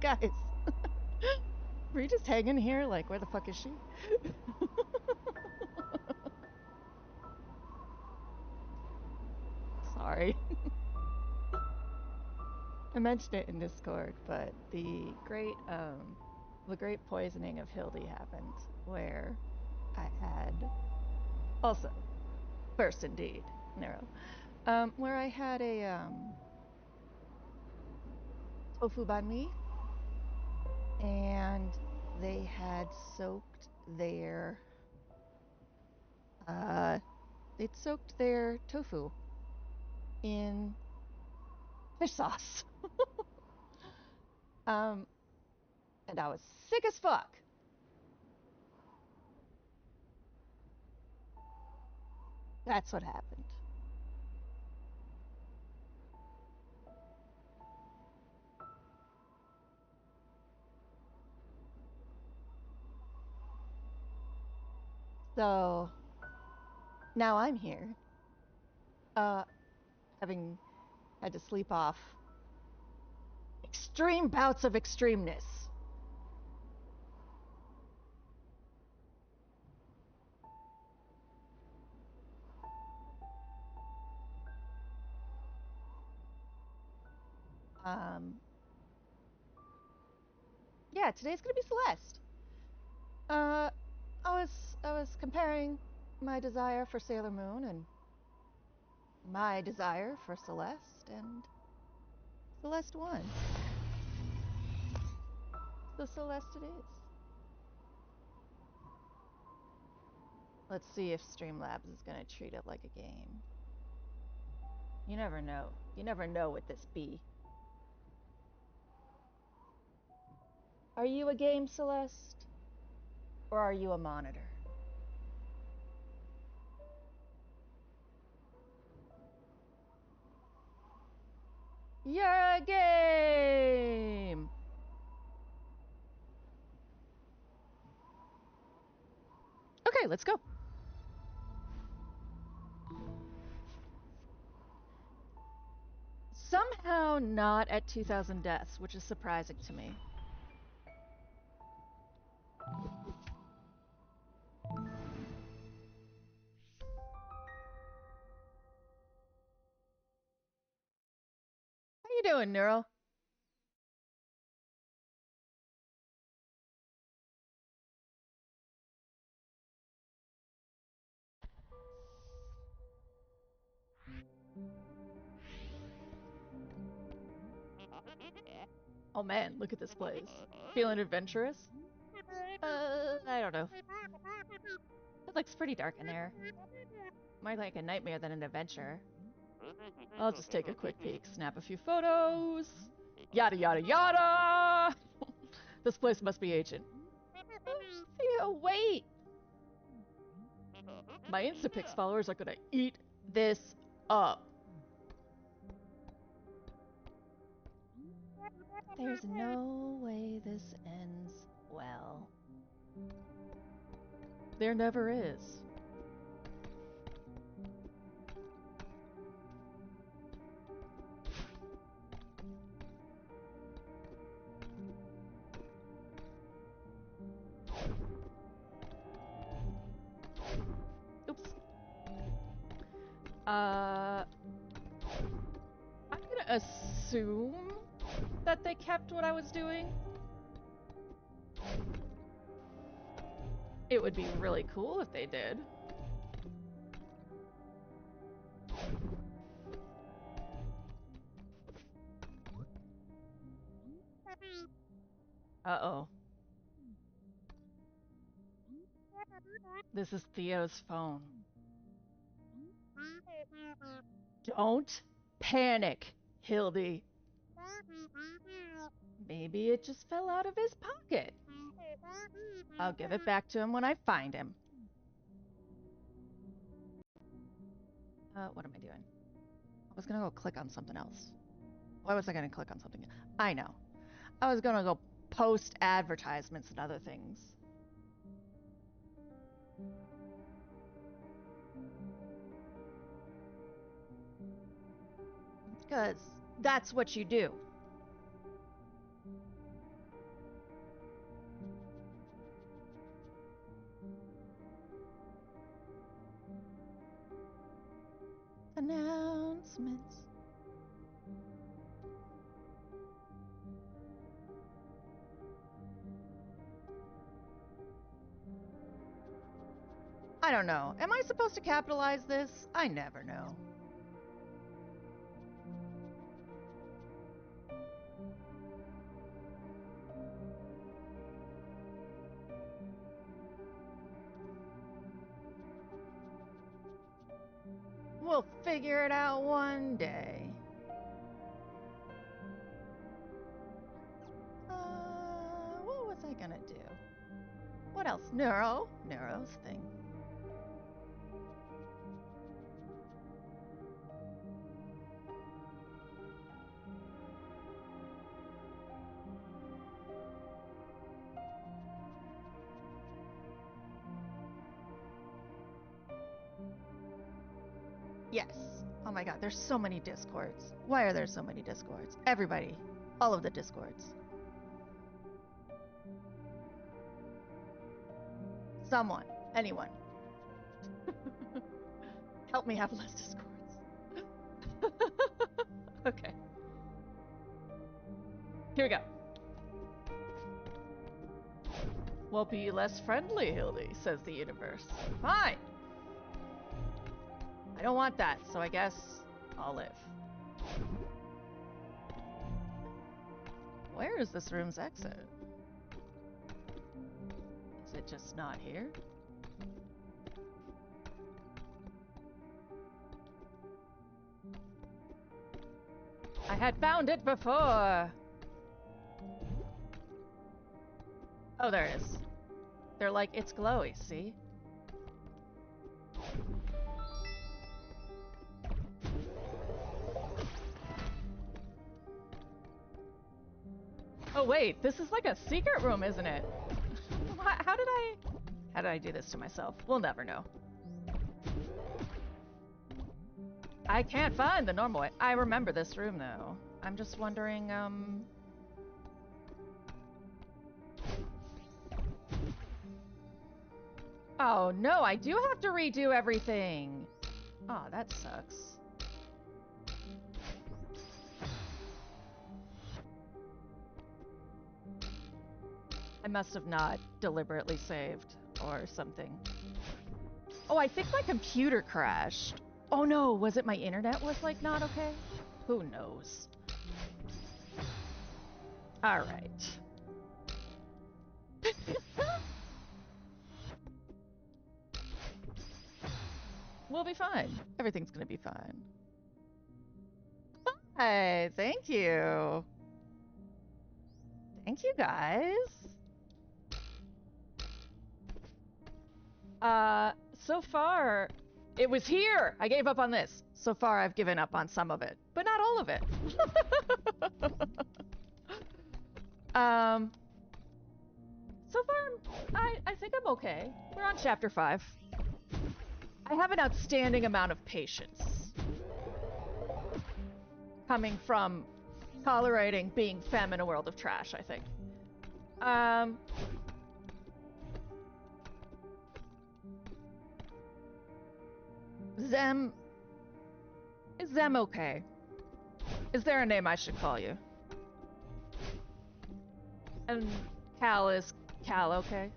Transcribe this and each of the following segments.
guys. Were you just hanging here? Like, where the fuck is she? Sorry. I mentioned it in Discord, but the great poisoning of Hildy happened, where I had also first indeed Nero, where I had a tofu banh mi, and they had soaked their they'd soaked their tofu in fish sauce. um, and I was sick as fuck. That's what happened. So now I'm here, uh, having had to sleep off extreme bouts of extremeness. Um, yeah, today's gonna be Celeste. Uh, I was comparing my desire for Sailor Moon and my desire for Celeste, and Celeste won. So Celeste it is. Let's see if Streamlabs is gonna treat it like a game. You never know. You never know with this bee. Are you a game, Celeste? Or are you a monitor? You're a game! Okay, let's go. Somehow not at 2,000 deaths, which is surprising to me. How you doing, Neuro? Oh man, look at this place. Feeling adventurous? I don't know. It looks pretty dark in there. More like a nightmare than an adventure. I'll just take a quick peek, snap a few photos. Yada yada yada! This place must be ancient. Theo, wait! My Instapix followers are gonna eat this up. There's no way this ends well. There never is. Oops. I'm gonna assume that they kept what I was doing. It would be really cool if they did. Uh-oh. This is Theo's phone. Don't panic, Hildy. Maybe it just fell out of his pocket. I'll give it back to him when I find him. What am I doing? I was gonna go click on something else. Why was I gonna click on something? I know. I was gonna go post advertisements and other things. Because that's what you do. Announcements. I don't know. Am I supposed to capitalize this? I never know. We'll figure it out one day. What was I gonna do? What else? Neuro's thing. Yes. Oh my god, there's so many discords. Why are there so many discords? Everybody. All of the discords. Someone. Anyone. Help me have less discords. Okay. Here we go. We'll be less friendly, Hildy, says the universe. Fine. I don't want that, so I guess I'll live. Where is this room's exit? Is it just not here? I had found it before! Oh, there it is. They're like, it's glowy, see? Oh wait, this is like a secret room, isn't it? How did I do this to myself? We'll never know. I can't find the normal way. I remember this room though. I'm just wondering, Oh no, I do have to redo everything. Oh, that sucks. I must have not deliberately saved or something. Oh, I think my computer crashed. Oh no, was it my internet was like not okay? Who knows? All right. We'll be fine. Everything's gonna be fine. Hi, thank you. Thank you, guys. So far, it was here. I gave up on this. So far, I've given up on some of it, but not all of it. So far, I think I'm okay. We're on chapter 5. I have an outstanding amount of patience. Coming from tolerating being femme in a world of trash, I think. Zem... Is Zem okay? Is there a name I should call you? And Cal, is Cal okay?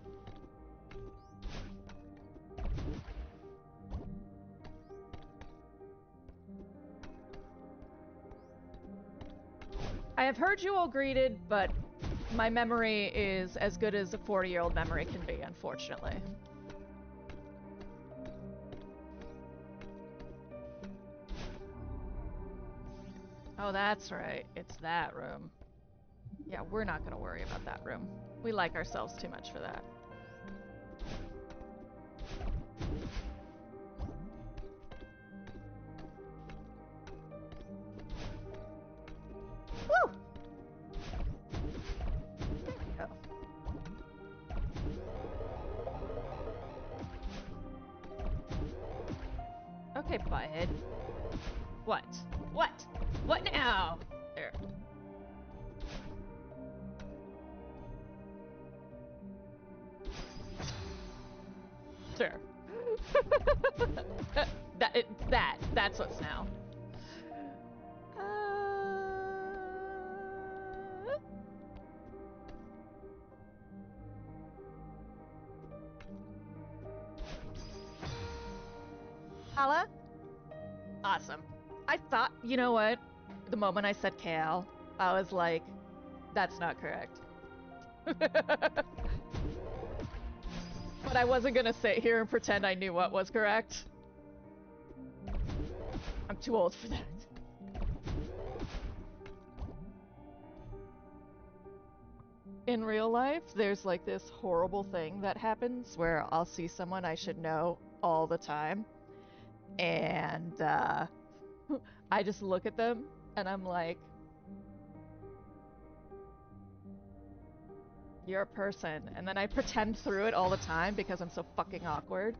I have heard you all greeted, but my memory is as good as a 40-year-old memory can be, unfortunately. Oh, that's right. It's that room. Yeah, we're not gonna worry about that room. We like ourselves too much for that. Woo! There we go. Okay, butthead. What? What? What now? There. Sure. That's what's now. Hala? Awesome. I thought, you know what? The moment I said Kale, I was like, that's not correct. But I wasn't gonna sit here and pretend I knew what was correct. I'm too old for that. In real life, there's like this horrible thing that happens where I'll see someone I should know all the time, and I just look at them and I'm like, you're a person. And then I pretend through it all the time because I'm so fucking awkward.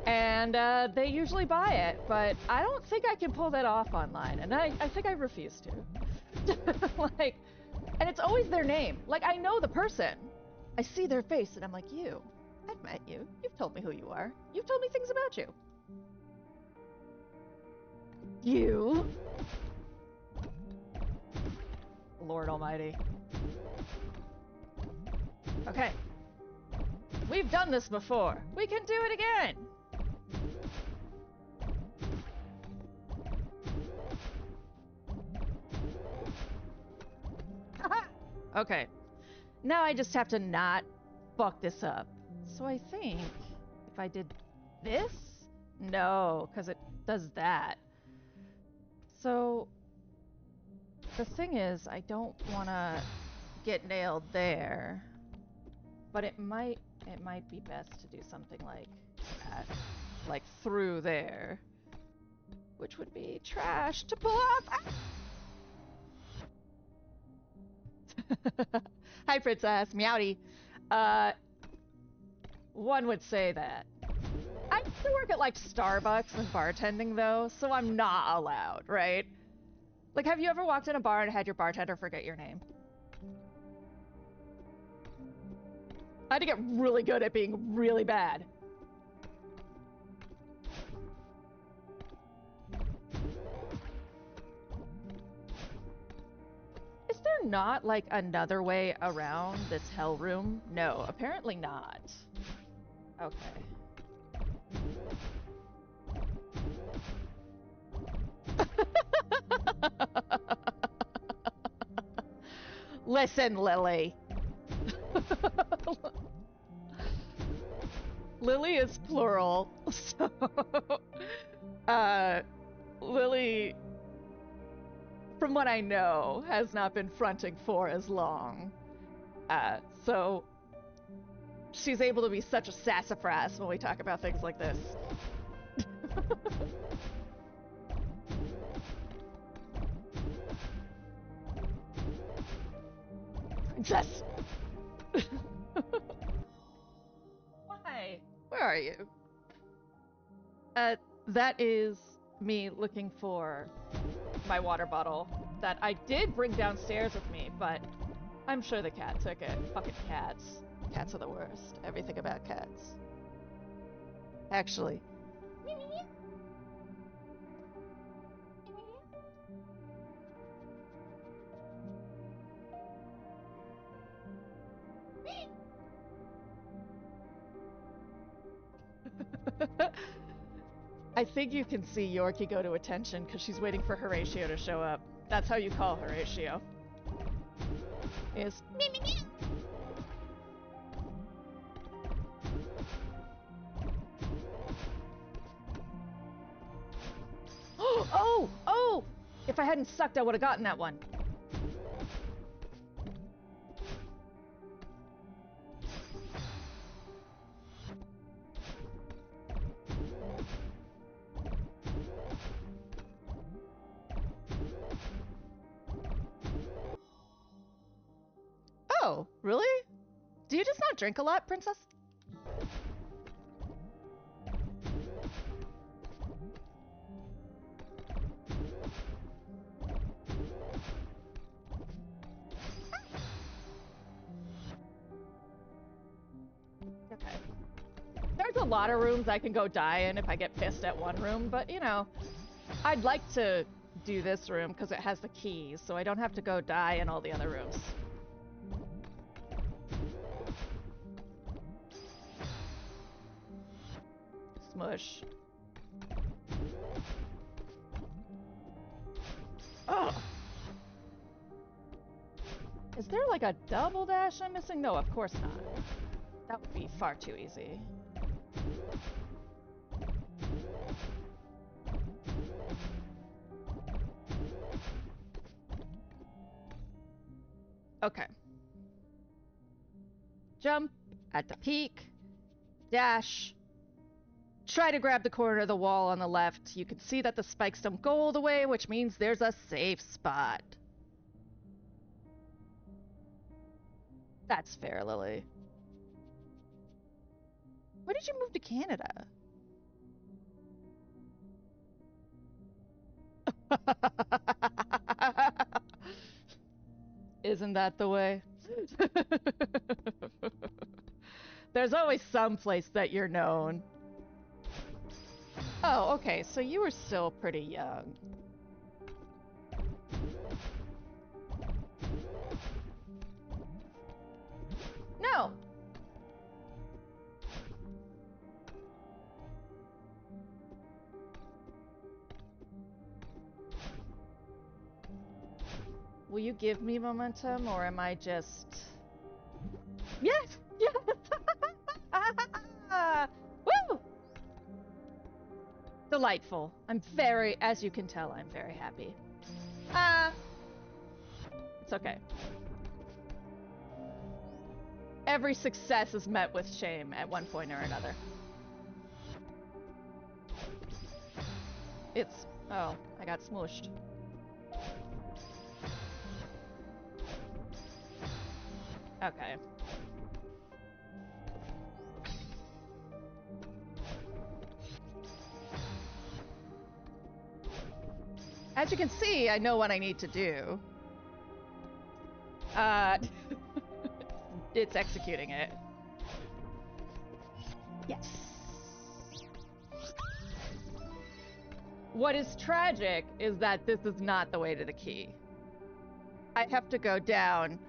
And they usually buy it, but I don't think I can pull that off online. And I think I refuse to. Like, and it's always their name. Like, I know the person. I see their face and I'm like, you. I've met you. You've told me who you are. You've told me things about you. You. Lord Almighty. Okay. We've done this before. We can do it again. Okay. Now I just have to not fuck this up. So I think if I did this? No, because it does that. So the thing is, I don't want to get nailed there, but it might be best to do something like that, like through there, which would be trash to pull off. Hi, Princess. Meowdy. One would say that. I used to work at like Starbucks and bartending though, so I'm not allowed, right? Like, have you ever walked in a bar and had your bartender forget your name? I had to get really good at being really bad. Is there not, like, another way around this hell room? No, apparently not. Okay. Listen, Lily. Lily is plural, so Lily, from what I know, has not been fronting for as long. So she's able to be such a sassafras when we talk about things like this. Princess! Why? Where are you? That is me looking for my water bottle that I did bring downstairs with me, but I'm sure the cat took it. Fucking cats. Cats are the worst. Everything about cats. Actually. I think you can see Yorkie go to attention because she's waiting for Horatio to show up. That's how you call Horatio. Is meow, meow, meow. Oh! Oh! If I hadn't sucked, I would have gotten that one. Oh, really? Do you just not drink a lot, Princess? Okay. There's a lot of rooms I can go die in if I get pissed at one room, but you know, I'd like to do this room because it has the keys, so I don't have to go die in all the other rooms. Smush. Oh! Is there like a double dash I'm missing? No, of course not. That would be far too easy. Okay. Jump at the peak. Dash. Try to grab the corner of the wall on the left. You can see that the spikes don't go all the way, which means there's a safe spot. That's fair, Lily. Why did you move to Canada? Isn't that the way? There's always some place that you're known. Oh, okay, so you were still pretty young. No! Will you give me momentum, or am I just... Yes! Yes! Woo! Delightful. I'm very, as you can tell, I'm very happy. It's okay. Every success is met with shame at one point or another. It's... Oh, I got smooshed. Okay. As you can see, I know what I need to do. It's executing it. Yes. What is tragic is that this is not the way to the key. I have to go down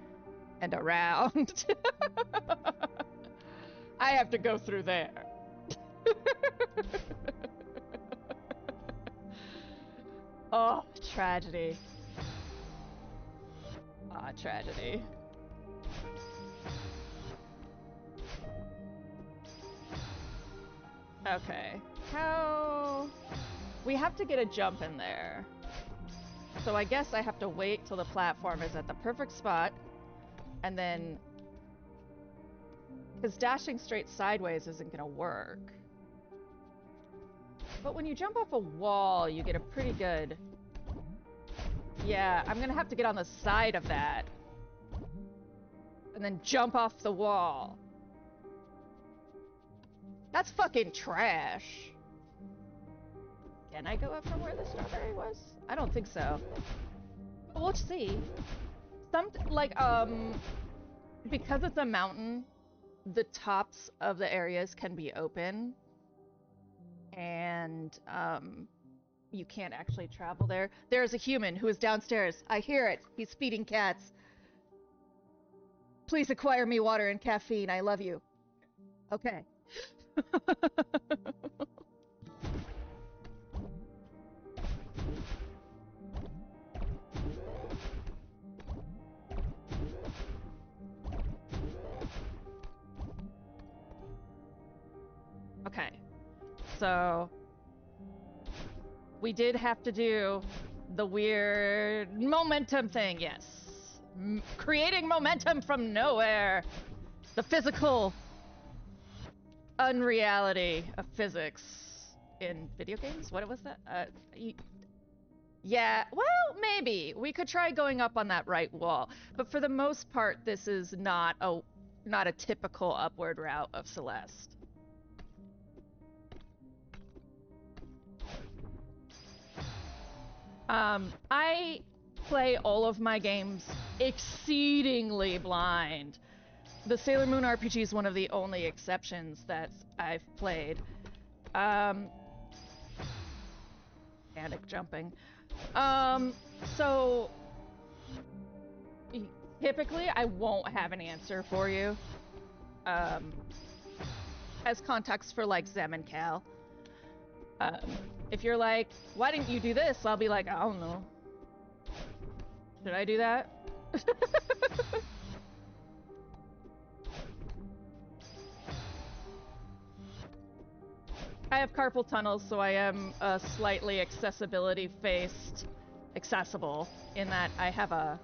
and around. I have to go through there. Oh, tragedy. Ah, tragedy. Okay. How... We have to get a jump in there. So I guess I have to wait till the platform is at the perfect spot. And then... Because dashing straight sideways isn't gonna work. But when you jump off a wall, you get a pretty good... Yeah, I'm gonna have to get on the side of that. And then jump off the wall. That's fucking trash. Can I go up from where the strawberry was? I don't think so. But we'll see. Because it's a mountain, the tops of the areas can be open. And, you can't actually travel there. There's a human who is downstairs. I hear it. He's feeding cats. Please acquire me water and caffeine. I love you. Okay. Okay. So... We did have to do the weird momentum thing, yes. Creating momentum from nowhere. The physical unreality of physics in video games? What was that? Yeah, well, maybe. We could try going up on that right wall. But for the most part, this is not a typical upward route of Celeste. I play all of my games exceedingly blind. The Sailor Moon RPG is one of the only exceptions that I've played. Panic jumping. So typically I won't have an answer for you. As context for like Zem and Cal. If you're like, why didn't you do this? I'll be like, I don't know. Should I do that? I have carpal tunnel, so I am slightly accessibility-faced accessible in that I have a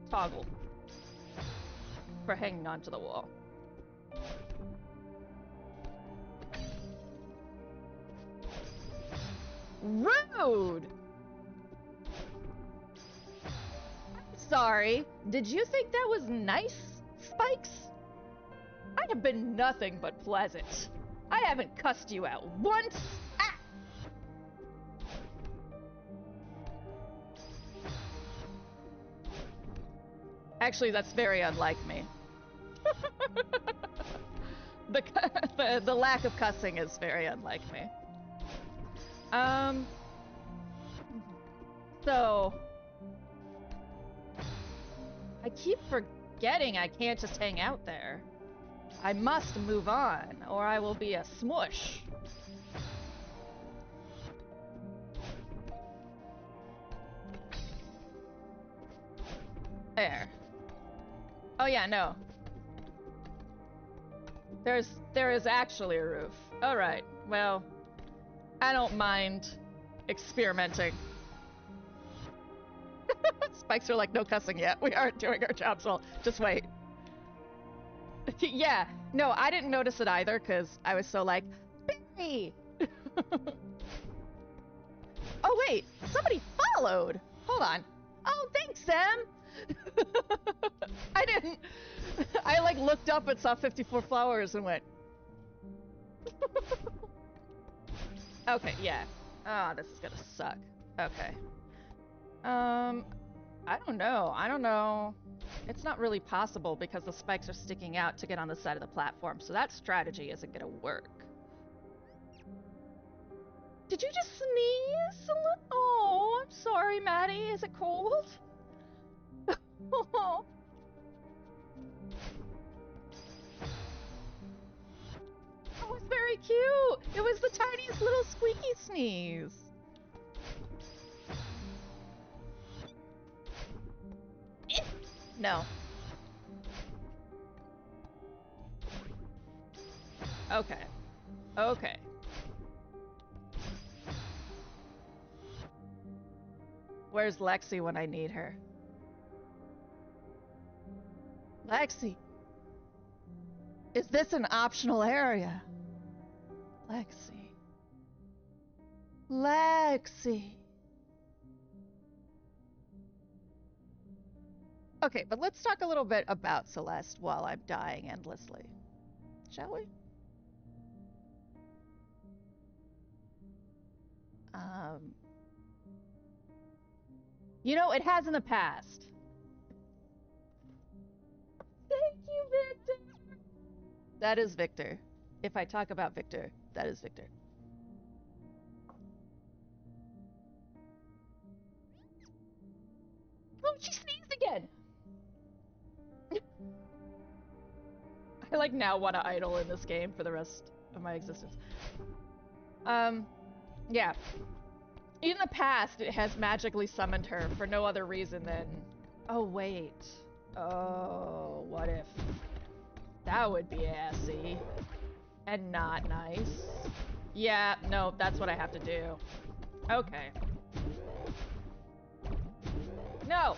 toggle for hanging onto the wall. Rude! I'm sorry. Did you think that was nice, Spikes? I have been nothing but pleasant. I haven't cussed you out once. Ah! Actually, that's very unlike me. The lack of cussing is very unlike me. So I keep forgetting I can't just hang out there. I must move on, or I will be a smush. There. Oh yeah, no. There is actually a roof. Alright, well, I don't mind experimenting. Spikes are like, no cussing yet. We aren't doing our jobs well. Just wait. Yeah, no, I didn't notice it either, because I was so like, Barry! Oh wait, somebody followed! Hold on. Oh, thanks, Sam! I didn't... I like looked up and saw 54 flowers and went... Okay, yeah. Ah, this is gonna suck. Okay. I don't know. It's not really possible because the spikes are sticking out to get on the side of the platform, so that strategy isn't gonna work. Did you just sneeze? Oh, I'm sorry, Maddie. Is it cold? Oh. It was very cute. It was the tiniest little squeaky sneeze. No. Okay. Okay. Where's Lexi when I need her? Lexi. Is this an optional area? Lexi. Lexi. Okay, but let's talk a little bit about Celeste while I'm dying endlessly. Shall we? You know, it has in the past. Thank you, Victor! That is Victor. If I talk about Victor, that is Victor. Oh, she sneezed again! I like now want to idle in this game for the rest of my existence. Yeah. In the past, it has magically summoned her for no other reason than... Oh, wait. Oh, what if... That would be assy. And not nice. Yeah, no, that's what I have to do. Okay. No!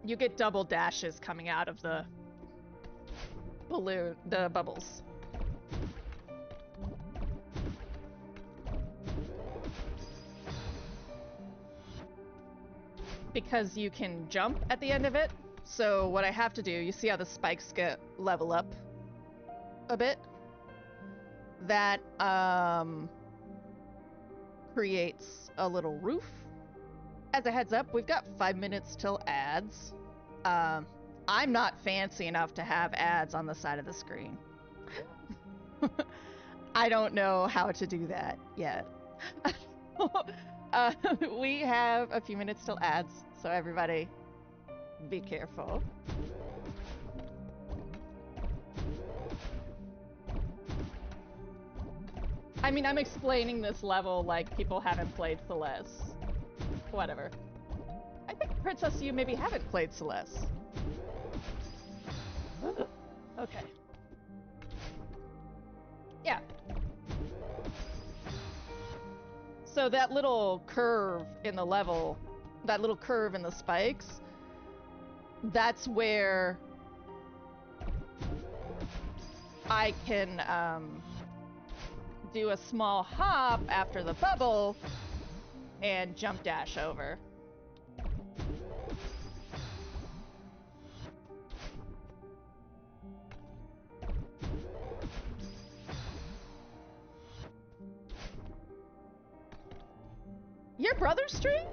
You get double dashes coming out of the balloon, the bubbles. Because you can jump at the end of it. So what I have to do, you see how the spikes get level up a bit? That creates a little roof As a heads up, we've got 5 minutes till ads. I'm not fancy enough to have ads on the side of the screen. I don't know how to do that yet. We have a few minutes till ads, so everybody be careful. I mean, I'm explaining this level like people haven't played Celeste. Whatever. I think, Princess, you maybe haven't played Celeste. Okay. Yeah. So that little curve in the level, that little curve in the spikes, that's where I can do a small hop after the bubble and jump dash over. Your brother streams?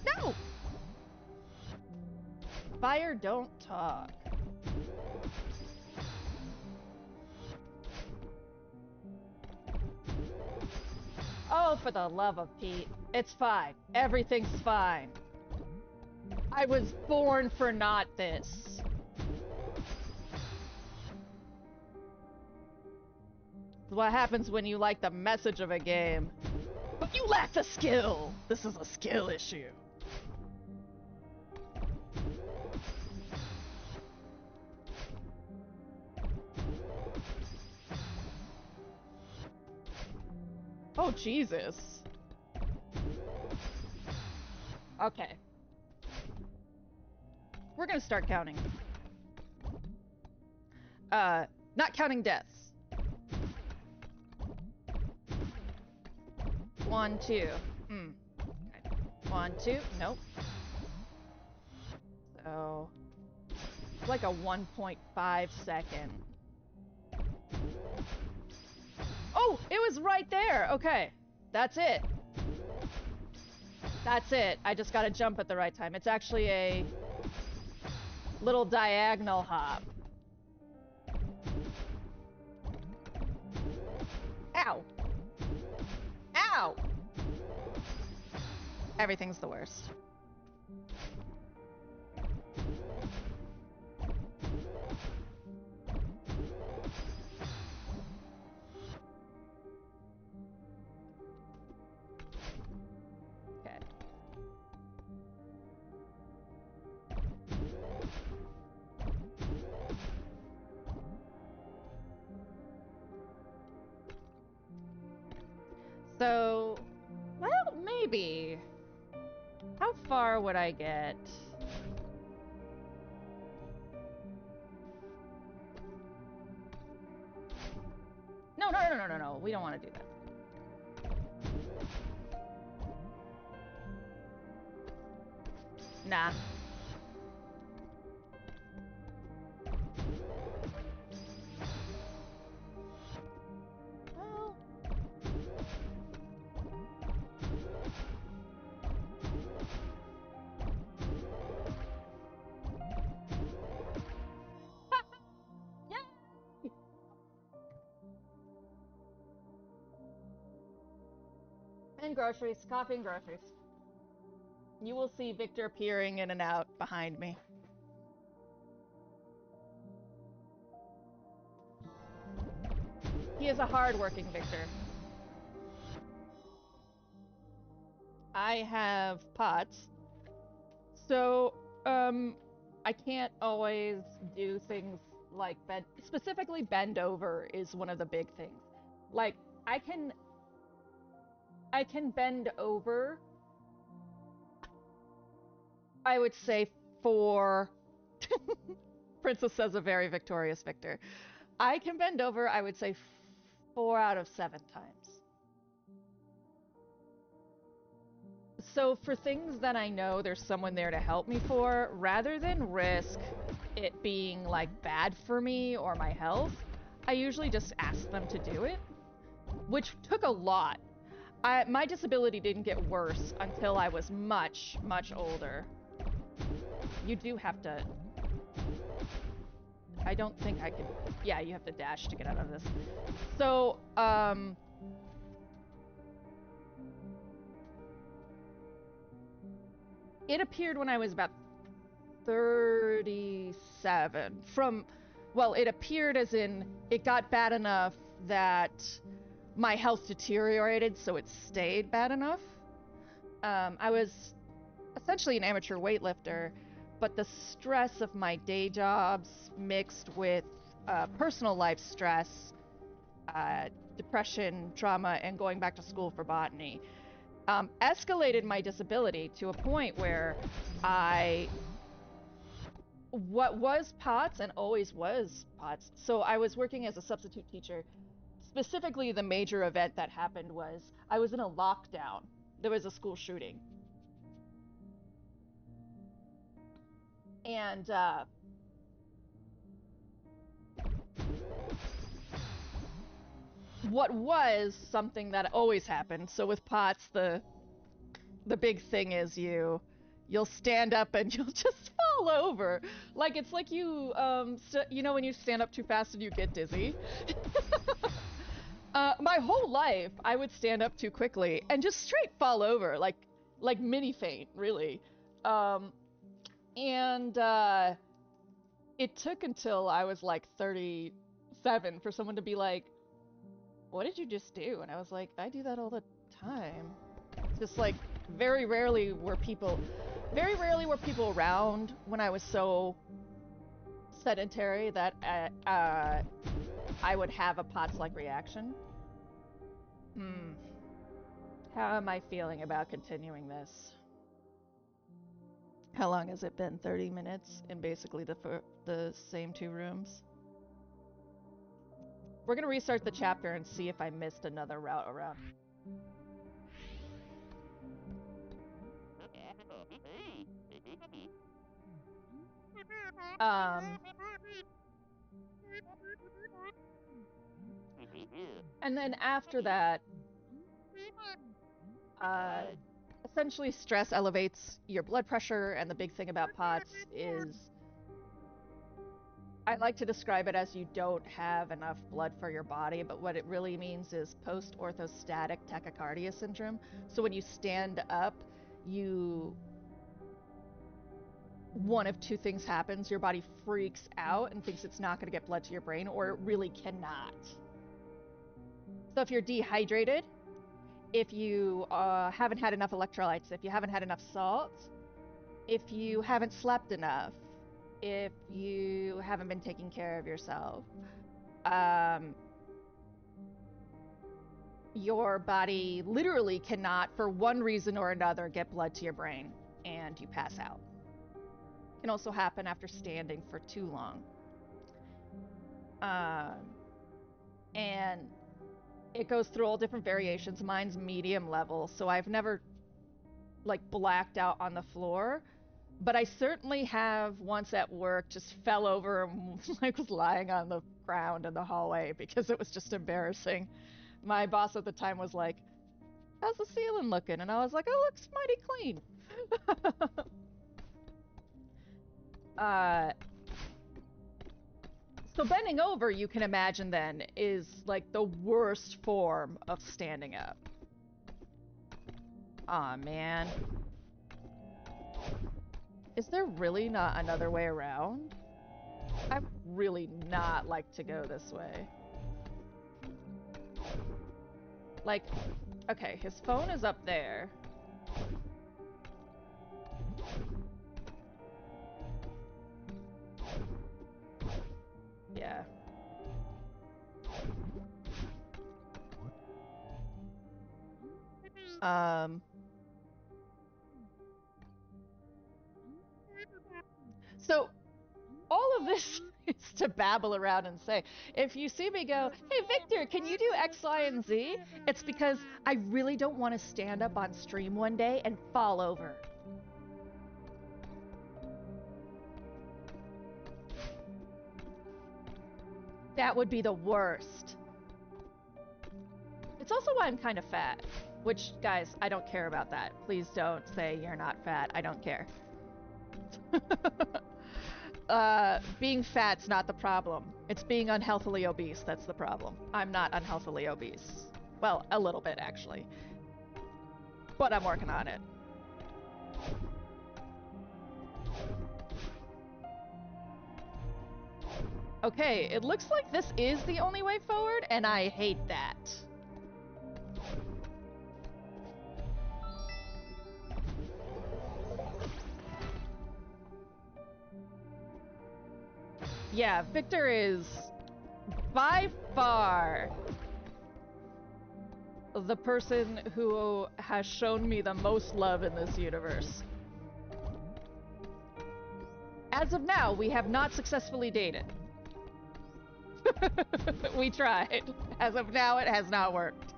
No! Fire don't talk. Oh, for the love of Pete. It's fine. Everything's fine. I was born for not this. What happens when you like the message of a game, but you lack the skill. This is a skill issue. Oh, Jesus. Okay. We're gonna start counting. Not counting deaths. 1, 2. Okay. 1, 2. Nope. So, like a 1.5 second. Oh, it was right there. Okay. That's it. That's it. I just gotta jump at the right time. It's actually a little diagonal hop. Ow. Ow! Everything's the worst. Okay. So, well, maybe. How far would I get? No. We don't want to do that. Nah. Well. Yay! And groceries. Coffee and groceries. You will see Victor peering in and out behind me. He is a hard-working Victor. I have pots. So, I can't always do things like specifically bend over is one of the big things. Like, I can bend over, I would say, for Princess says a very victorious Victor. I can bend over, I would say, 4 out of 7 times. So for things that I know there's someone there to help me for, rather than risk it being like bad for me or my health, I usually just ask them to do it, which took a lot. My disability didn't get worse until I was much, much older. You do have to... I don't think I could... Yeah, you have to dash to get out of this. So, it appeared when I was about 37. Well, it appeared as in it got bad enough that my health deteriorated, so it stayed bad enough. I was essentially an amateur weightlifter, but the stress of my day jobs mixed with personal life stress, depression, trauma, and going back to school for botany escalated my disability to a point where what was POTS and always was POTS. So I was working as a substitute teacher. Specifically, the major event that happened was I was in a lockdown. There was a school shooting. And what was something that always happened. So with POTS, the big thing is you'll stand up and you'll just fall over. Like it's like you you know when you stand up too fast and you get dizzy. My whole life I would stand up too quickly and just straight fall over, like mini faint, really. And it took until I was like 37 for someone to be like, "What did you just do?" And I was like, "I do that all the time." Just like very rarely were people around when I was so sedentary that I would have a POTS-like reaction. How am I feeling about continuing this? How long has it been? 30 minutes in basically the same 2 rooms? We're gonna restart the chapter and see if I missed another route around. And then after that, essentially stress elevates your blood pressure, and the big thing about POTS is I like to describe it as you don't have enough blood for your body, but what it really means is post-orthostatic tachycardia syndrome. So when you stand up, one of 2 things happens. Your body freaks out and thinks it's not going to get blood to your brain, or it really cannot. So if you're dehydrated, if you haven't had enough electrolytes, if you haven't had enough salt, if you haven't slept enough, if you haven't been taking care of yourself, your body literally cannot, for one reason or another, get blood to your brain, and you pass out. It can also happen after standing for too long. And it goes through all different variations. Mine's medium level, so I've never like blacked out on the floor, but I certainly have once at work just fell over and like was lying on the ground in the hallway because it was just embarrassing. My boss at the time was like, "How's the ceiling looking?" And I was like, "Oh, it looks mighty clean." So bending over, you can imagine then, is like the worst form of standing up. Aw, man. Is there really not another way around? I'd really not like to go this way. Like, okay, his phone is up there. Yeah. So all of this It's to babble around and say, if you see me go, hey Victor, can you do X, Y, and Z? It's because I really don't want to stand up on stream one day and fall over. That would be the worst. It's also why I'm kind of fat. Which, guys, I don't care about that. Please don't say you're not fat. I don't care. Being fat's not the problem. It's being unhealthily obese that's the problem. I'm not unhealthily obese. Well, a little bit, actually. But I'm working on it. Okay, it looks like this is the only way forward, and I hate that. Yeah, Victor is by far the person who has shown me the most love in this universe. As of now, we have not successfully dated. We tried. As of now, it has not worked.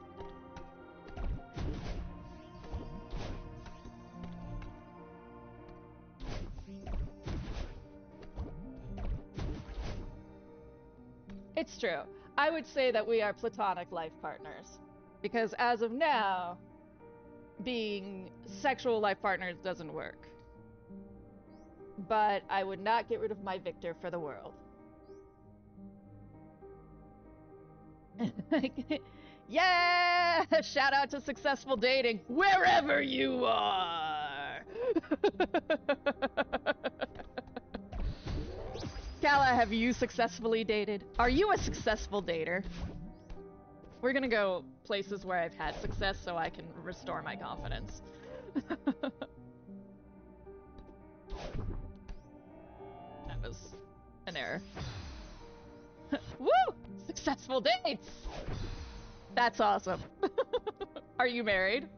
It's true. I would say that we are platonic life partners. Because as of now, being sexual life partners doesn't work. But I would not get rid of my Victor for the world. Yeah! Shout out to successful dating, wherever you are! Kala, have you successfully dated? Are you a successful dater? We're gonna go places where I've had success so I can restore my confidence. That was an error. Woo! Successful dates! That's awesome. Are you married?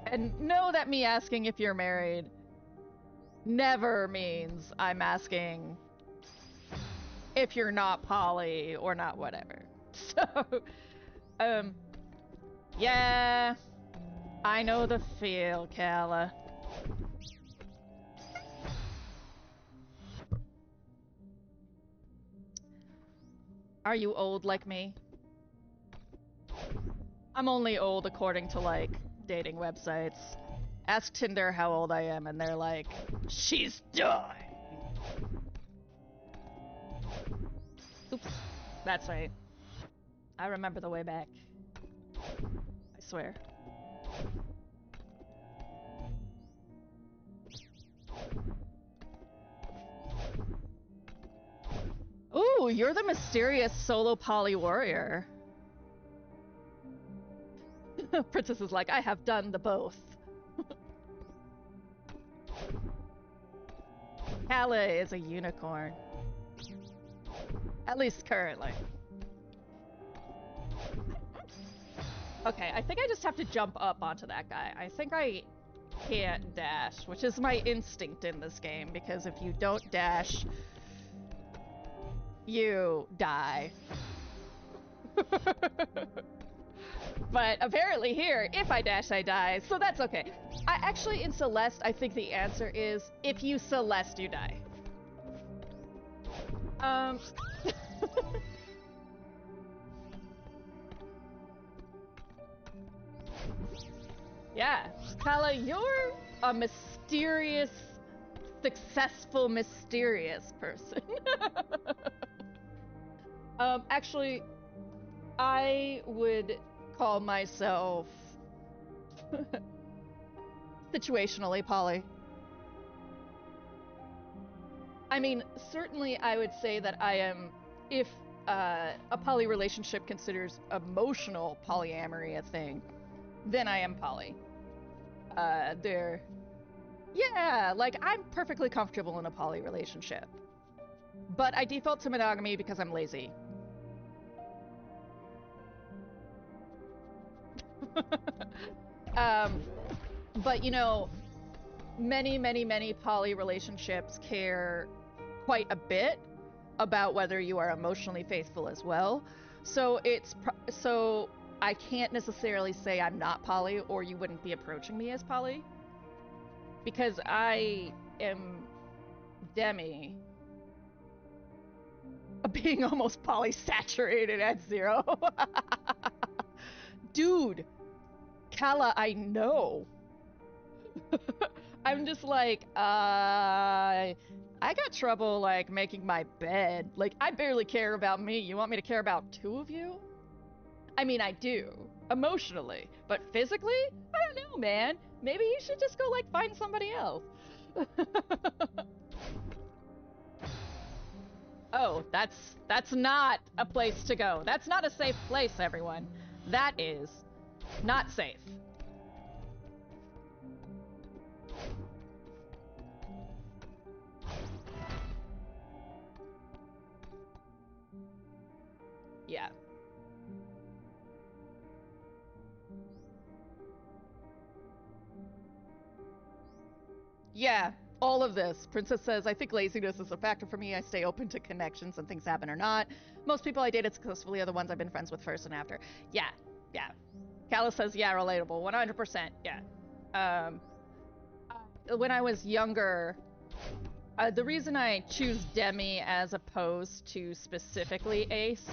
And know that me asking if you're married never means I'm asking if you're not poly or not whatever. So, yeah, I know the feel, Kala. Are you old like me? I'm only old according to, like, dating websites. Ask Tinder how old I am, and they're like, she's dying. Oops. That's right. I remember the way back. I swear. Ooh, you're the mysterious solo poly warrior. Princess is like, I have done the both. Kala is a unicorn. At least currently. Okay, I think I just have to jump up onto that guy. I think I can't dash, which is my instinct in this game, because if you don't dash, you die. But apparently here, if I dash, I die, so that's okay. Actually, in Celeste, I think the answer is, if you Celeste, you die. Yeah, Kala, you're a mysterious, successful, mysterious person. Actually, I would call myself situationally poly. I mean, certainly I would say that I am, if a poly relationship considers emotional polyamory a thing, then I am poly. Yeah, like, I'm perfectly comfortable in a poly relationship. But I default to monogamy because I'm lazy. But, you know, many poly relationships care quite a bit about whether you are emotionally faithful as well. So so I can't necessarily say I'm not poly, or you wouldn't be approaching me as poly, because I am demi being almost polysaturated at 0. Dude, Kala, I know. I'm just like, I got trouble, like, making my bed. Like, I barely care about me. You want me to care about 2 of you? I mean, I do. Emotionally. But physically? I don't know, man. Maybe you should just go, like, find somebody else. Oh, that's not a place to go. That's not a safe place, everyone. That is not safe. Yeah. Yeah, all of this. Princess says, I think laziness is a factor for me. I stay open to connections and things happen or not. Most people I dated successfully are the ones I've been friends with first and after. Yeah, yeah. Callus says, yeah, relatable. 100%, yeah. When I was younger, the reason I choose Demi as opposed to specifically Ace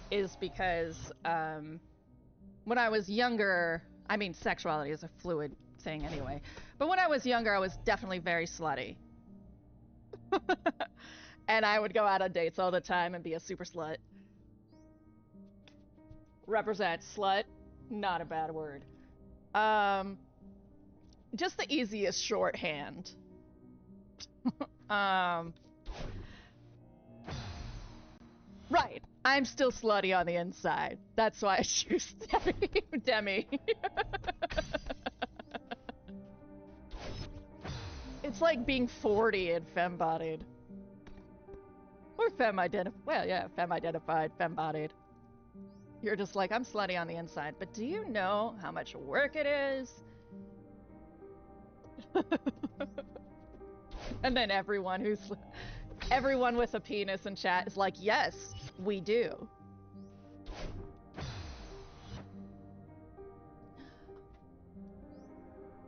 is because when I was younger, I mean, sexuality is a fluid thing anyway, but when I was younger, I was definitely very slutty. And I would go out on dates all the time and be a super slut. Represent slut, not a bad word. Just the easiest shorthand. Right. I'm still slutty on the inside. That's why I choose Demi. It's like being 40 and femme-bodied. Or femme-identified. Well, yeah, femme-identified, femme-bodied. You're just like, I'm slutty on the inside. But do you know how much work it is? And then everyone with a penis in chat is like, yes, we do.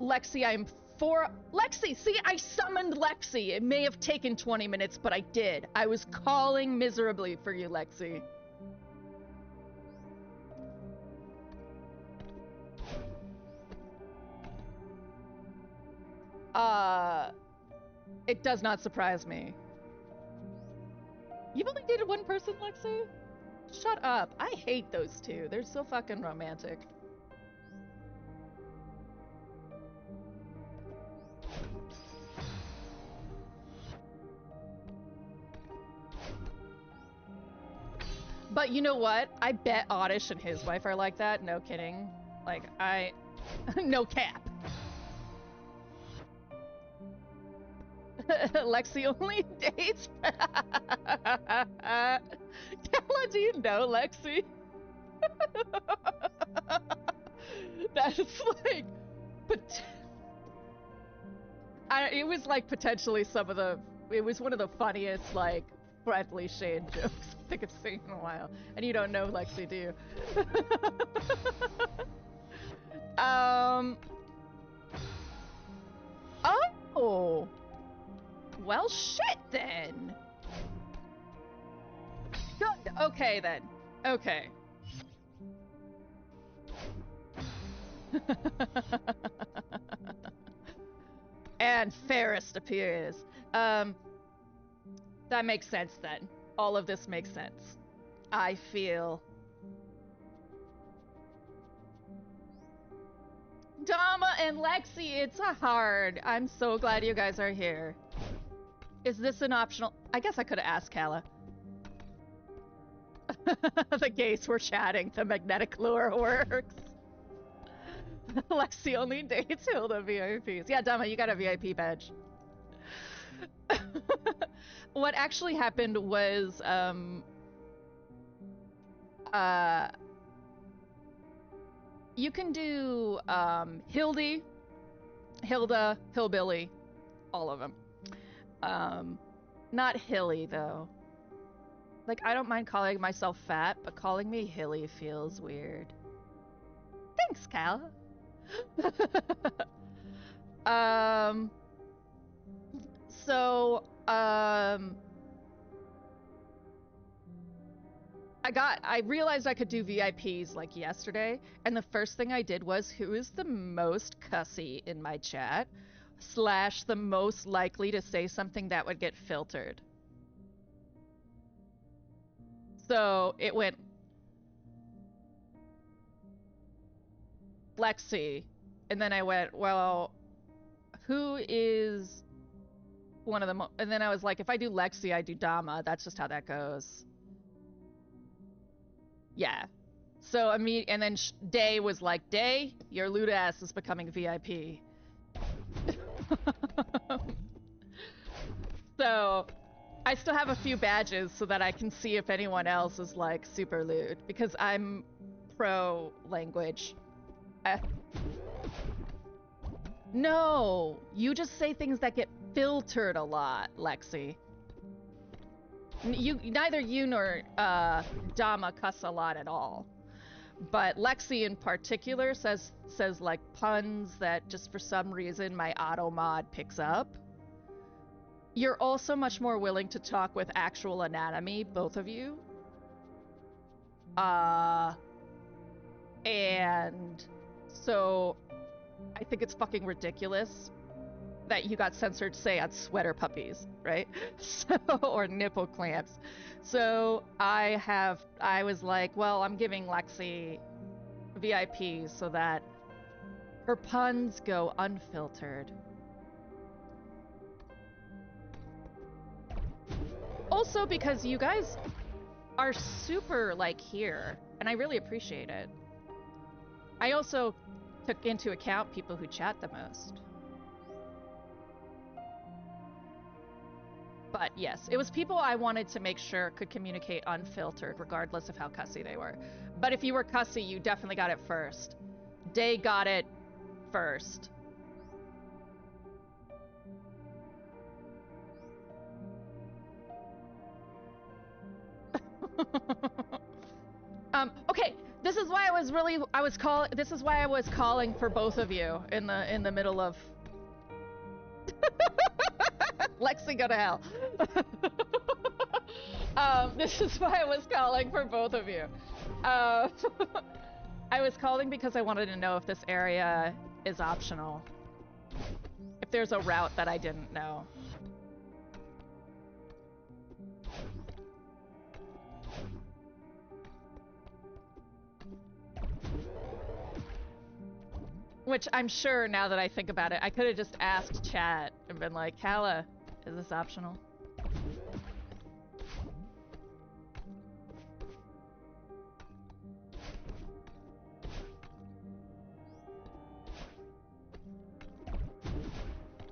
Lexi, Lexi, see, I summoned Lexi. It may have taken 20 minutes, but I did. I was calling miserably for you, Lexi. It does not surprise me. You've only dated one person, Lexi? Shut up. I hate those two. They're so fucking romantic. But you know what? I bet Oddish and his wife are like that. No kidding. Like, no cap. Lexi only dates. Kella, do you know Lexi? That's like, but it was like potentially it was one of the funniest like friendly Shane jokes I think I've seen in a while. And you don't know Lexi, do you? Oh. Well, shit then. Good. Okay then. Okay. And Fairest appears. That makes sense then. All of this makes sense. I feel. Dama and Lexi, it's a hard. I'm so glad you guys are here. Is this an optional? I guess I could have asked Kala. The gays were chatting. The magnetic lure works. Lexi only dates Hilda VIPs. Yeah, Dama, you got a VIP badge. What actually happened was, you can do, Hilda, Hillbilly, All of them. Not hilly, though. Like, I don't mind calling myself fat, but calling me hilly feels weird. Thanks, Cal. um... So, I realized I could do VIPs like yesterday, and the first thing I did was, who is the most cussy in my chat, / the most likely to say something that would get filtered. So it went Lexi, and then I went, well, who is one of the and then I was like, if I do Lexi, I do Dama. That's just how that goes. Yeah. So and then Day was like, Day, your lewd ass is becoming VIP. So I still have a few badges so that I can see if anyone else is like super lewd, because I'm pro language. No, you just say things that get filtered a lot, Lexi. Neither you nor Dama cuss a lot at all, but Lexi in particular says like puns that just for some reason my auto mod picks up. You're also much more willing to talk with actual anatomy, both of you. And so I think it's fucking ridiculous that you got censored, say, on sweater puppies, right? So, or nipple clamps. So I was like, well, I'm giving Lexi VIP so that her puns go unfiltered. Also because you guys are super, like, here, and I really appreciate it. I also took into account people who chat the most. But yes, it was people I wanted to make sure could communicate unfiltered, regardless of how cussy they were. But if you were cussy, you definitely got it first. Day got it first. Okay, this is why this is why I was calling for both of you in the middle of Lexi, go to hell. This is why I was calling for both of you. I was calling because I wanted to know if this area is optional. If there's a route that I didn't know. Which I'm sure, now that I think about it, I could have just asked chat and been like, Kala, is this optional?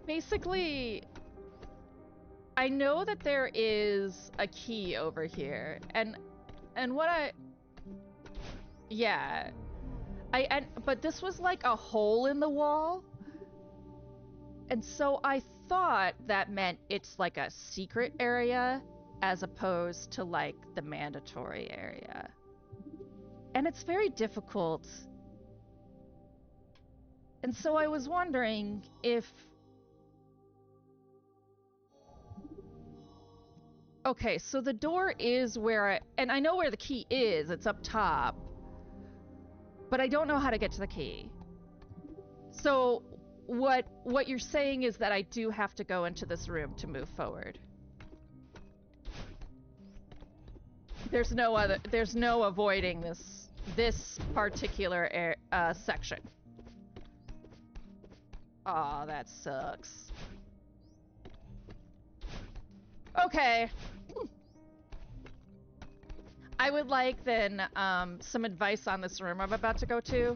Basically, I know that there is a key over here, and what yeah. But this was like a hole in the wall. And so I thought that meant it's like a secret area as opposed to like the mandatory area. And it's very difficult. And so I was wondering if... Okay, so the door is where and I know where the key is, it's up top. But I don't know how to get to the key. So what you're saying is that I do have to go into this room to move forward. There's no avoiding this particular section. Aw, that sucks. Okay. I would like then some advice on this room I'm about to go to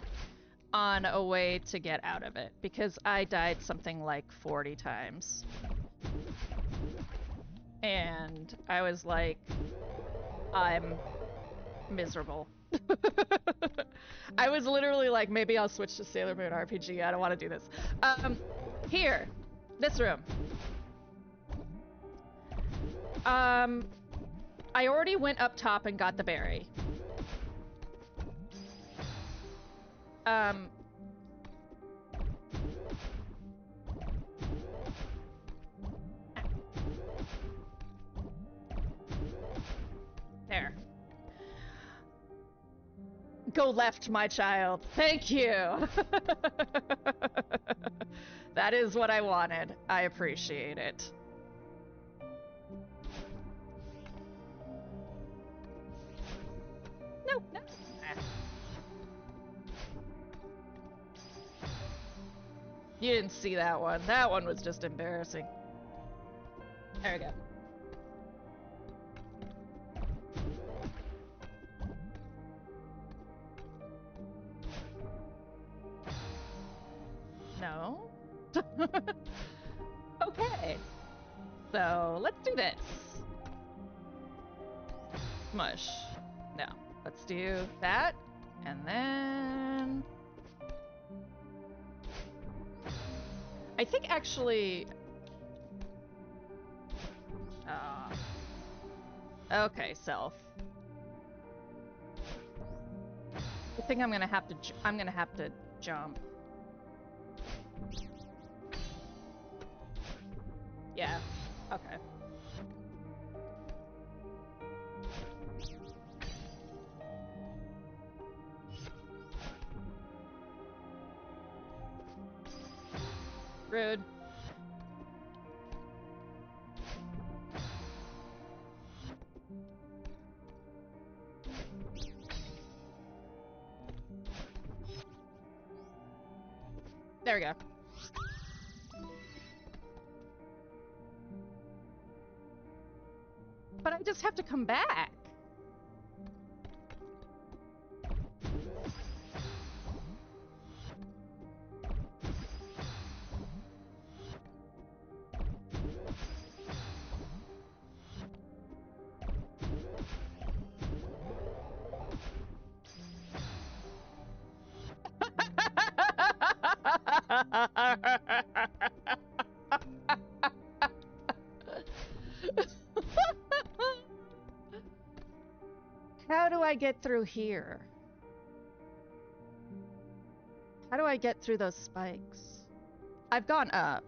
on a way to get out of it, because I died something like 40 times. And I was like, I'm miserable. I was literally like, maybe I'll switch to Sailor Moon RPG. I don't want to do this. Here. This room. I already went up top and got the berry. There. Go left, my child. Thank you. That is what I wanted. I appreciate it. No, no. You didn't see that one. That one was just embarrassing. There we go. No? Okay. So, let's do this. Smush. No. Let's do that. And then... I think actually... okay, self. I think I'm gonna have to jump. Yeah. Okay. Rude. There we go. But I just have to come back. How do I get through here? How do I get through those spikes? I've gone up.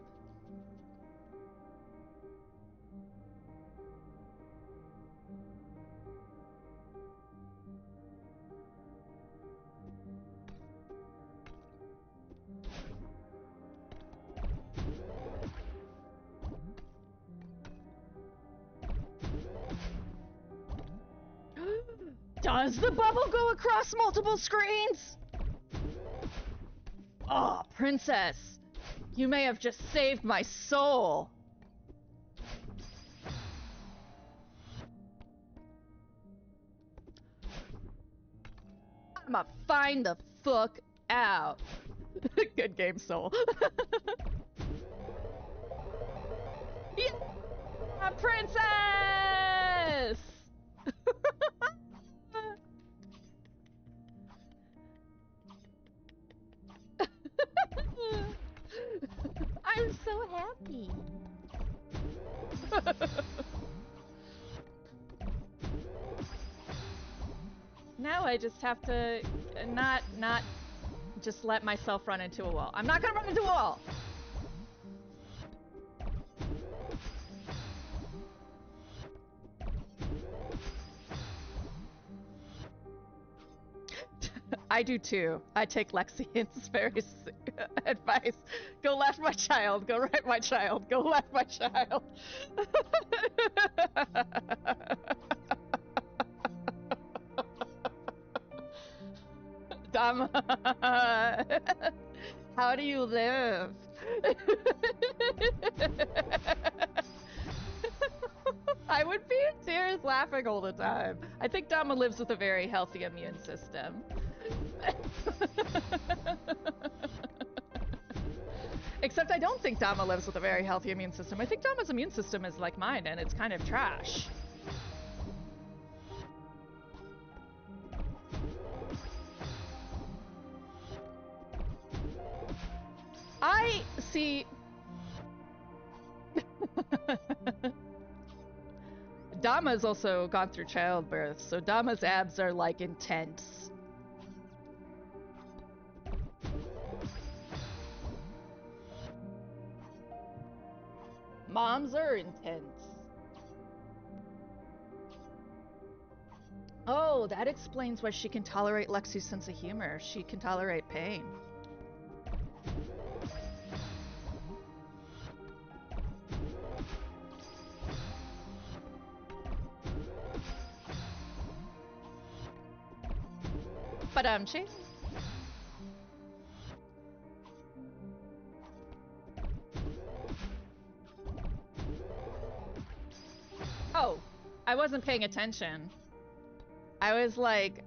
Does the bubble go across multiple screens? Oh, princess, you may have just saved my soul. I'ma find the fuck out. Good game, soul. Yeah, princess! I'm so happy. Now I just have to not just let myself run into a wall. I'm not gonna run into a wall. I do too. I take Lexian's very advice. Go left, my child. Go right, my child. Go left, my child. Dumb. How do you live? I would be in tears laughing all the time. I think Dama lives with a very healthy immune system. Except I don't think Dama lives with a very healthy immune system. I think Dama's immune system is like mine, and it's kind of trash. I see... Dama's also gone through childbirth, so Dama's abs are like intense. Moms are intense. Oh, that explains why she can tolerate Lexi's sense of humor. She can tolerate pain. Badumchi. Oh, I wasn't paying attention. I was like,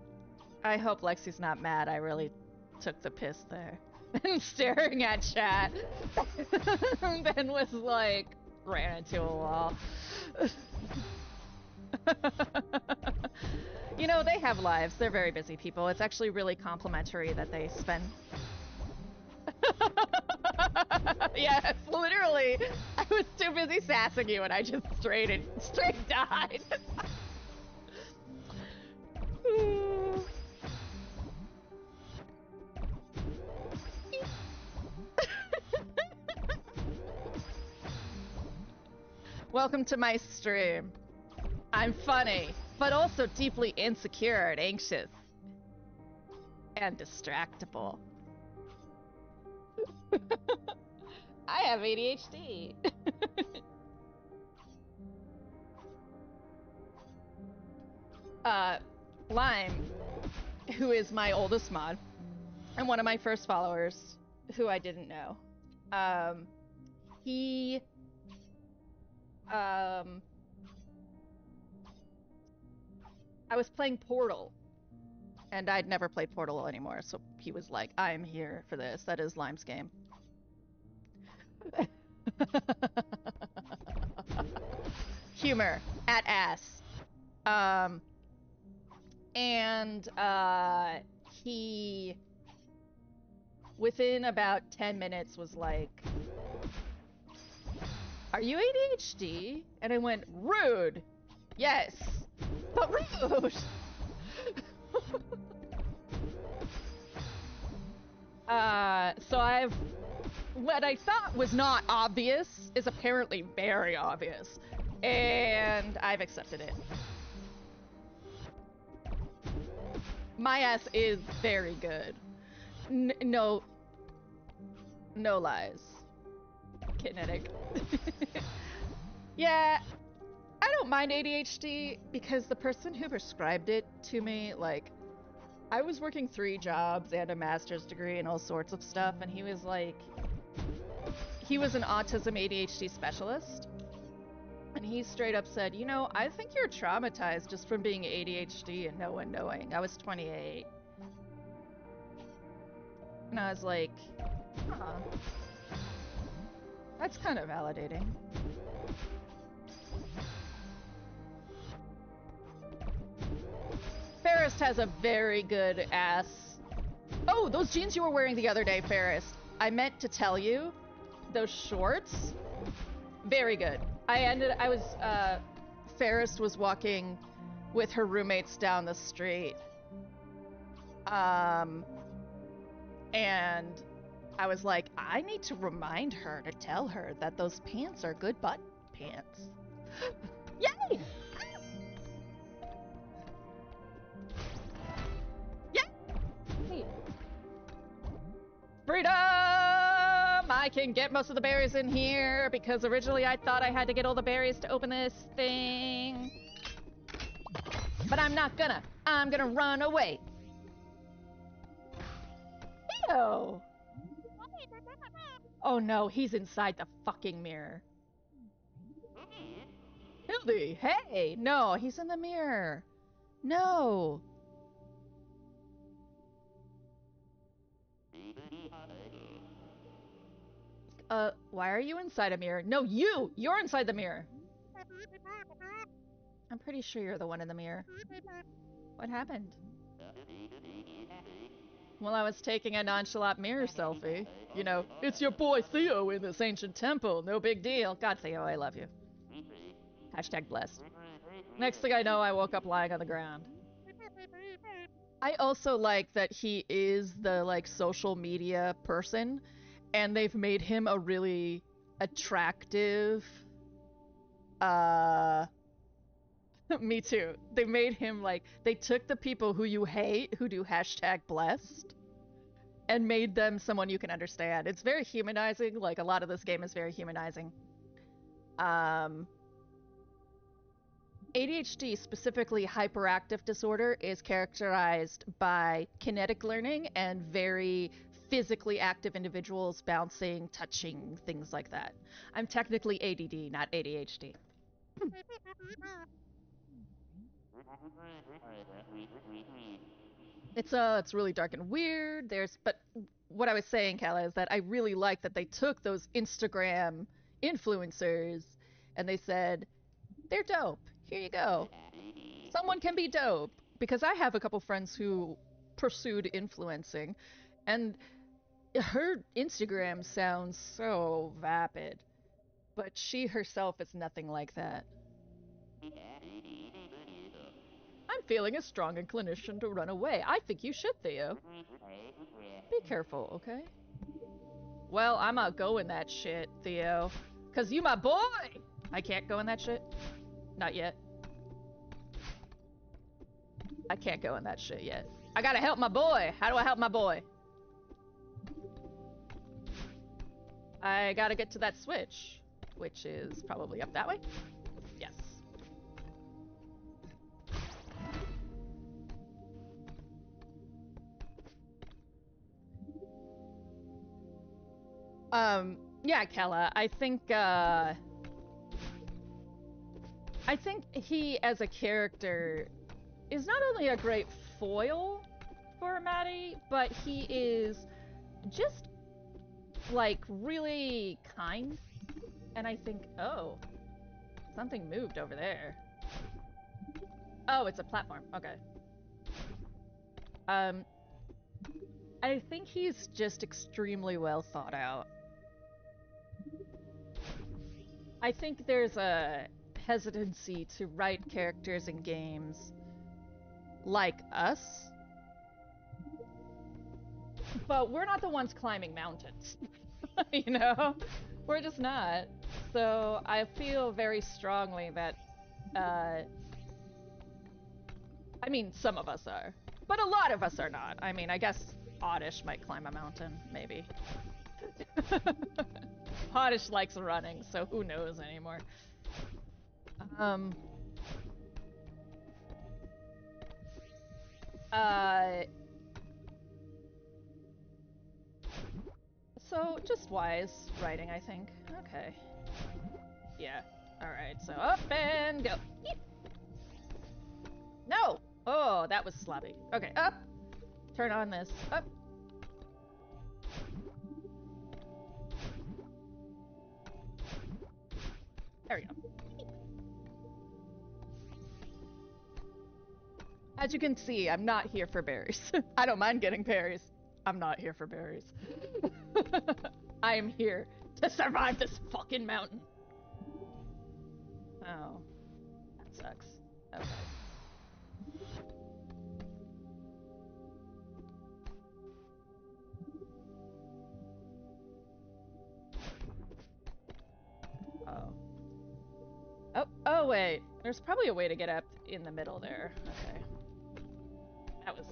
I hope Lexi's not mad. I really took the piss there. And staring at chat. Then was like, ran into a wall. You know, they have lives. They're very busy people. It's actually really complimentary that they spend... Yes, literally. I was too busy sassing you and I just straight died. Welcome to my stream. I'm funny, but also deeply insecure and anxious. And distractible. I have ADHD. Lime, who is my oldest mod, and one of my first followers, who I didn't know. He... I was playing Portal, and I'd never played Portal anymore, so he was like, I'm here for this. That is Lime's game. Humor at ass. And he, within about 10 minutes, was like, are you ADHD? And I went, rude. Yes, but rude. So what I thought was not obvious is apparently very obvious. And I've accepted it. My ass is very good. No lies. Kinetic. Yeah, I don't mind ADHD because the person who prescribed it to me, like, I was working 3 jobs and a master's degree and all sorts of stuff, and he was like, he was an autism ADHD specialist, and he straight up said, you know, I think you're traumatized just from being ADHD and no one knowing. I was 28. And I was like, huh. That's kind of validating. Ferris has a very good ass. Oh, those jeans you were wearing the other day, Ferris. I meant to tell you, those shorts, very good. Ferris was walking with her roommates down the street. And I was like, I need to remind her to tell her that those pants are good butt pants. Yay! Yay! Freedom! I can get most of the berries in here because originally I thought I had to get all the berries to open this thing. But I'm not gonna. I'm gonna run away. Ew. Oh no, he's inside the fucking mirror. Hildy, hey! No, he's in the mirror. No. Why are you inside a mirror? No, you're inside the mirror. I'm pretty sure you're the one in the mirror. What happened? Well, I was taking a nonchalant mirror selfie. You know, it's your boy Theo in this ancient temple. No big deal. God, Theo, I love you. Hashtag blessed. Next thing I know, I woke up lying on the ground. I also like that he is the, like, social media person, and they've made him a really attractive, me too. They made him, like, they took the people who you hate, who do hashtag blessed, and made them someone you can understand. It's very humanizing, like, a lot of this game is very humanizing. ADHD, specifically hyperactive disorder, is characterized by kinetic learning and very physically active individuals, bouncing, touching, things like that. I'm technically ADD, not ADHD. It's really dark and weird. But what I was saying, Kala, is that I really like that they took those Instagram influencers and they said, they're dope. Here you go. Someone can be dope. Because I have a couple friends who pursued influencing, and her Instagram sounds so vapid, but she herself is nothing like that. I'm feeling a strong inclination to run away. I think you should, Theo. Be careful, okay? Well, I'm not going that shit, Theo. Cause you my boy! I can't go in that shit? Not yet. I can't go in that shit yet. I gotta help my boy! How do I help my boy? I gotta get to that switch, which is probably up that way. Yes. Yeah, Kella, I think he, as a character, is not only a great foil for Maddie, but he is just, like, really kind. And I think, oh, something moved over there. Oh, it's a platform. Okay. I think he's just extremely well thought out. I think there's a hesitancy to write characters in games like us, but we're not the ones climbing mountains. You know? We're just not. So I feel very strongly that, I mean, some of us are, but a lot of us are not. I mean, I guess Oddish might climb a mountain, maybe. Oddish likes running, so who knows anymore. So just wise writing, I think. Okay. Yeah. Alright, so up and go. Yeet. No! Oh, that was sloppy. Okay, up! Turn on this. Up! There we go. As you can see, I'm not here for berries. I don't mind getting berries. I'm not here for berries. I am here to survive this fucking mountain. Oh. That sucks. Okay. Oh. Oh, wait. There's probably a way to get up in the middle there. Okay. That was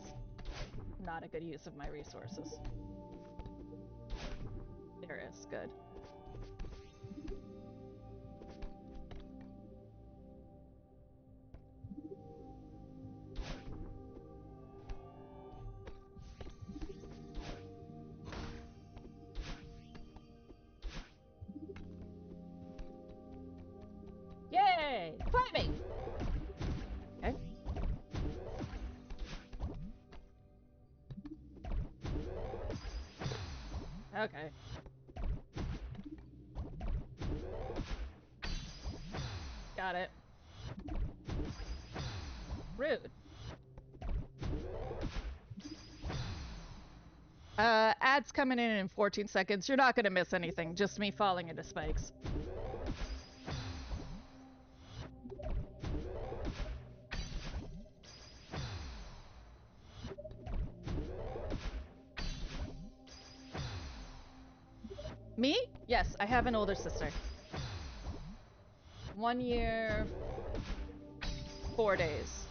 not a good use of my resources. There is. Good. Yay! Climbing! Okay. Okay. Got it. Rude. Ads coming in 14 seconds. You're not gonna miss anything. Just me falling into spikes. Me? Yes, I have an older sister. 1 year, 4 days.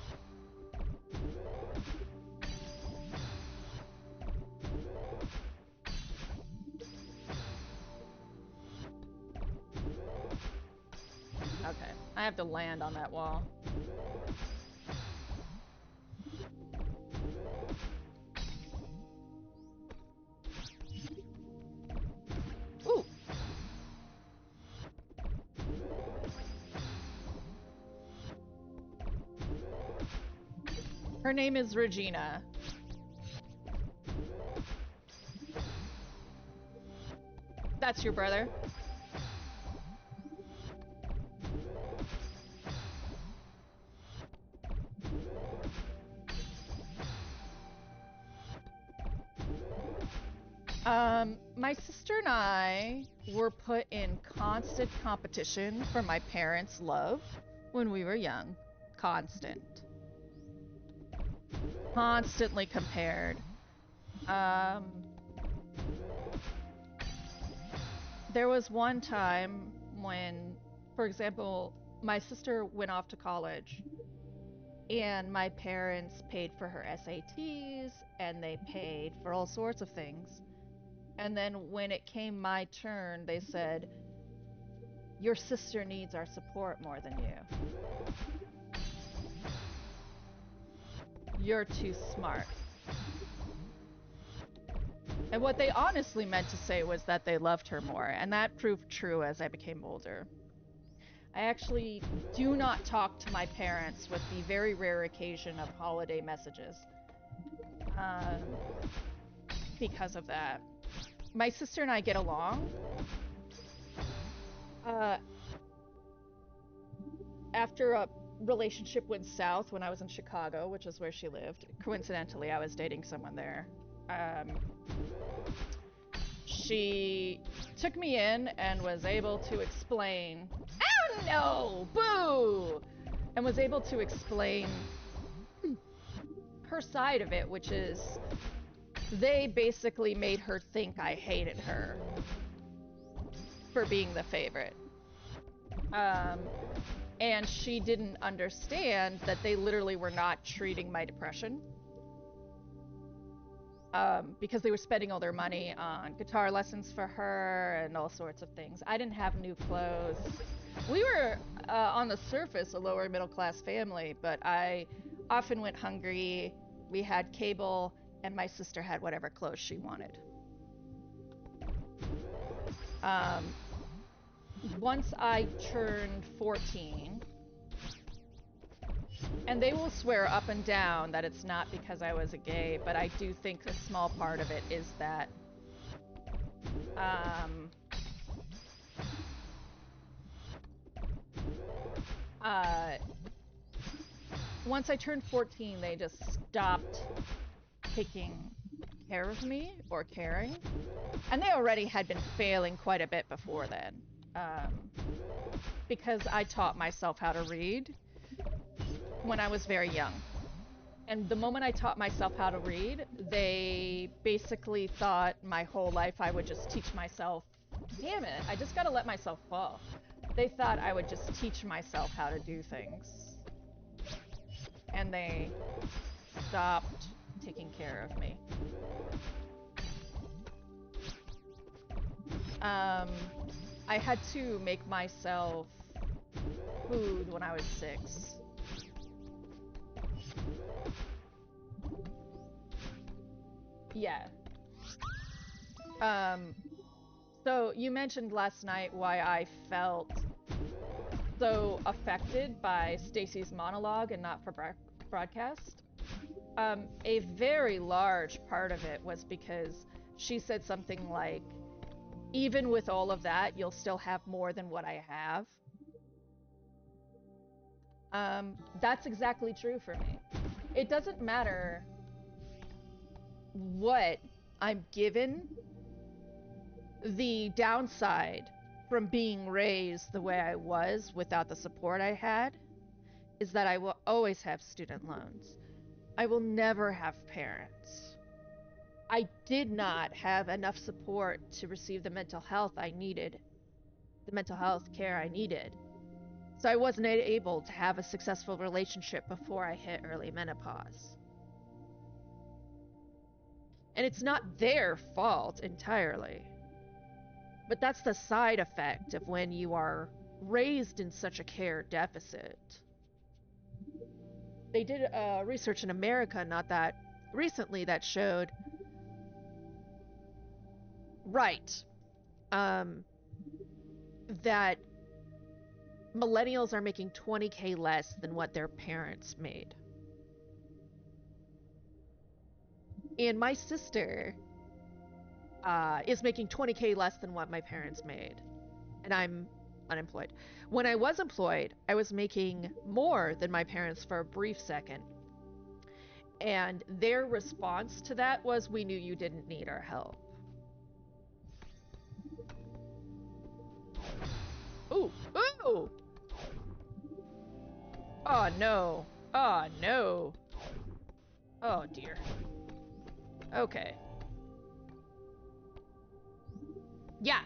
Okay, I have to land on that wall. Ooh. Her name is Regina. That's your brother? My sister and I were put in constant competition for my parents' love when we were young. Constant. Constantly compared. Um, there was one time when, for example, my sister went off to college and my parents paid for her SATs and they paid for all sorts of things. And then when it came my turn, they said, your sister needs our support more than you. You're too smart. And what they honestly meant to say was that they loved her more, and that proved true as I became older. I actually do not talk to my parents with the very rare occasion of holiday messages um, because of that. My sister and I get along. Uh, After a relationship went south when I was in Chicago, which is where she lived, coincidentally, I was dating someone there. Um, she took me in and was able to explain, oh no, boo, and was able to explain her side of it, which is they basically made her think I hated her for being the favorite. Um, and she didn't understand that they literally were not treating my depression. Because they were spending all their money on guitar lessons for her and all sorts of things. I didn't have new clothes. We were, on the surface, a lower middle class family, but I often went hungry. We had cable, and my sister had whatever clothes she wanted. Um, Once I turned 14, and they will swear up and down that it's not because I was a gay, but I do think a small part of it is that um, uh, once I turned 14, they just stopped taking care of me or caring. And they already had been failing quite a bit before then. Um, because I taught myself how to read when I was very young. And the moment I taught myself how to read, they basically thought my whole life I would just teach myself. Damn it, I just gotta let myself fall. They thought I would just teach myself how to do things. And they stopped taking care of me. Um, I had to make myself food when I was 6. Yeah. Um, so you mentioned last night why I felt so affected by Stacy's monologue and not for broadcast. A very large part of it was because she said something like, even with all of that, you'll still have more than what I have. That's exactly true for me. It doesn't matter what I'm given. The downside from being raised the way I was without the support I had is that I will always have student loans. I will never have parents. I did not have enough support to receive the mental health I needed, the mental health care I needed. So I wasn't able to have a successful relationship before I hit early menopause. And it's not their fault entirely. But that's the side effect of when you are raised in such a care deficit. They did research in America not that recently that showed, right, that millennials are making 20K less than what their parents made. And my sister is making 20K less than what my parents made. And I'm unemployed. When I was employed, I was making more than my parents for a brief second. And their response to that was, we knew you didn't need our help. Ooh, ooh! Oh no. Oh no. Oh dear. Okay. Yeah.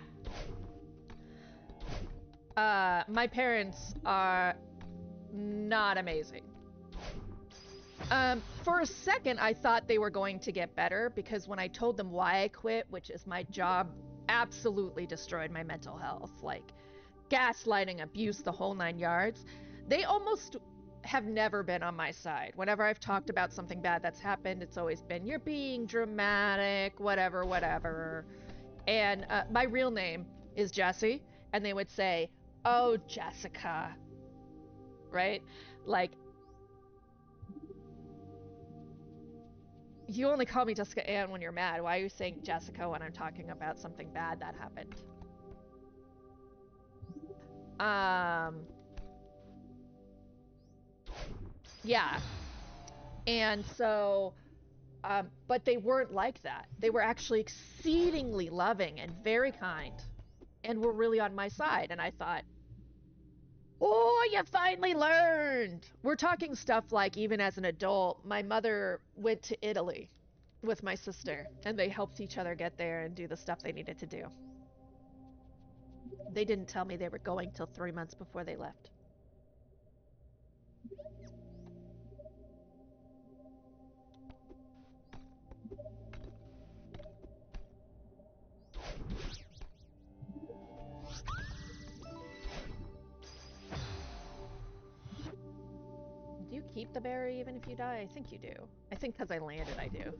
My parents are not amazing. For a second, I thought they were going to get better because when I told them why I quit, which is my job absolutely destroyed my mental health, like gaslighting, abuse, the whole 9 yards, they almost have never been on my side. Whenever I've talked about something bad that's happened, it's always been, you're being dramatic, whatever, whatever. And my real name is Jessie, and they would say, oh, Jessica, right? Like, you only call me Jessica Ann when you're mad. Why are you saying Jessica when I'm talking about something bad that happened? Yeah. And so, but they weren't like that. They were actually exceedingly loving and very kind and were really on my side. And I thought, oh, you finally learned. We're talking stuff like, even as an adult, my mother went to Italy with my sister and they helped each other get there and do the stuff they needed to do. They didn't tell me they were going till 3 months before they left. Do you keep the berry even if you die? I think you do. I think because I landed, I do.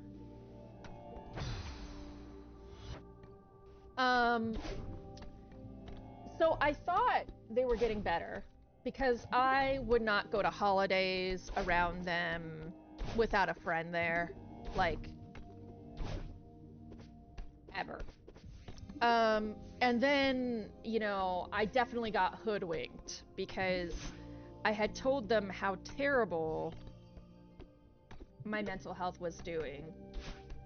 So I thought they were getting better because I would not go to holidays around them without a friend there, like, ever. And then, you know, I definitely got hoodwinked because I had told them how terrible my mental health was doing.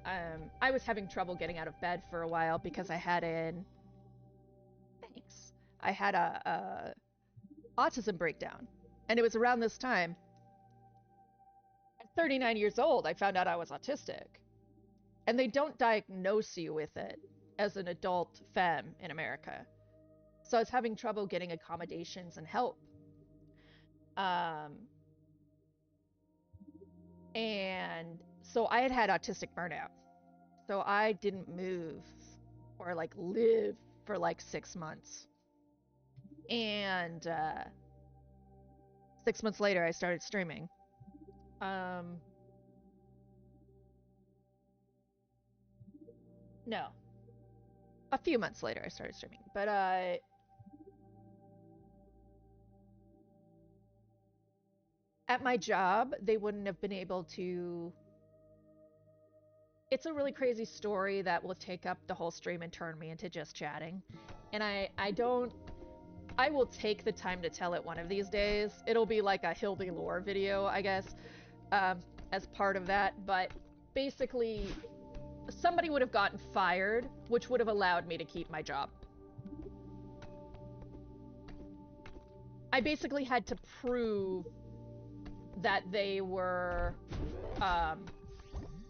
I was having trouble getting out of bed for a while because I had a autism breakdown. And it was around this time, at 39 years old, I found out I was autistic. And they don't diagnose you with it as an adult femme in America. So I was having trouble getting accommodations and help. And so I had autistic burnout. So I didn't move or like live for like 6 months. And 6 months later, I started streaming. No, a few months later, I started streaming. But at my job, they wouldn't have been able to. It's a really crazy story that will take up the whole stream and turn me into just chatting. And I don't. I will take the time to tell it one of these days. It'll be like a Hildy lore video, I guess, as part of that. But basically, somebody would have gotten fired, which would have allowed me to keep my job. I basically had to prove that they were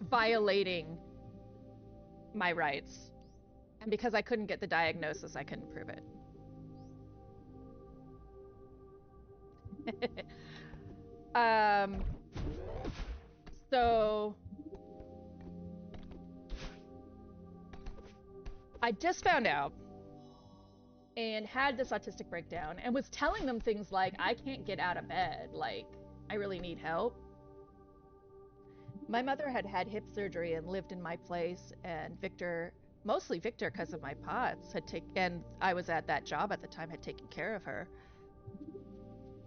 violating my rights. And because I couldn't get the diagnosis, I couldn't prove it. um, so I just found out and had this autistic breakdown and was telling them things like, I can't get out of bed. Like, I really need help. My mother had had hip surgery and lived in my place, and Victor, mostly Victor, because of my POTS, had taken, and I was at that job at the time, had taken care of her.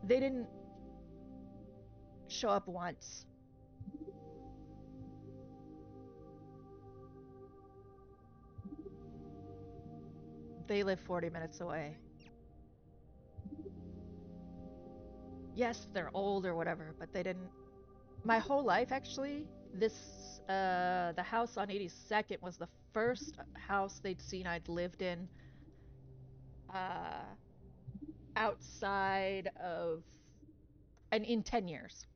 They didn't show up once. They live 40 minutes away. Yes, they're old or whatever, but they didn't. My whole life, actually, the house on 82nd was the first house they'd seen I'd lived in uh, outside of, and in 10 years.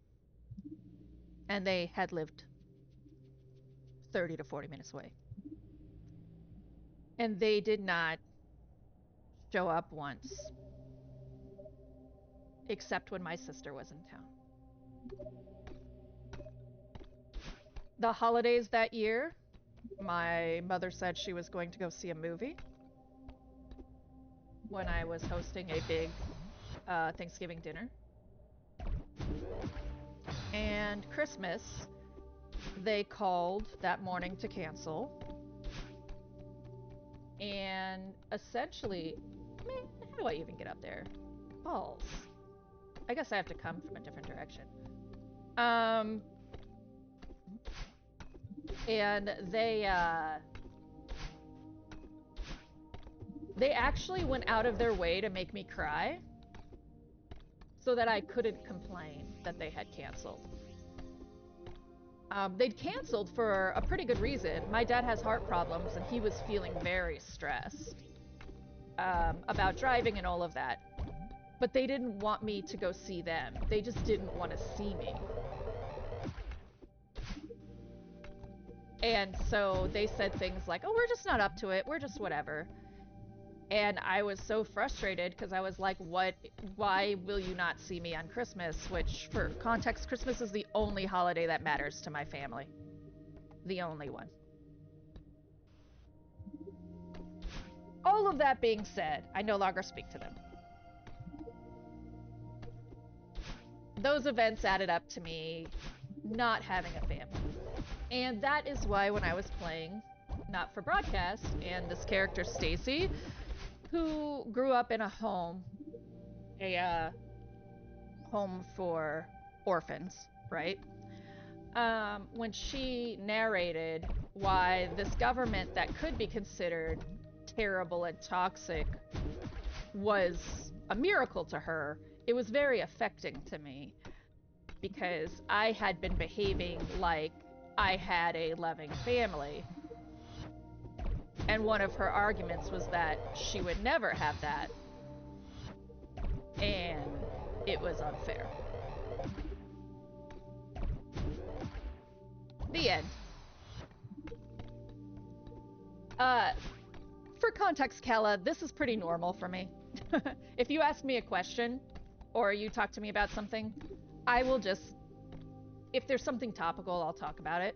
And they had lived 30 to 40 minutes away. And they did not show up once, except when my sister was in town. The holidays that year, my mother said she was going to go see a movie when I was hosting a big Thanksgiving dinner. And Christmas, they called that morning to cancel. And essentially, man, how do I even get up there? Balls. I guess I have to come from a different direction. And they actually went out of their way to make me cry so that I couldn't complain that they had canceled. They'd canceled for a pretty good reason. My dad has heart problems, and he was feeling very stressed about driving and all of that. But they didn't want me to go see them. They just didn't want to see me. And so they said things like, oh, we're just not up to it. We're just whatever. And I was so frustrated because I was like, why will you not see me on Christmas? Which, for context, Christmas is the only holiday that matters to my family. The only one. All of that being said, I no longer speak to them. Those events added up to me not having a family. And that is why when I was playing Not for Broadcast, and this character Stacy, who grew up in a home for orphans, right? When she narrated why this government that could be considered terrible and toxic was a miracle to her, it was very affecting to me because I had been behaving like I had a loving family. And one of her arguments was that she would never have that. And it was unfair. The end. For context, Kala, this is pretty normal for me. If you ask me a question or you talk to me about something, I will just, if there's something topical, I'll talk about it.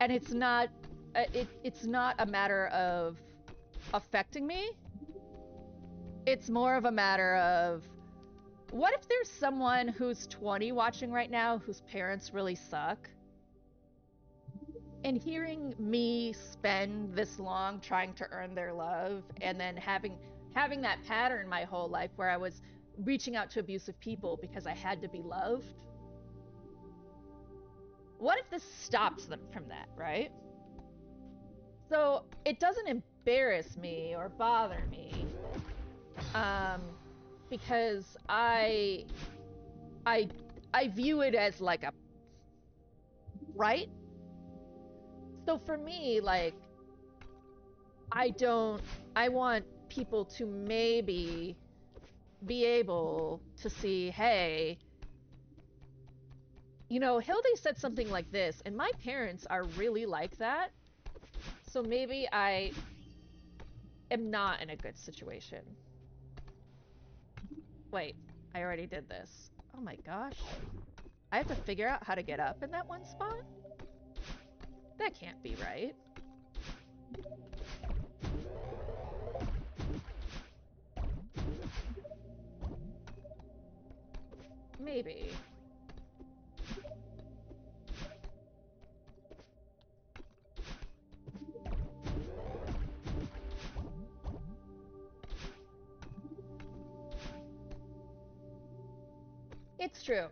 And it's not a matter of affecting me. It's more of a matter of, what if there's someone who's 20 watching right now whose parents really suck? And hearing me spend this long trying to earn their love, and then having that pattern my whole life where I was reaching out to abusive people because I had to be loved. What if this stops them from that, right? So it doesn't embarrass me or bother me, because I view it as like a right. So for me, like, I want people to maybe be able to see, hey, you know, Hildy said something like this, and my parents are really like that. So maybe I am not in a good situation. Wait, I already did this. Oh my gosh. I have to figure out how to get up in that one spot? That can't be right. Maybe. It's true.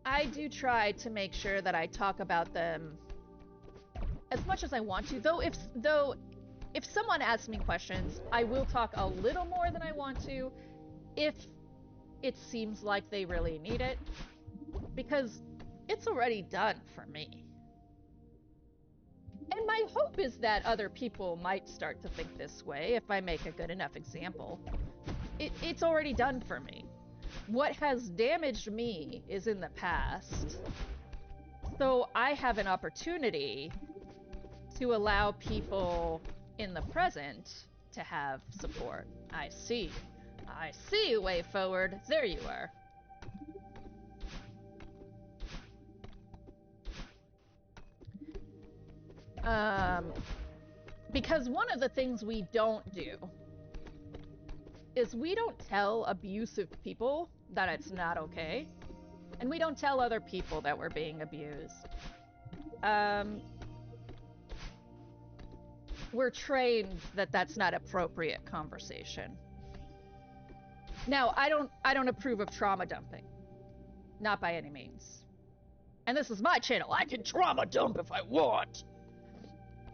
I do try to make sure that I talk about them as much as I want to. If someone asks me questions, I will talk a little more than I want to if it seems like they really need it, because it's already done for me. And my hope is that other people might start to think this way if I make a good enough example. It's already done for me. What has damaged me is in the past. So I have an opportunity to allow people in the present to have support. I see. I see a way forward. There you are. Because one of the things we don't do is we don't tell abusive people that it's not okay. And we don't tell other people that we're being abused. We're trained that that's not appropriate conversation. Now, I don't approve of trauma dumping. Not by any means. And this is my channel. I can trauma dump if I want.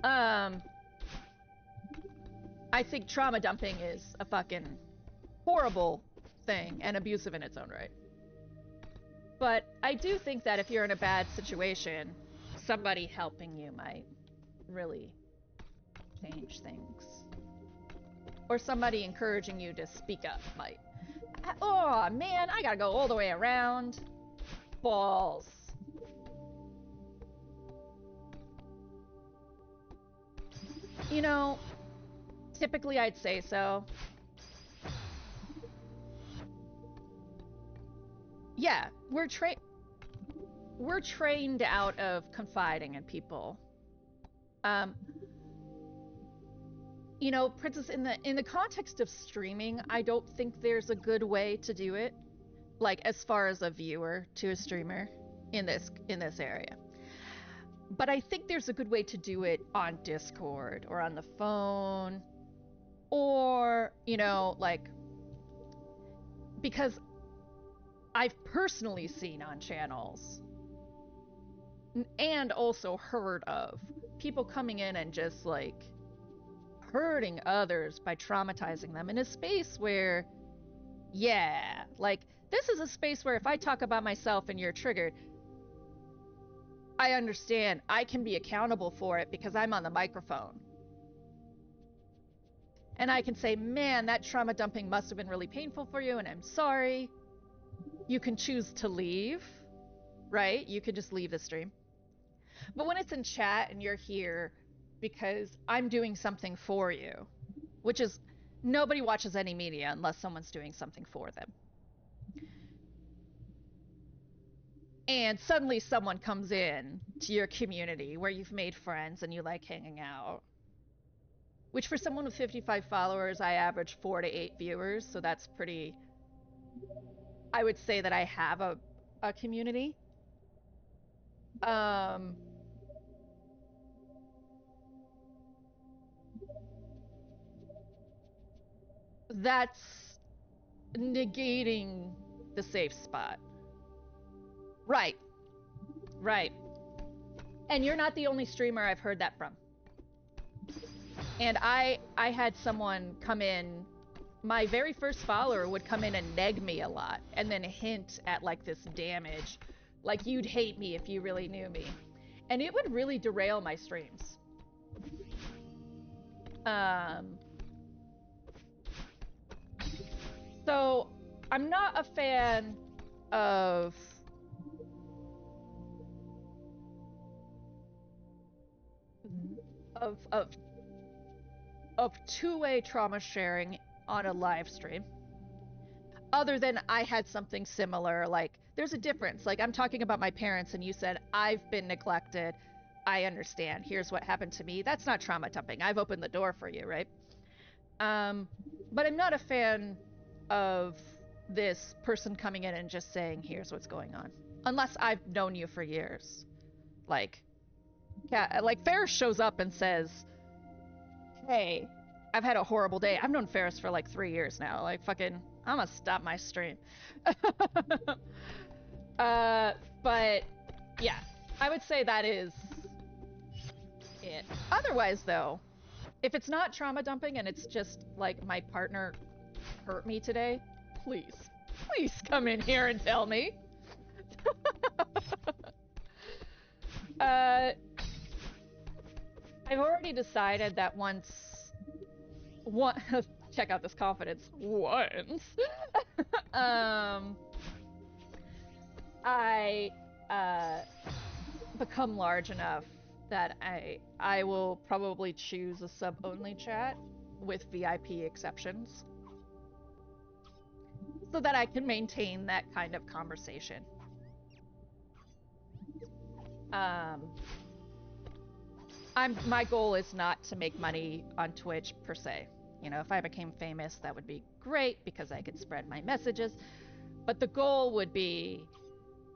I think trauma dumping is a fucking horrible thing and abusive in its own right. But I do think that if you're in a bad situation, somebody helping you might really change things. Or somebody encouraging you to speak up might. Oh man, I gotta go all the way around. Balls. You know, typically I'd say so. Yeah, we're trained out of confiding in people. You know, Princess, in the context of streaming, I don't think there's a good way to do it, like as far as a viewer to a streamer in this area. But I think there's a good way to do it on Discord or on the phone, or, you know, like, because I've personally seen on channels and also heard of people coming in and just like hurting others by traumatizing them in a space where, yeah, like, this is a space where if I talk about myself and you're triggered, I understand I can be accountable for it because I'm on the microphone. And I can say, man, that trauma dumping must have been really painful for you, and I'm sorry. You can choose to leave, right? You could just leave the stream. But when it's in chat and you're here because I'm doing something for you, which is, nobody watches any media unless someone's doing something for them. And suddenly someone comes in to your community where you've made friends and you like hanging out. Which for someone with 55 followers, I average 4 to 8 viewers, so that's pretty... I would say that I have a community. That's negating the safe spot. Right. Right. And you're not the only streamer I've heard that from. And I had someone come in, my very first follower would come in and neg me a lot and then hint at like this damage, like you'd hate me if you really knew me. And it would really derail my streams. So I'm not a fan of of two-way trauma sharing on a live stream. Other than I had something similar, like, there's a difference. Like, I'm talking about my parents, and you said, I've been neglected. I understand. Here's what happened to me. That's not trauma dumping. I've opened the door for you, right? But I'm not a fan of this person coming in and just saying, here's what's going on. Unless I've known you for years. Like, yeah, like Ferris shows up and says, hey, I've had a horrible day. I've known Ferris for like 3 years now. Like, fucking, I'm gonna stop my stream. But yeah, I would say that is it. Otherwise, though, if it's not trauma dumping and it's just like my partner hurt me today, please come in here and tell me. I've already decided that check out this confidence. Once. I become large enough that I will probably choose a sub-only chat with VIP exceptions so that I can maintain that kind of conversation. My goal is not to make money on Twitch per se. You know, if I became famous, that would be great because I could spread my messages. But the goal would be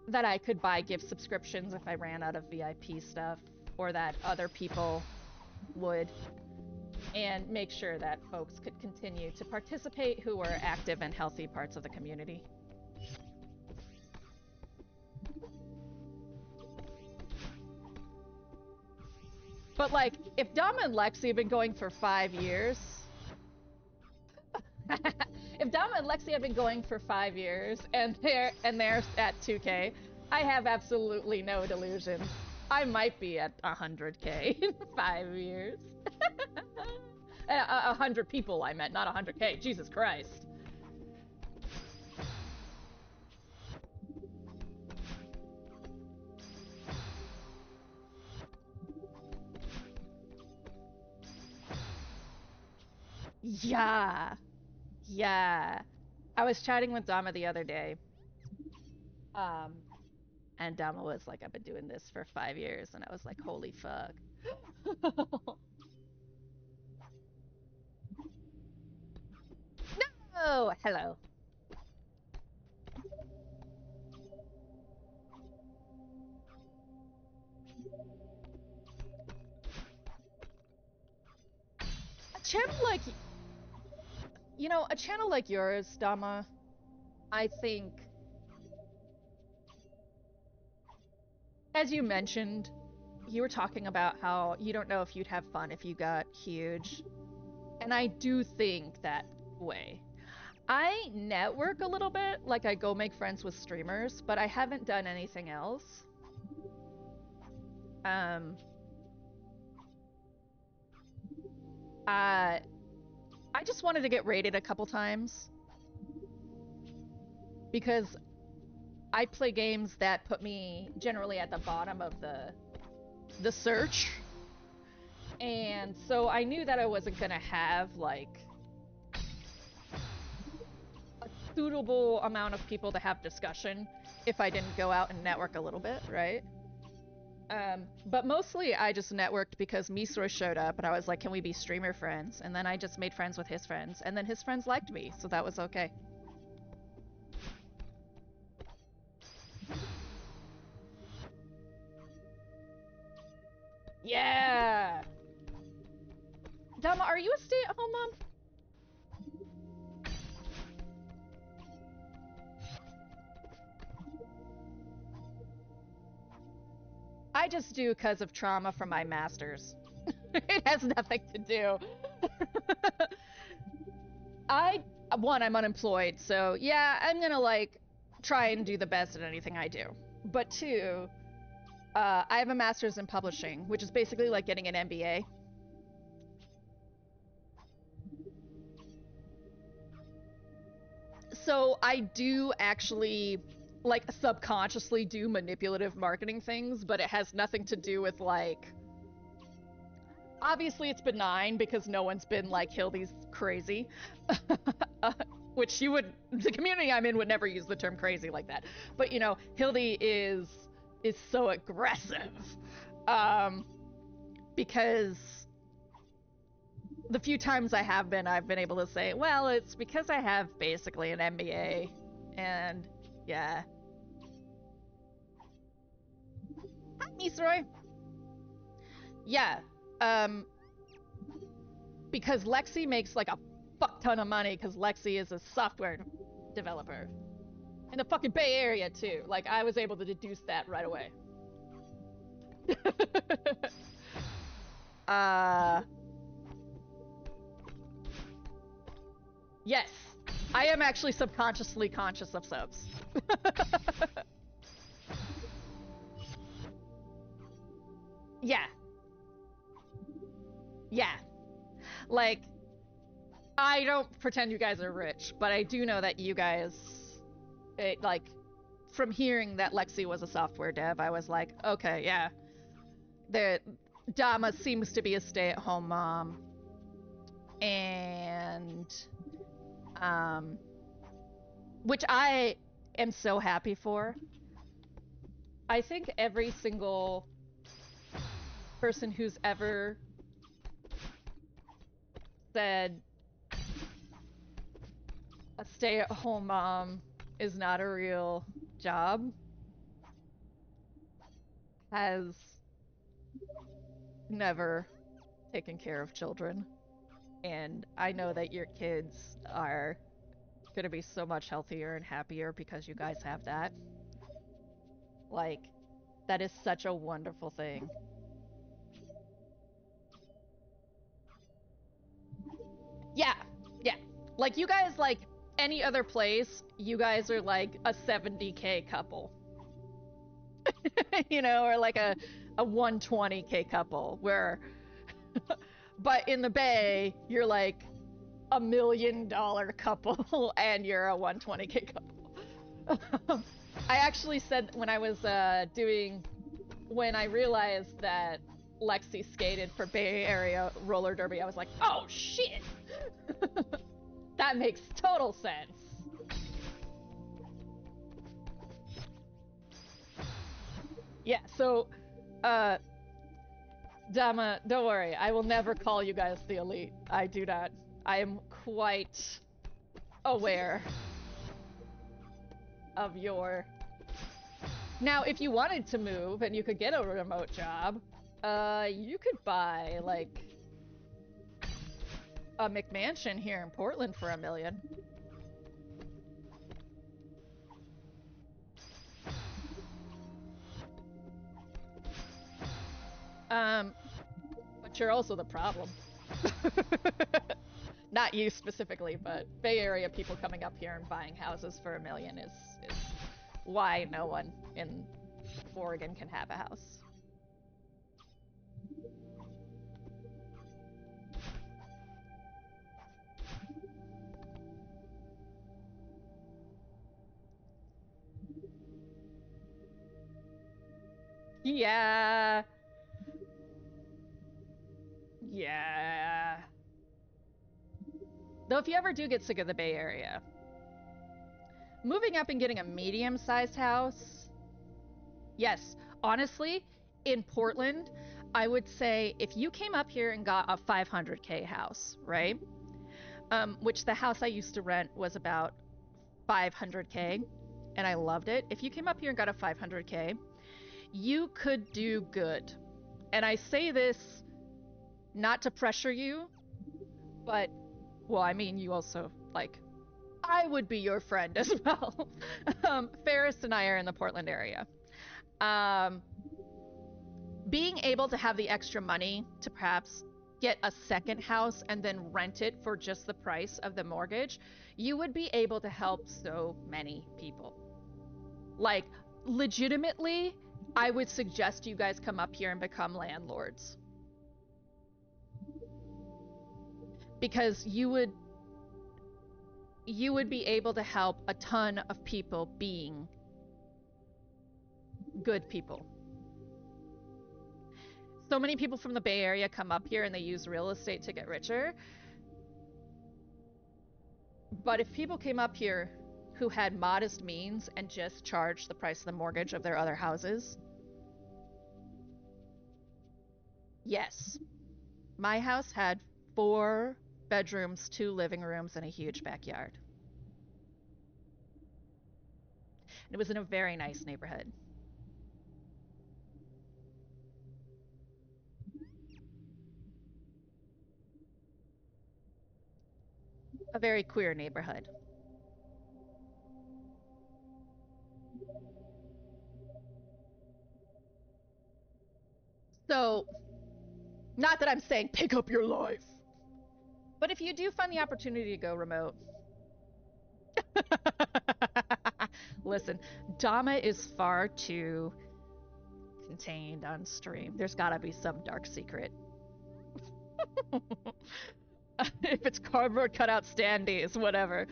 that I could buy gift subscriptions if I ran out of VIP stuff, or that other people would, and make sure that folks could continue to participate who were active and healthy parts of the community. But like, if Dama and Lexi have been going for 5 years, if Dama and Lexi have been going for 5 years and they're at 2K, I have absolutely no delusions. I might be at 100K in 5 years. 100 people, I meant, not 100K. Jesus Christ. Yeah. Yeah. I was chatting with Dama the other day. And Dama was like, I've been doing this for 5 years. And I was like, holy fuck. No! Hello. A channel like... You know, a channel like yours, Dama, I think... As you mentioned, you were talking about how you don't know if you'd have fun if you got huge. And I do think that way. I network a little bit, like I go make friends with streamers, but I haven't done anything else. I just wanted to get rated a couple times because I play games that put me generally at the bottom of the search. And so I knew that I wasn't gonna have like a suitable amount of people to have discussion if I didn't go out and network a little bit, right? But mostly I just networked because Misor showed up and I was like, can we be streamer friends? And then I just made friends with his friends, and then his friends liked me, so that was okay. Yeah! Dama, are you a stay-at-home mom? I just do because of trauma from my masters. It has nothing to do. I'm unemployed, so yeah, I'm gonna like try and do the best at anything I do. But two, I have a master's in publishing, which is basically like getting an MBA. So I do actually like subconsciously do manipulative marketing things, but it has nothing to do with like Obviously it's benign because no one's been like, Hildy's crazy. Which you would, the community I'm in would never use the term crazy like that. But you know, Hildy is so aggressive. Because the few times I've been able to say, well, it's because I have basically an MBA. And yeah. Hi, Nisroy. Yeah. Because Lexi makes like a fuck ton of money because Lexi is a software developer. In the fucking Bay Area too. Like I was able to deduce that right away. Yes. I am actually subconsciously conscious of subs. Yeah. Yeah. Like, I don't pretend you guys are rich, but I do know that you guys, like, from hearing that Lexi was a software dev, I was like, okay, yeah. Dama seems to be a stay-at-home mom. And, which I am so happy for. I think every single person who's ever said a stay-at-home mom is not a real job has never taken care of children. And I know that your kids are going to be so much healthier and happier because you guys have that. Like, that is such a wonderful thing. Yeah, yeah. Like, you guys, like, any other place, you guys are like a 70K couple. You know, or like a 120K couple, where but in the Bay, you're like $1 million couple and you're a 120K couple. I actually said when I was when I realized that Lexi skated for Bay Area roller derby, I was like, oh shit! That makes total sense. Yeah, so, Dama, don't worry. I will never call you guys the elite. I do not. I am quite aware of your... Now, if you wanted to move and you could get a remote job, you could buy, like, a McMansion here in Portland for $1 million. But you're also the problem. Not you specifically, but Bay Area people coming up here and buying houses for $1 million is why no one in Oregon can have a house. Yeah. Yeah. Though if you ever do get sick of the Bay Area, moving up and getting a medium-sized house, yes, honestly, in Portland, I would say if you came up here and got a 500K house, right? Which the house I used to rent was about 500K, and I loved it. If you came up here and got a 500K, you could do good. And I say this not to pressure you, but, well, I mean, you also, like, I would be your friend as well. Ferris and I are in the Portland area. Being able to have the extra money to perhaps get a second house and then rent it for just the price of the mortgage, you would be able to help so many people. Like, legitimately, I would suggest you guys come up here and become landlords. Because you would be able to help a ton of people being good people. So many people from the Bay Area come up here and they use real estate to get richer. But if people came up here who had modest means and just charged the price of the mortgage of their other houses, yes. My house had 4 bedrooms, 2 living rooms, and a huge backyard. It was in a very nice neighborhood. A very queer neighborhood. So, not that I'm saying pick up your life, but if you do find the opportunity to go remote, listen, Dama is far too contained on stream. There's gotta be some dark secret. If it's cardboard cutout standees, whatever.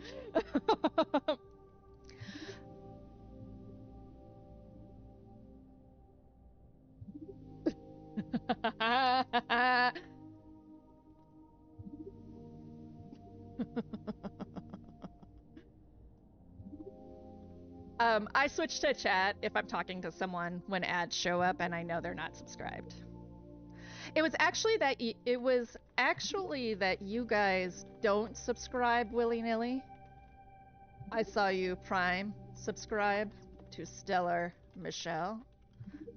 I switch to chat if I'm talking to someone when ads show up and I know they're not subscribed. It was actually that you guys don't subscribe willy-nilly. I saw you Prime subscribe to Stellar Michelle.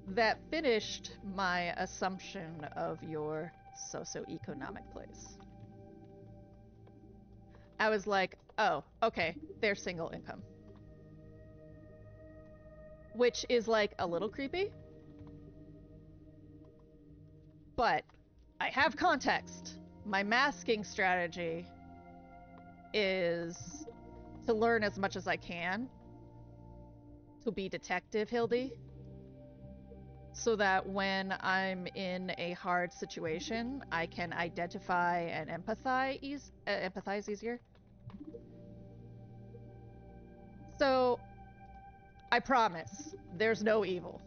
That finished my assumption of your socioeconomic place. I was like, oh, okay, they're single income. Which is like a little creepy. But I have context. My masking strategy is to learn as much as I can to be Detective Hildy, so that when I'm in a hard situation, I can identify and empathize easier. So, I promise, there's no evil.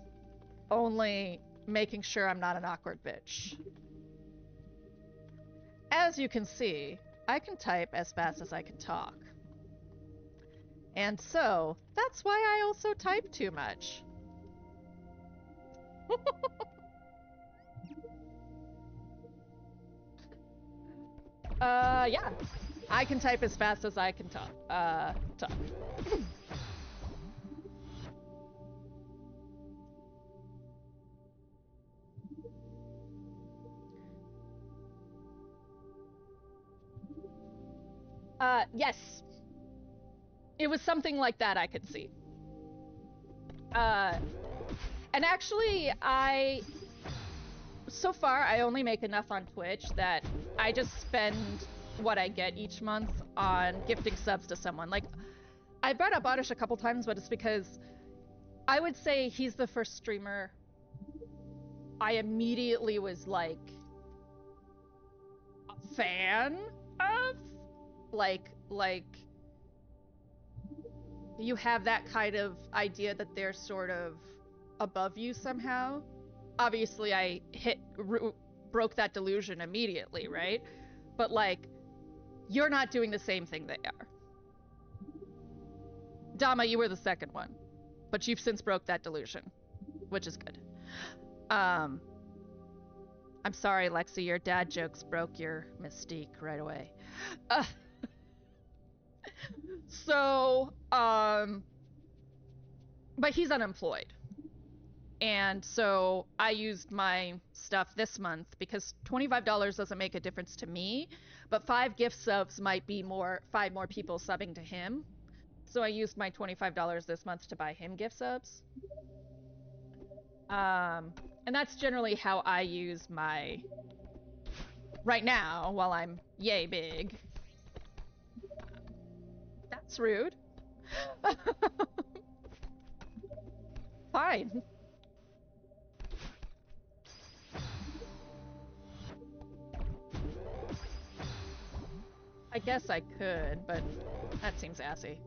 Only making sure I'm not an awkward bitch. As you can see, I can type as fast as I can talk. And so, that's why I also type too much. Yeah. I can type as fast as I can talk. Yes. It was something like that I could see. And actually, so far, I only make enough on Twitch that I just spend what I get each month on gifting subs to someone. Like, I brought up Oddish a couple times, but it's because I would say he's the first streamer I immediately was like a fan of. Like, you have that kind of idea that they're sort of above you somehow. Obviously, I broke that delusion immediately, right? But like, you're not doing the same thing they are. Dama, you were the second one, but you've since broke that delusion, which is good. I'm sorry, Lexi, your dad jokes broke your mystique right away. So, but he's unemployed. And so I used my stuff this month because $25 doesn't make a difference to me, but 5 gift subs might be 5 more people subbing to him. So I used my $25 this month to buy him gift subs. And that's generally how I use my right now while I'm yay big. That's rude. Fine. I guess I could, but that seems assy.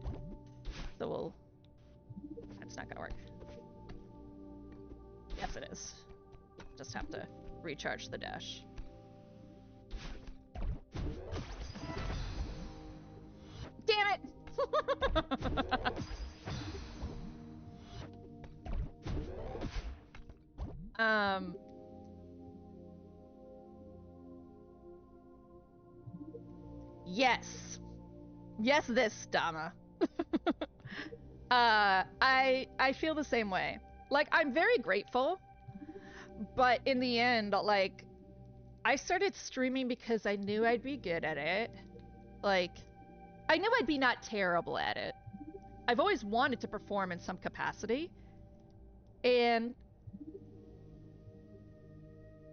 So that's not gonna work. Yes, it is. Just have to recharge the dash. Damn it! Yes. Yes, this, Dama. I feel the same way. Like, I'm very grateful, but in the end, like, I started streaming because I knew I'd be good at it. Like, I knew I'd be not terrible at it. I've always wanted to perform in some capacity. And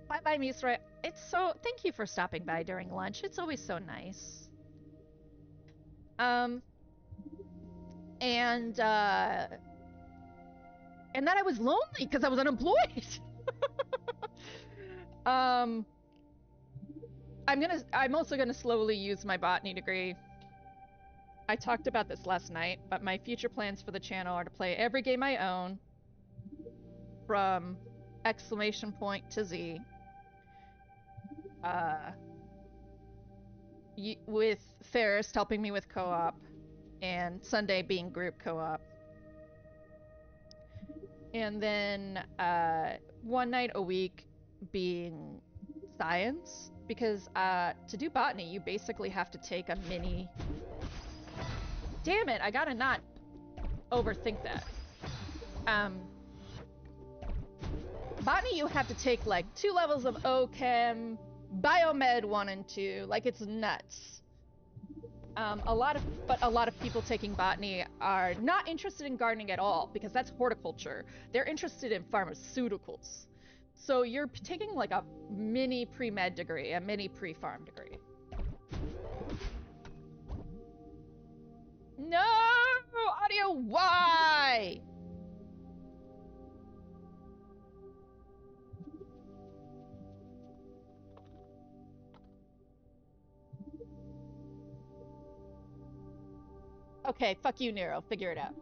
bye-bye, Misra. It's so... Thank you for stopping by during lunch. It's always so nice. And then I was lonely because I was unemployed. I'm also gonna slowly use my botany degree. I talked about this last night, but my future plans for the channel are to play every game I own from exclamation point to Z. With Ferris helping me with co-op and Sunday being group co-op. And then one night a week being science, because to do botany, you basically have to take a mini... Damn it, I gotta not overthink that. Botany, you have to take like 2 levels of OChem, Biomed 1 and 2, like it's nuts. A lot of people taking botany are not interested in gardening at all because that's horticulture. They're interested in pharmaceuticals. So you're taking like a mini pre-med degree, a mini pre-farm degree. No! Audio, why? Okay, fuck you, Nero. Figure it out.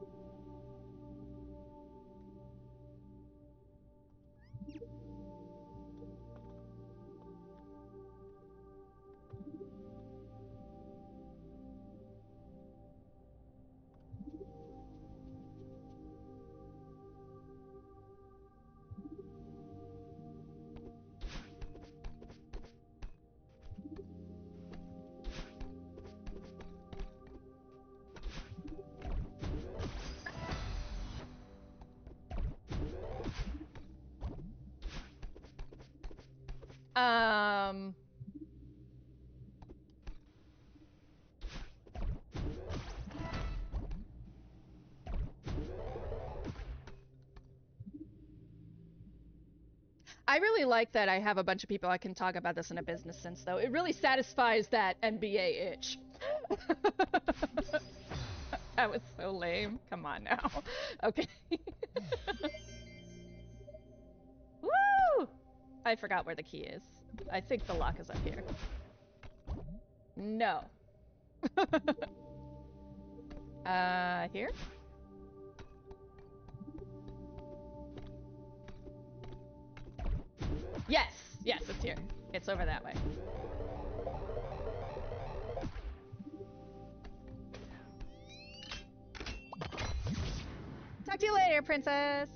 I really like that I have a bunch of people I can talk about this in a business sense, though. It really satisfies that NBA itch. That was so lame. Come on now. Okay. Woo! I forgot where the key is. I think the lock is up here. No. Here? Yes! Yes, it's here. It's over that way. Talk to you later, princess!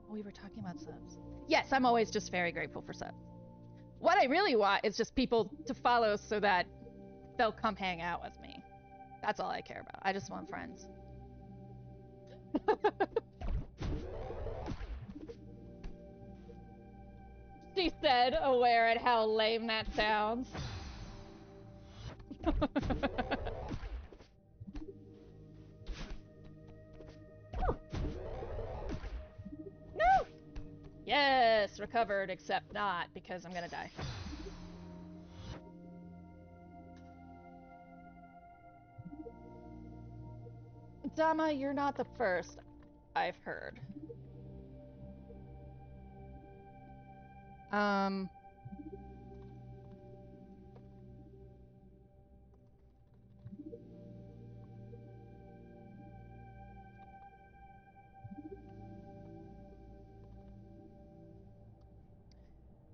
We were talking about subs. Yes, I'm always just very grateful for subs. What I really want is just people to follow so that they'll come hang out with me. That's all I care about. I just want friends. She said, aware at how lame that sounds. No! Yes, recovered, except not, because I'm gonna die. Dama, you're not the first I've heard.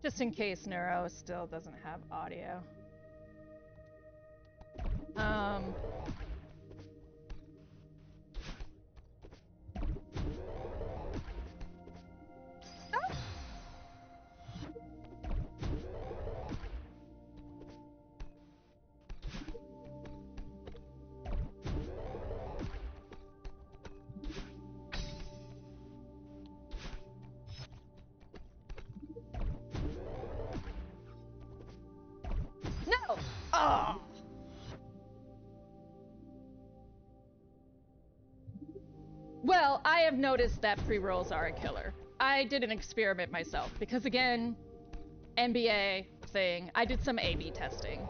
Just in case Neuro still doesn't have audio. No! Oh! Well, I have noticed that pre-rolls are a killer. I did an experiment myself because, again, NBA thing, I did some A/B testing.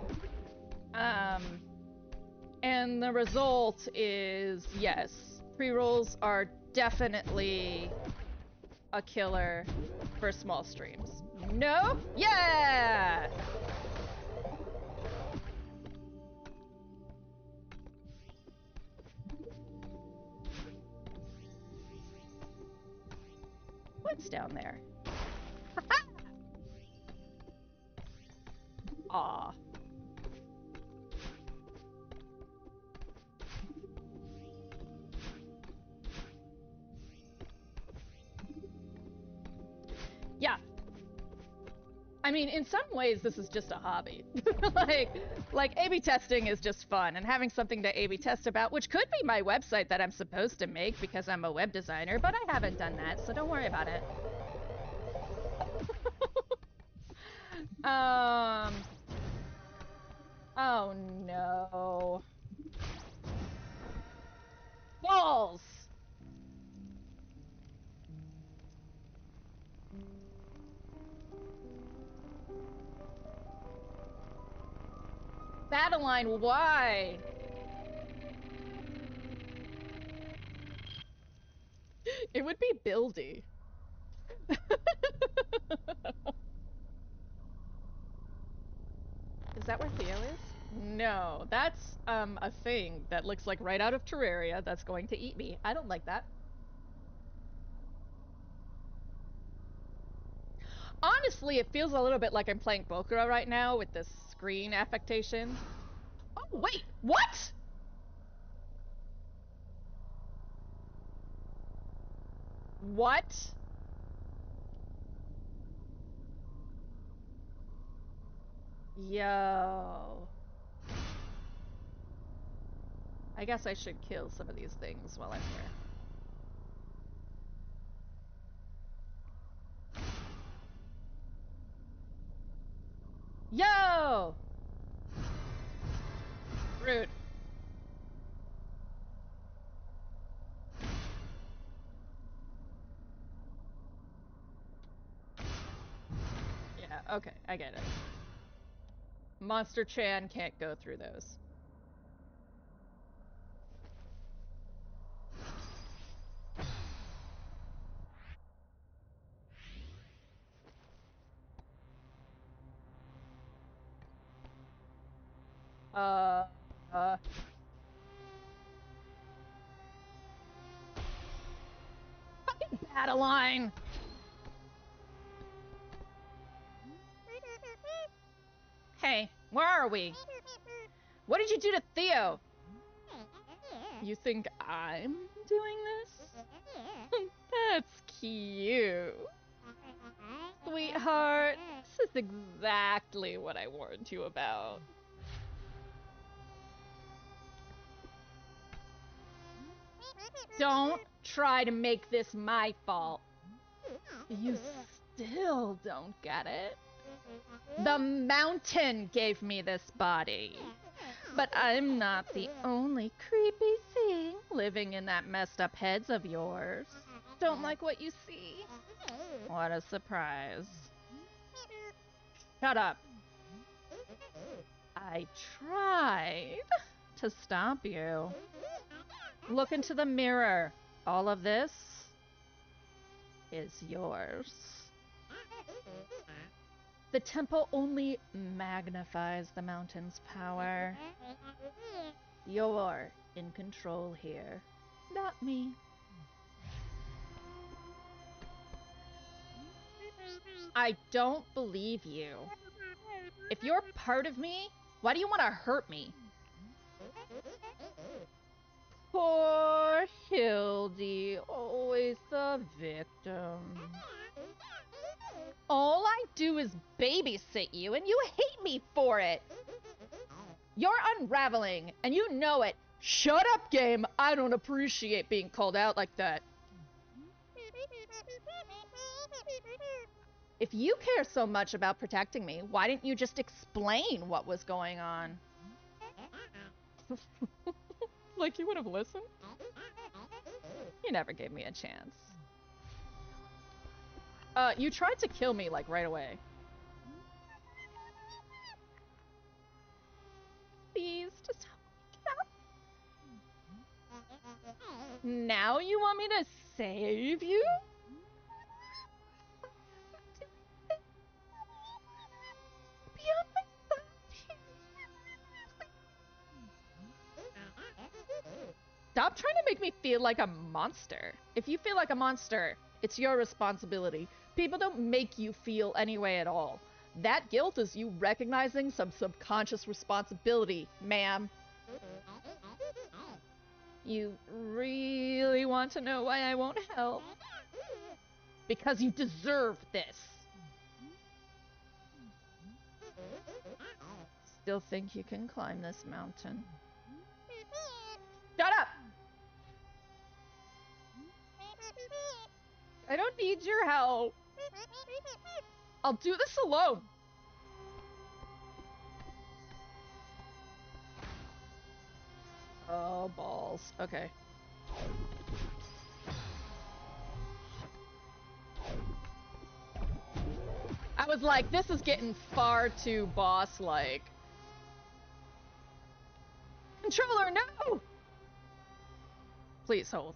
And the result is, yes, pre-rolls are definitely a killer for small streams. Nope! Yeah! What's down there? Aw. Yeah. I mean, in some ways, this is just a hobby. like A/B testing is just fun, and having something to A/B test about, which could be my website that I'm supposed to make because I'm a web designer, but I haven't done that, so don't worry about it. Oh no. Balls! Battleline, why? It would be buildy. Is that where Theo is? No, that's a thing that looks like right out of Terraria that's going to eat me. I don't like that. Honestly, it feels a little bit like I'm playing Bokura right now with this screen affectation. Oh, wait, what? What? Yo. I guess I should kill some of these things while I'm here. Yo! Rude. Yeah, okay, I get it. Monster Chan can't go through those. Uh, Fucking Battleline! Hey, where are we? What did you do to Theo? You think I'm doing this? That's cute. Sweetheart, this is exactly what I warned you about. Don't try to make this my fault. You still don't get it. The mountain gave me this body. But I'm not the only creepy thing living in that messed up heads of yours. Don't like what you see? What a surprise. Shut up. I tried to stop you. Look into the mirror. All of this is yours. The temple only magnifies the mountain's power. You're in control here, not me. I don't believe you. If you're part of me, why do you want to hurt me? Poor Hildy, always the victim. All I do is babysit you, and you hate me for it. You're unraveling, and you know it. Shut up, game. I don't appreciate being called out like that. If you care so much about protecting me, why didn't you just explain what was going on? Like you would have listened? You never gave me a chance. You tried to kill me, like, right away. Please, just help me get up. Now you want me to save you? Be on my side. Stop trying to make me feel like a monster. If you feel like a monster, it's your responsibility. People don't make you feel any way at all. That guilt is you recognizing some subconscious responsibility, ma'am. You really want to know why I won't help? Because you deserve this. Still think you can climb this mountain? Shut up! I don't need your help. I'll do this alone. Oh, balls. Okay. I was like, this is getting far too boss-like. Controller, no! Please hold.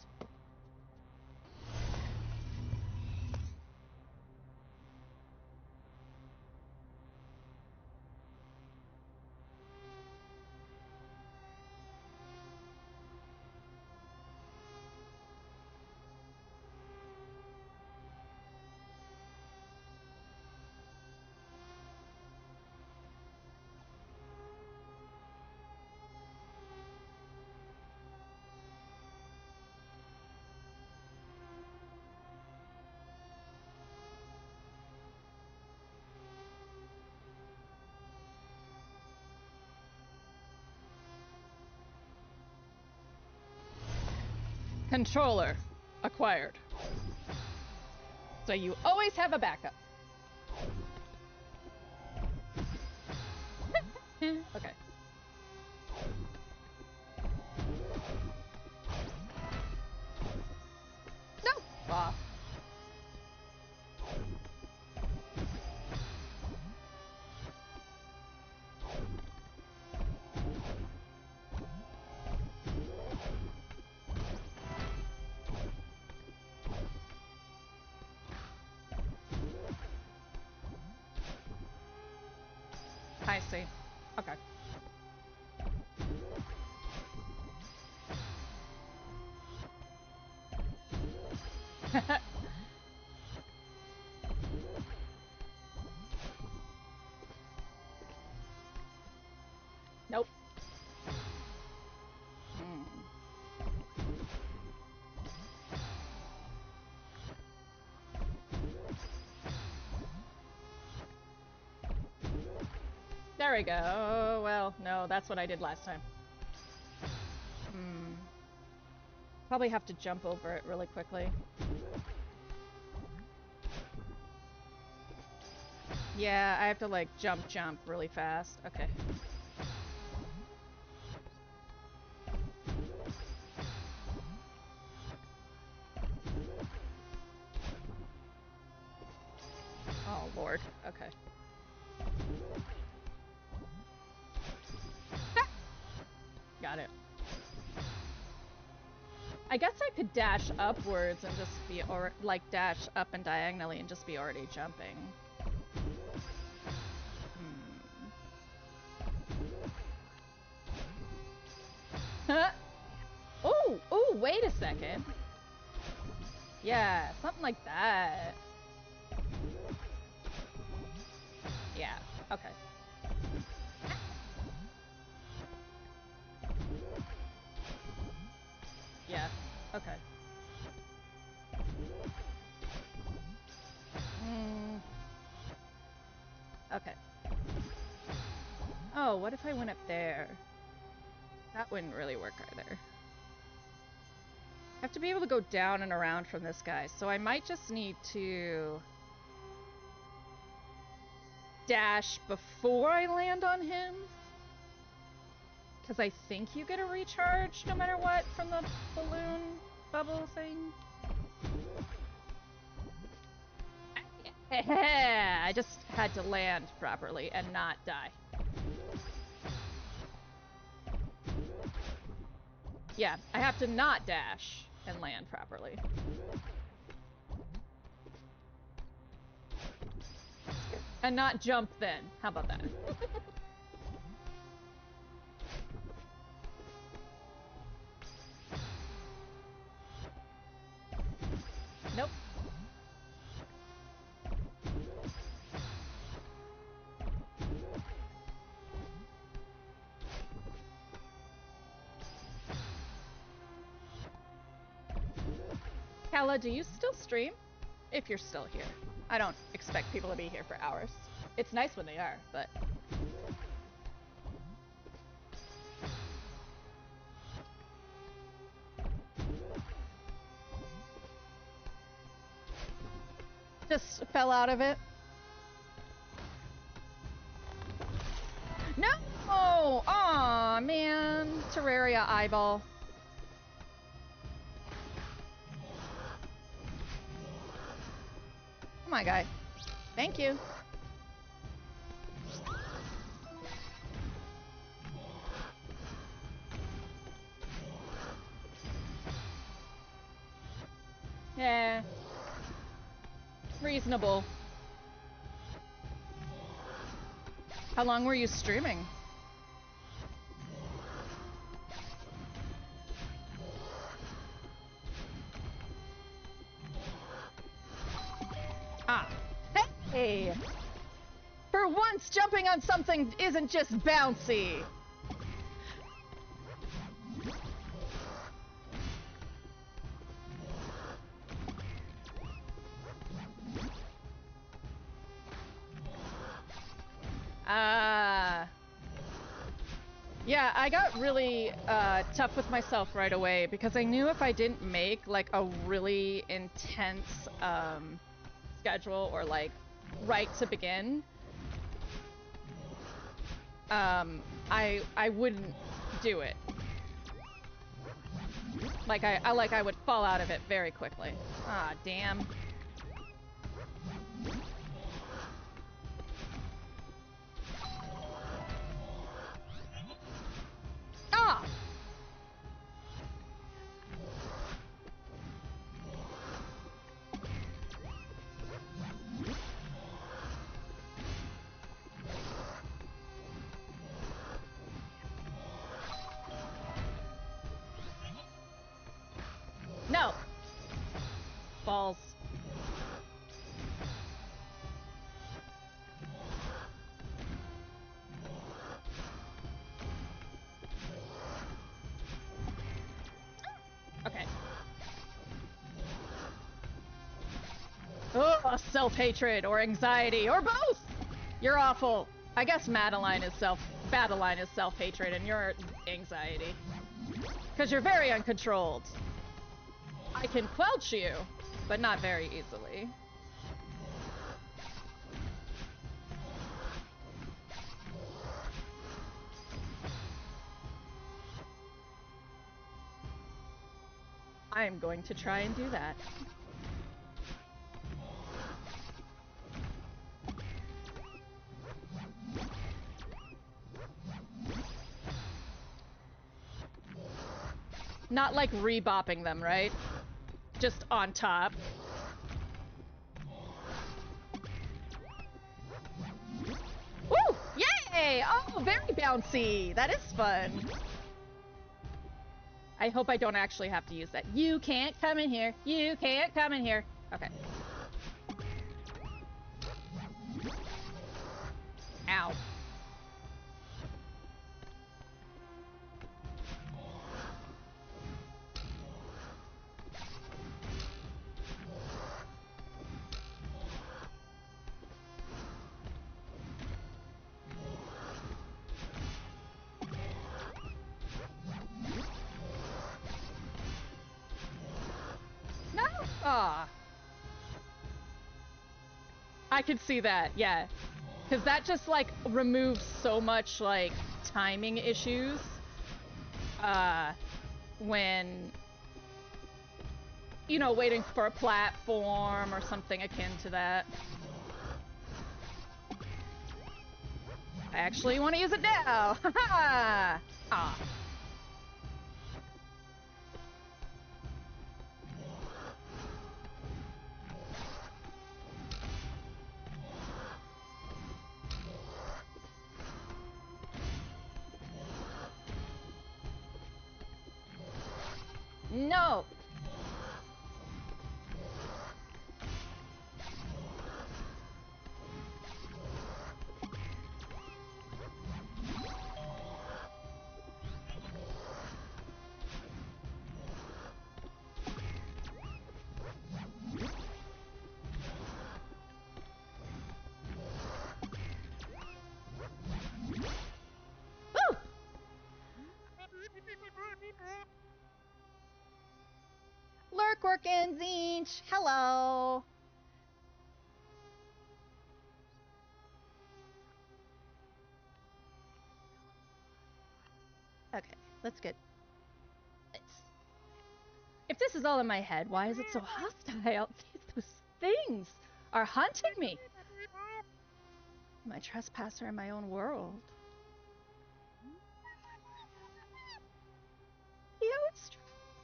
Controller acquired. So you always have a backup. Okay. No! Ah. I see. Okay. Nope. There we go. Well, no, that's what I did last time. Probably have to jump over it really quickly. Yeah, I have to, like, jump really fast. Okay. Oh, Lord. Okay. Got it. I guess I could dash upwards and just be, or like dash up and diagonally and just be already jumping. Oh, oh, wait a second. Yeah, something like that. Yeah, okay. Yeah, okay. Mm, okay. Oh, what if I went up there? That wouldn't really work either. I have to be able to go down and around from this guy, so I might just need to dash before I land on him. Because I think you get a recharge no matter what from the balloon bubble thing. I just had to land properly and not die. Yeah, I have to not dash and land properly. And not jump then. How about that? Nope. Kala, do you still stream? If you're still here. I don't expect people to be here for hours. It's nice when they are, but... Just fell out of it. No! Oh, aw, man. Terraria eyeball. Come on, guy. Thank you. Yeah. Reasonable. How long were you streaming? Ah. Hey! For once, jumping on something isn't just bouncy. Yeah, I got really tough with myself right away because I knew if I didn't make like a really intense schedule or like right to begin, I wouldn't do it. Like I would fall out of it very quickly. Ah, damn. Ah! No! Balls. Okay. Oh, self-hatred or anxiety or both! You're awful. I guess Badeline is self-hatred and you're anxiety. Because you're very uncontrolled. I can quelch you, but not very easily. I am going to try and do that. Not like re-bopping them, right? Just on top. Woo! Yay! Oh, very bouncy. That is fun. I hope I don't actually have to use that. You can't come in here. You can't come in here. Okay. Ow. No! Aw. I could see that, yeah. Because that just, like, removes so much, like, timing issues. When, you know, waiting for a platform or something akin to that. I actually want to use it now! Ha-ha! Ah. No! Woo! Lurk working, Zinch! Hello! Okay, let's get this. If this is all in my head, why is it so hostile? Those things are hunting me! I'm a trespasser in my own world. Yost,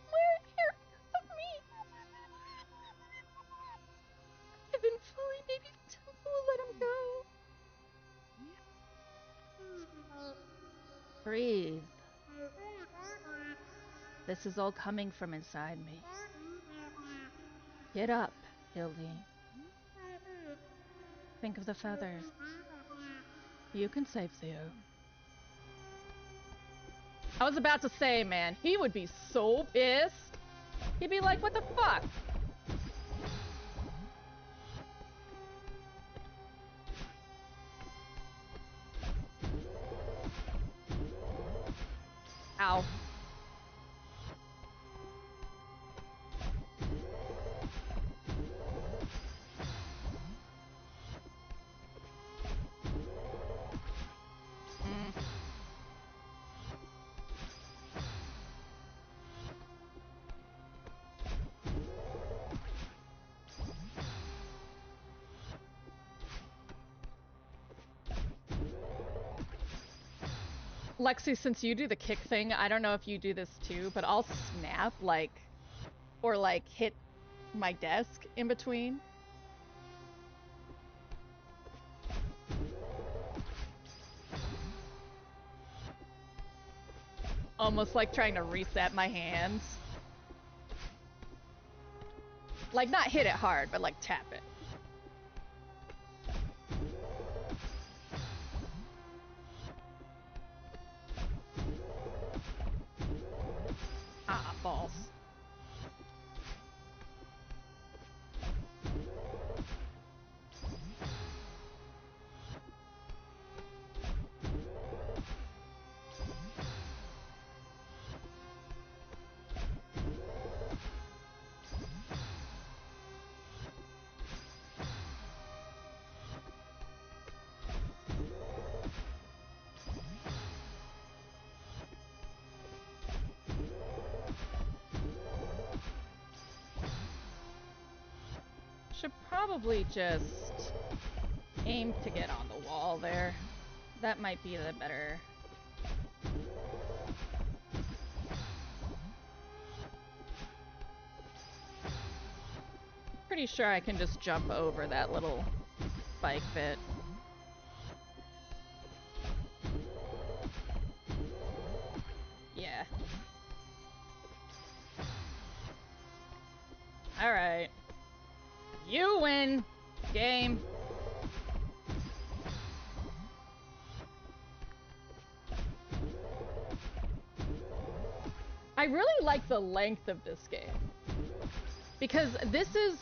where here of me? I've been foolish, maybe the temple will let him go. Breathe. This is all coming from inside me. Get up, Hildy. Think of the feathers. You can save Theo. I was about to say, man, he would be so pissed. He'd be like, what the fuck? Ow. Lexi, since you do the kick thing, I don't know if you do this too, but I'll snap, like, or like hit my desk in between. Almost like trying to reset my hands. Like, not hit it hard, but like tap it. Ah, balls. Should probably just aim to get on the wall there. That might be the better. Pretty sure I can just jump over that little spike bit. Yeah. Alright. You win! Game. I really like the length of this game. Because this is...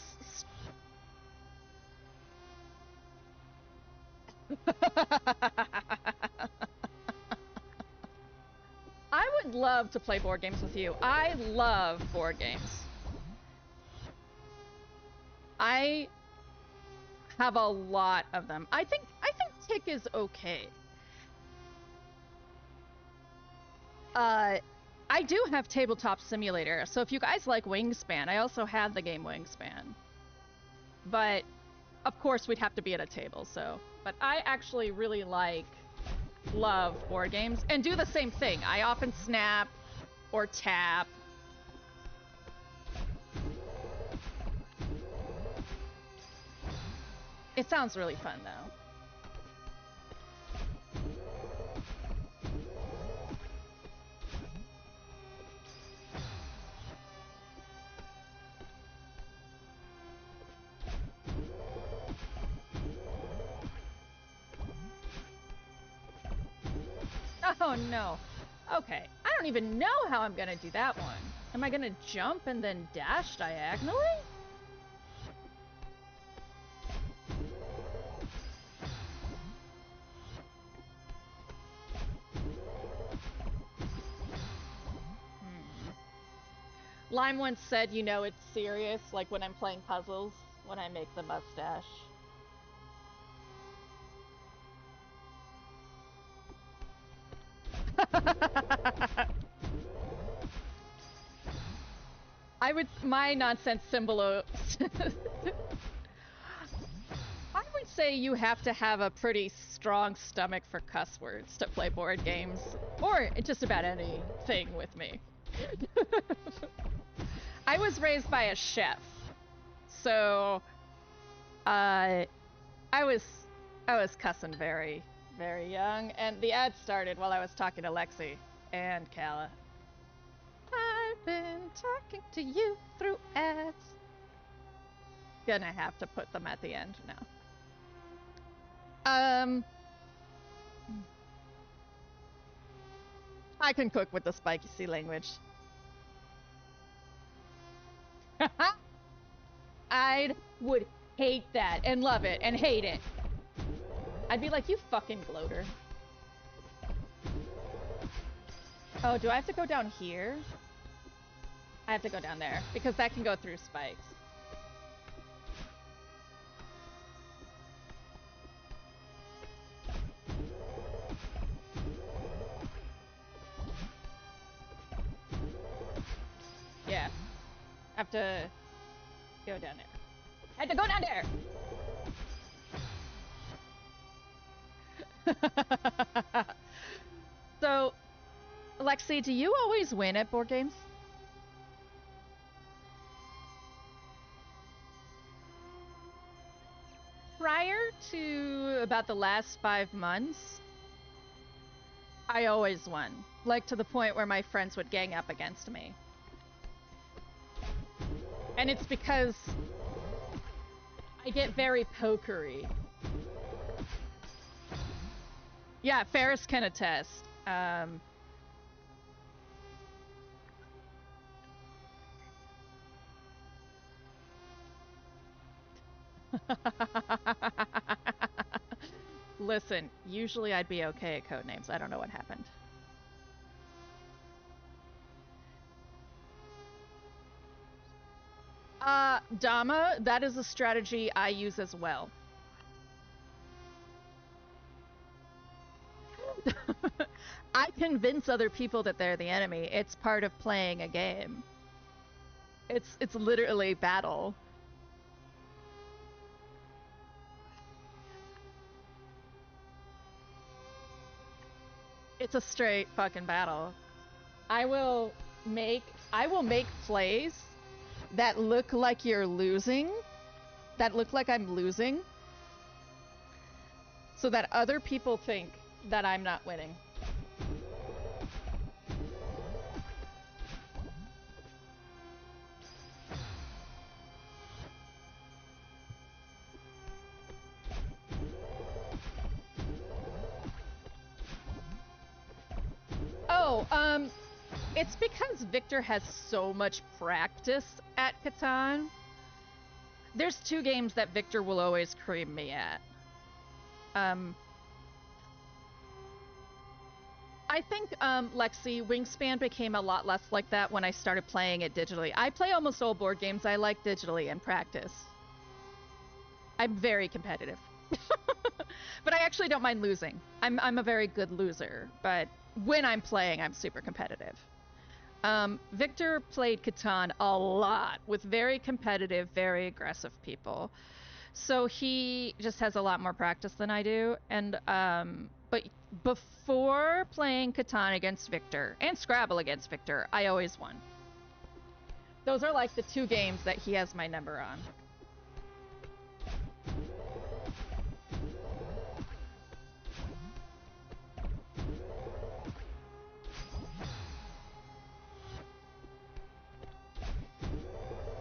I would love to play board games with you. I love board games. I have a lot of them. I think Tick is okay. I do have Tabletop Simulator, so if you guys like Wingspan, I also have the game Wingspan. But, of course, we'd have to be at a table, so... But I actually really love board games, and do the same thing. I often snap, or tap. It sounds really fun, though. Oh no. Okay, I don't even know how I'm gonna do that one. Am I gonna jump and then dash diagonally? Lime once said, you know, it's serious, like when I'm playing puzzles, when I make the mustache. My nonsense symbol. I would say you have to have a pretty strong stomach for cuss words to play board games, or just about anything with me. I was raised by a chef, so I was cussing very, very young, and the ad started while I was talking to Lexi and Kala. I've been talking to you through ads. Gonna have to put them at the end now. I can cook with the spicy language. I would hate that and love it and hate it. I'd be like, you fucking bloater. Oh, do I have to go down here? I have to go down there, because that can go through spikes. Yeah. Have to go down there. I have to go down there! So, Lexi, do you always win at board games? Prior to about the last 5 months, I always won. Like, to the point where my friends would gang up against me. And it's because I get very pokery. Yeah, Ferris can attest. Listen, usually I'd be okay at codenames. I don't know what happened. Dama, that is a strategy I use as well. I convince other people that they're the enemy. It's part of playing a game. It's literally battle. It's a straight fucking battle. I will make plays that look like you're losing, that look like I'm losing, so that other people think that I'm not winning. Oh, It's because Victor has so much practice at Catan. There's two games that Victor will always cream me at. I think Lexi, Wingspan became a lot less like that when I started playing it digitally. I play almost all board games I like digitally in practice. I'm very competitive. But I actually don't mind losing. I'm a very good loser, but when I'm playing, I'm super competitive. Victor played Catan a lot with very competitive, very aggressive people. So he just has a lot more practice than I do. And but before playing Catan against Victor and Scrabble against Victor, I always won. Those are like the two games that he has my number on.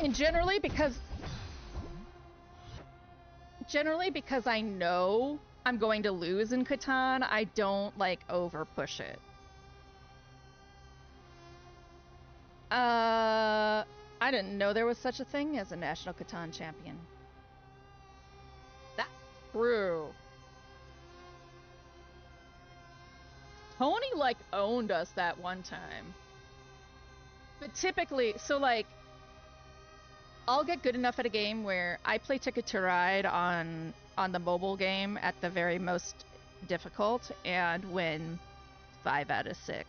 And generally because I know I'm going to lose in Catan, I don't like over push it. I didn't know there was such a thing as a national Catan champion. That's true. Tony like owned us that one time. But typically, so like I'll get good enough at a game where I play Ticket to Ride on the mobile game at the very most difficult and win 5 out of 6.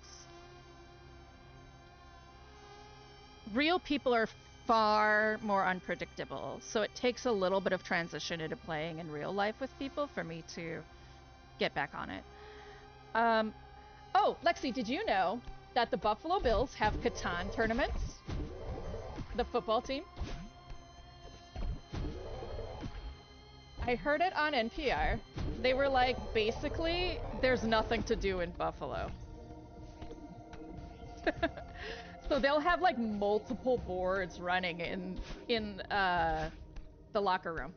Real people are far more unpredictable, so it takes a little bit of transition into playing in real life with people for me to get back on it. Oh, Lexi, did you know that the Buffalo Bills have Catan tournaments? The football team? I heard it on NPR. They were like, basically, there's nothing to do in Buffalo. So they'll have like multiple boards running in the locker room.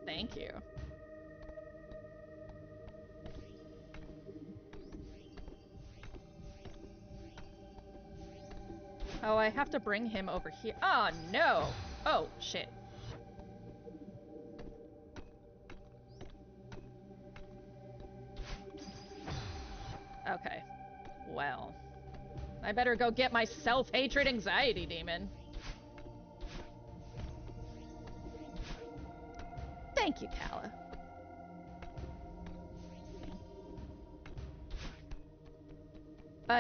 Thank you. Oh, I have to bring him over here. Oh, no. Oh, shit. Okay. Well, I better go get my self-hatred anxiety demon. Thank you, Kala.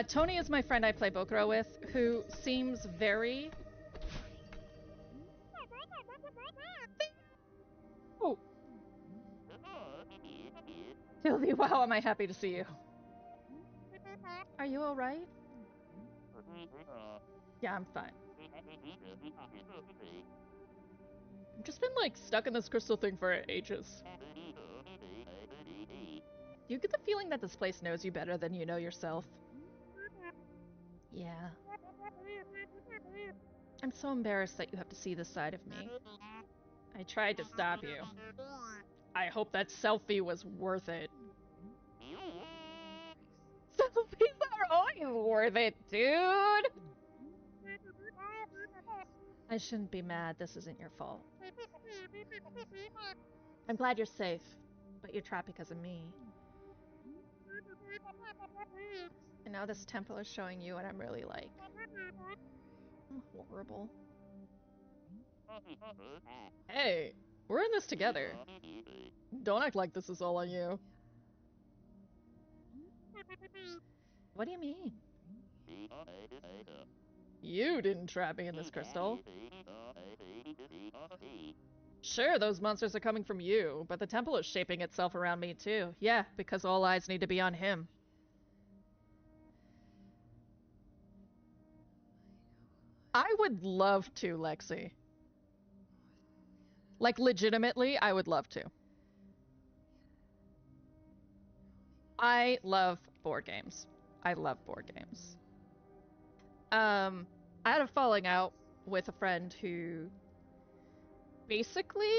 Tony is my friend I play Bokuro with, who seems very... Oh. Sylvie, wow, am I happy to see you. Are you alright? Yeah, I'm fine. I've just been, like, stuck in this crystal thing for ages. Do you get the feeling that this place knows you better than you know yourself? Yeah. I'm so embarrassed that you have to see this side of me. I tried to stop you. I hope that selfie was worth it. Selfies are always worth it, dude! I shouldn't be mad. This isn't your fault. I'm glad you're safe, but you're trapped because of me. And now this temple is showing you what I'm really like. I'm horrible. Hey, we're in this together. Don't act like this is all on you. What do you mean? You didn't trap me in this crystal. Sure, those monsters are coming from you, but the temple is shaping itself around me too. Yeah, because all eyes need to be on him. I would love to, Lexi. Like, legitimately, I would love to. I love board games. I love board games. I had a falling out with a friend who basically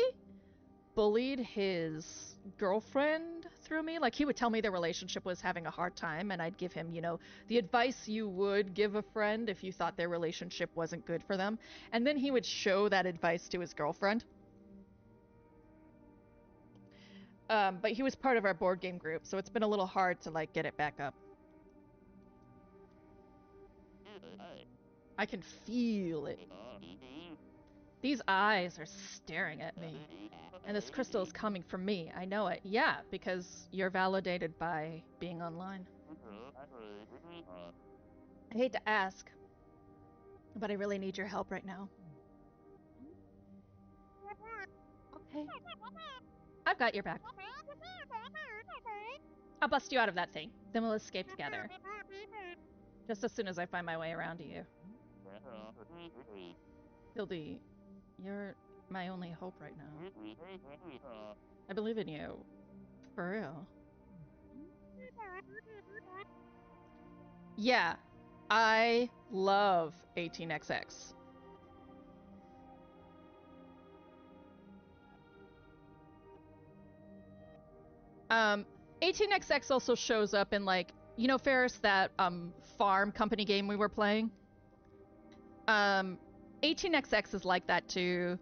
bullied his girlfriend through me. Like, he would tell me their relationship was having a hard time, and I'd give him, you know, the advice you would give a friend if you thought their relationship wasn't good for them. And then he would show that advice to his girlfriend. But he was part of our board game group, so it's been a little hard to, like, get it back up. I can feel it. These eyes are staring at me. And this crystal is coming from me. I know it. Yeah, because you're validated by being online. I hate to ask, but I really need your help right now. Okay. I've got your back. I'll bust you out of that thing. Then we'll escape together. Just as soon as I find my way around to you. Hildy, you're my only hope right now. I believe in you. For real. Yeah. I love 18XX. 18XX also shows up in, like, you know, Ferris, that farm company game we were playing? 18XX is like that too.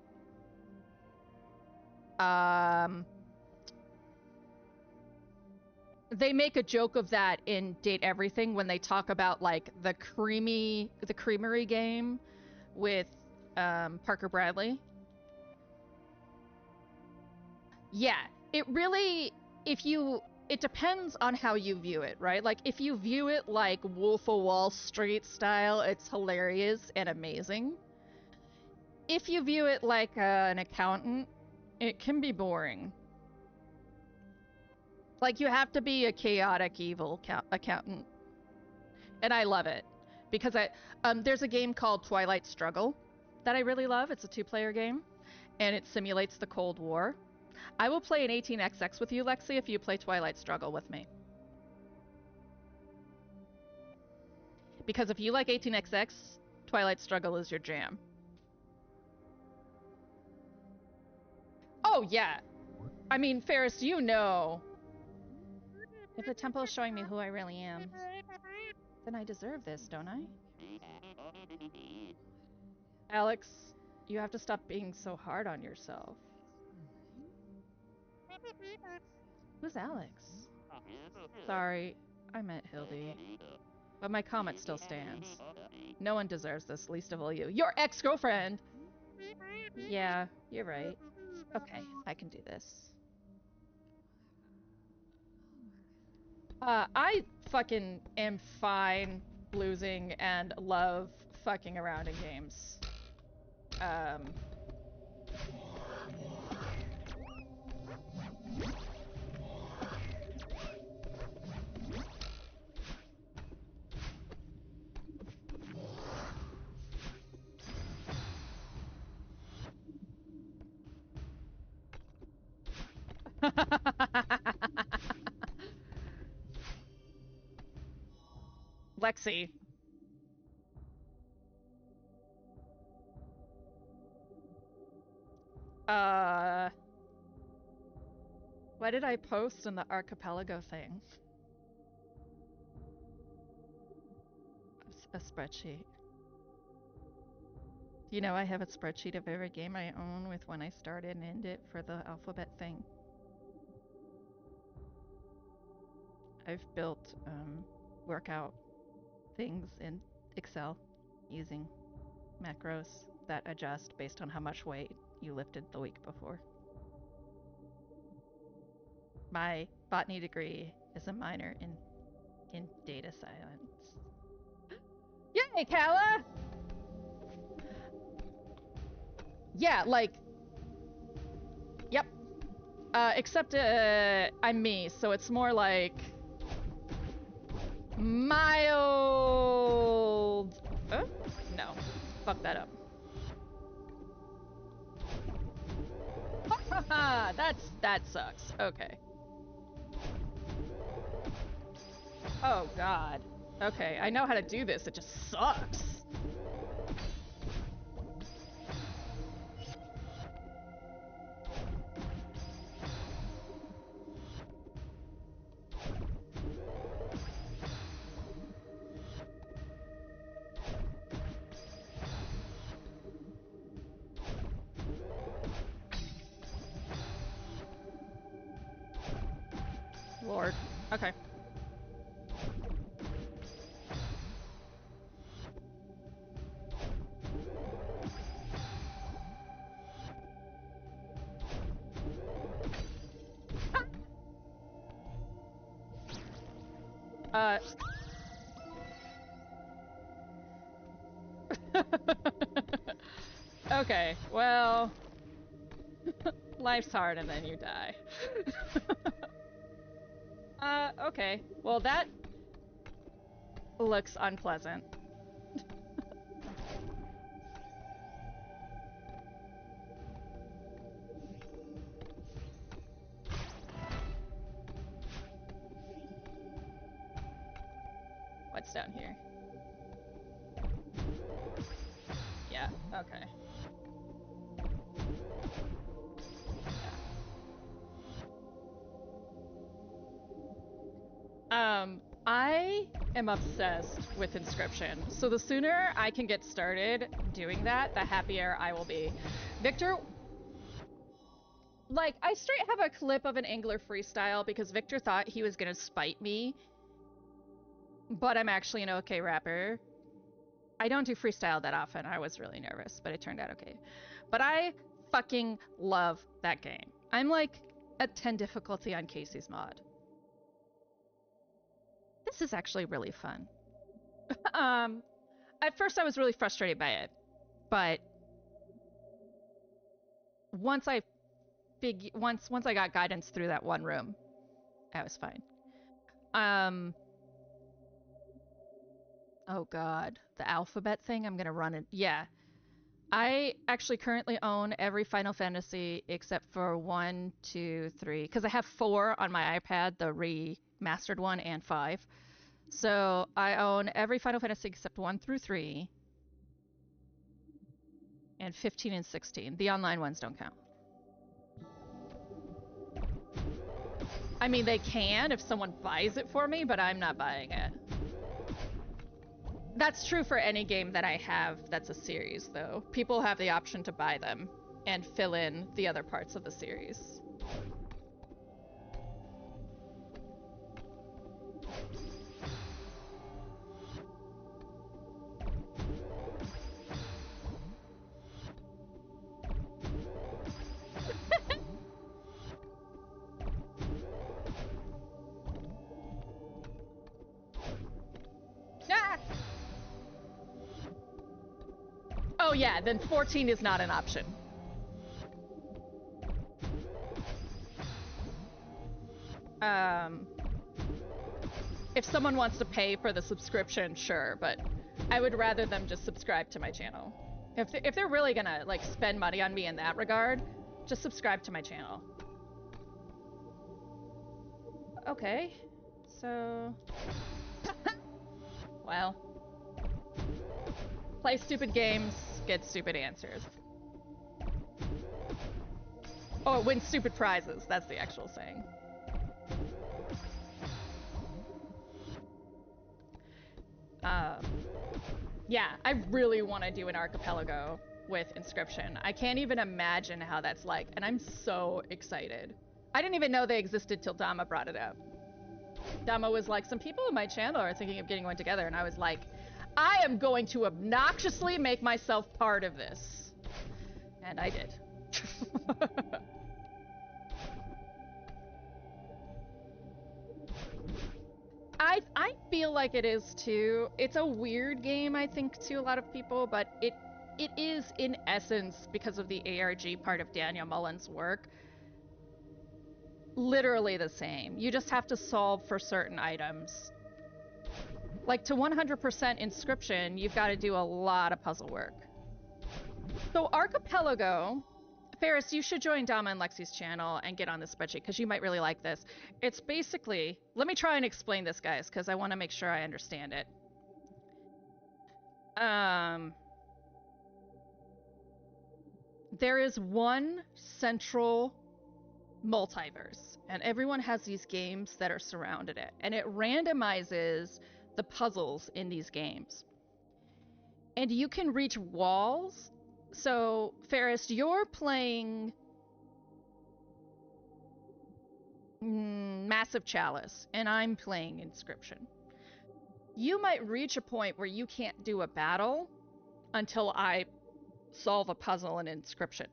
They make a joke of that in Date Everything when they talk about, like, the creamery game with Parker Bradley. Yeah, it really, it depends on how you view it, right? Like, if you view it like Wolf of Wall Street style, it's hilarious and amazing. If you view it like an accountant, it can be boring. Like, you have to be a chaotic, evil accountant. And I love it. Because there's a game called Twilight Struggle that I really love. It's a 2-player game. And it simulates the Cold War. I will play an 18XX with you, Lexi, if you play Twilight Struggle with me. Because if you like 18XX, Twilight Struggle is your jam. Oh, yeah. I mean, Ferris, you know. If the temple is showing me who I really am, then I deserve this, don't I? Alex, you have to stop being so hard on yourself. Who's Alex? Sorry, I meant Hildy. But my comment still stands. No one deserves this, least of all you. Your ex-girlfriend! Yeah, you're right. Okay, I can do this. I fucking am fine losing and love fucking around in games. Lexi. What did I post in the archipelago thing? A spreadsheet. You know, I have a spreadsheet of every game I own with when I started and ended it for the alphabet thing. I've built workout things in Excel using macros that adjust based on how much weight you lifted the week before. My botany degree is a minor in data science. Yay, Kala! Yeah, like, yep. Except I'm me, so it's more like mild. No, fuck that up. That sucks. Okay. Oh god. Okay, I know how to do this. It just sucks. Uh. Okay, well, life's hard and then you die. Okay. Well, that looks unpleasant. What's down here? Yeah, okay. I am obsessed with Inscription, so the sooner I can get started doing that, the happier I will be. Victor, like, I straight have a clip of an angler freestyle because Victor thought he was gonna spite me, but I'm actually an okay rapper. I don't do freestyle that often. I was really nervous, but it turned out okay. But I fucking love that game. I'm like at 10 difficulty on Casey's mod. This is actually really fun. At first I was really frustrated by it, but once I once I got guidance through that one room, I was fine. Oh god, the alphabet thing, I'm gonna run it. Yeah. I actually currently own every Final Fantasy except for 1, 2, 3, because I have 4 on my iPad, the remastered one, and 5. So I own every Final Fantasy except 1 through 3, and 15 and 16. The online ones don't count. I mean, they can if someone buys it for me, but I'm not buying it. That's true for any game that I have that's a series, though. People have the option to buy them and fill in the other parts of the series. Ah! Oh yeah, then 14 is not an option. If someone wants to pay for the subscription, sure, but I would rather them just subscribe to my channel. If they're really gonna like spend money on me in that regard, just subscribe to my channel. Okay, so well, play stupid games, get stupid answers. Oh, win stupid prizes. That's the actual saying. Yeah, I really want to do an archipelago with Inscription. I can't even imagine how that's like, and I'm so excited. I didn't even know they existed till Dama brought it up. Dama was like, some people on my channel are thinking of getting one together, and I was like, I am going to obnoxiously make myself part of this. And I did. I feel like it is too. It's a weird game, I think, to a lot of people, but it is in essence, because of the ARG part of Daniel Mullen's work, literally the same. You just have to solve for certain items. Like to 100% Inscription, you've got to do a lot of puzzle work. So Archipelago, Ferris, you should join Dama and Lexi's channel and get on this spreadsheet because you might really like this. It's basically, let me try and explain this, guys, because I want to make sure I understand it. There is one central multiverse, and everyone has these games that are surrounded it, and it randomizes the puzzles in these games. And you can reach walls. So, Ferris, you're playing Massive Chalice, and I'm playing Inscription. You might reach a point where you can't do a battle until I solve a puzzle in Inscription.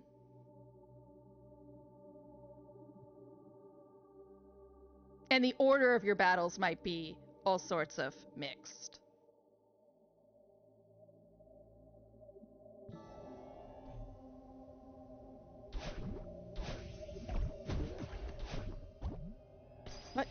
And the order of your battles might be all sorts of mixed. What?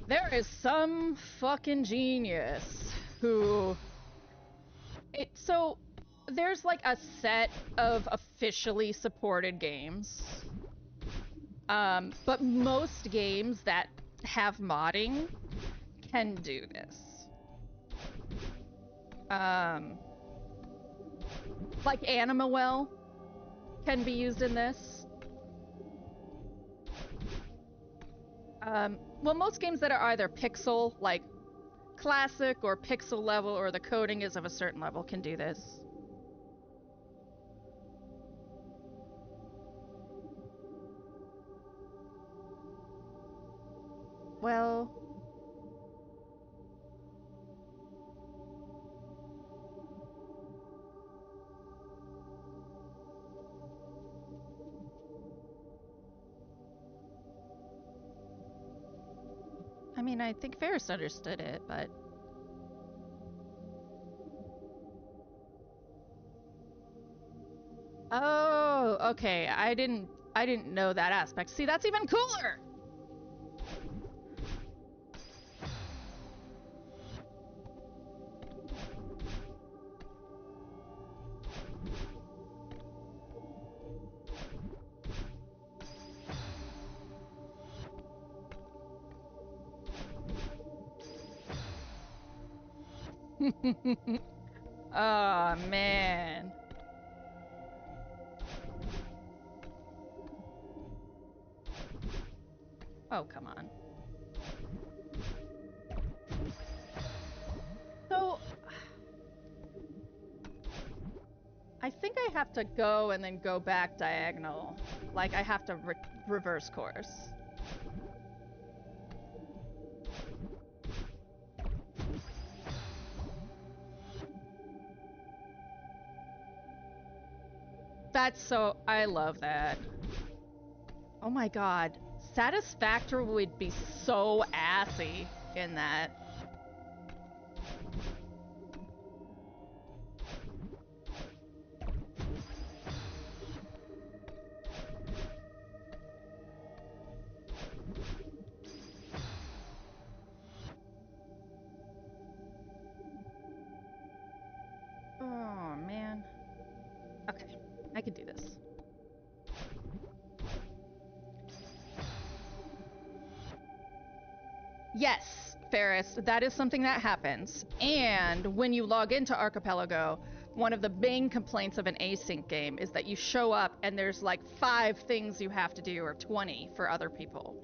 There is some fucking genius who... So, there's like a set of officially supported games. But most games that have modding can do this. Like Animawell can be used in this. Well, most games that are either pixel, like classic or pixel level, or the coding is of a certain level can do this. Well... I mean, I think Ferris understood it, but... Oh, okay. I didn't know that aspect. See, that's even cooler! Oh, man. Oh, come on. So... I think I have to go and then go back diagonal. Like, I have to reverse course. That's so... I love that. Oh my god. Satisfactor would be so assy in that. Oh, man. Okay, I can do this. Yes, Ferris, that is something that happens. And when you log into Archipelago, one of the main complaints of an async game is that you show up and there's like 5 things you have to do, or 20 for other people.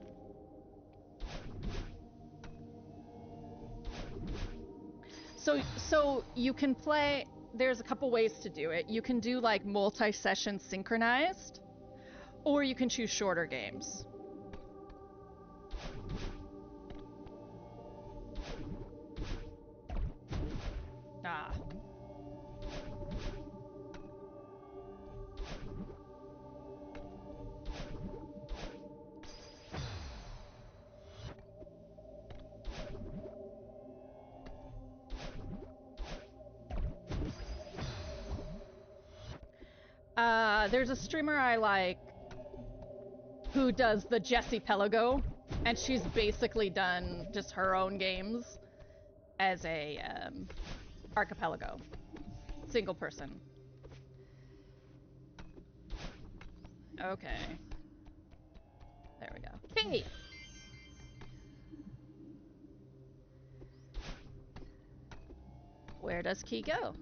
So you can play... There's a couple ways to do it. You can do like multi-session synchronized, or you can choose shorter games. Ah. There's a streamer I like who does the Jessie Pelago, and she's basically done just her own games as a archipelago, single person. Okay. There we go. Key! Where does Key go?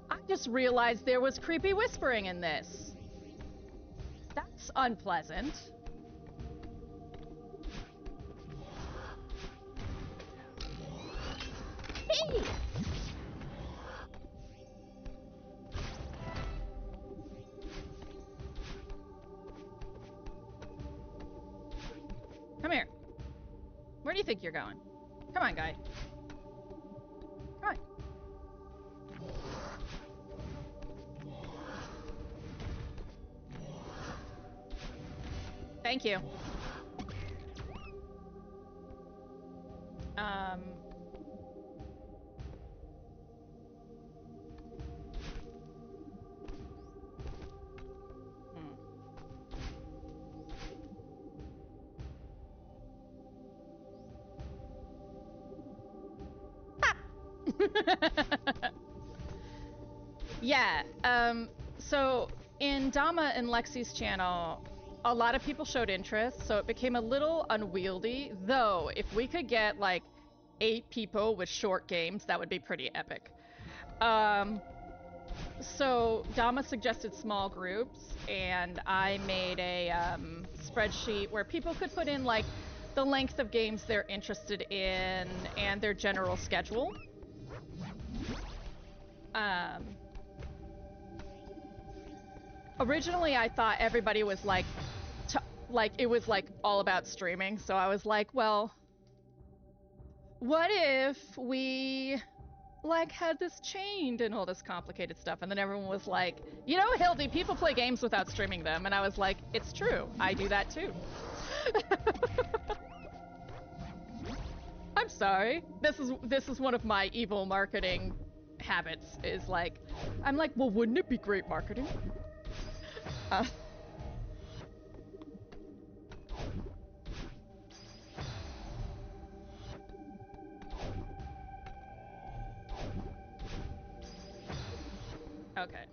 I just realized there was creepy whispering in this. That's unpleasant. Hey! Come here. Where do you think you're going? Come on, guy. Thank you. Hmm. Yeah, so in Dama and Lexi's channel, a lot of people showed interest, so it became a little unwieldy, though if we could get like 8 people with short games, that would be pretty epic. So Dama suggested small groups, and I made a spreadsheet where people could put in like the length of games they're interested in and their general schedule. Originally, I thought everybody was like, it was like all about streaming. So I was like, well, what if we like had this chained and all this complicated stuff? And then everyone was like, you know, Hildy, people play games without streaming them. And I was like, it's true. I do that too. I'm sorry. This is one of my evil marketing habits, is like, I'm like, well, wouldn't it be great marketing? Okay.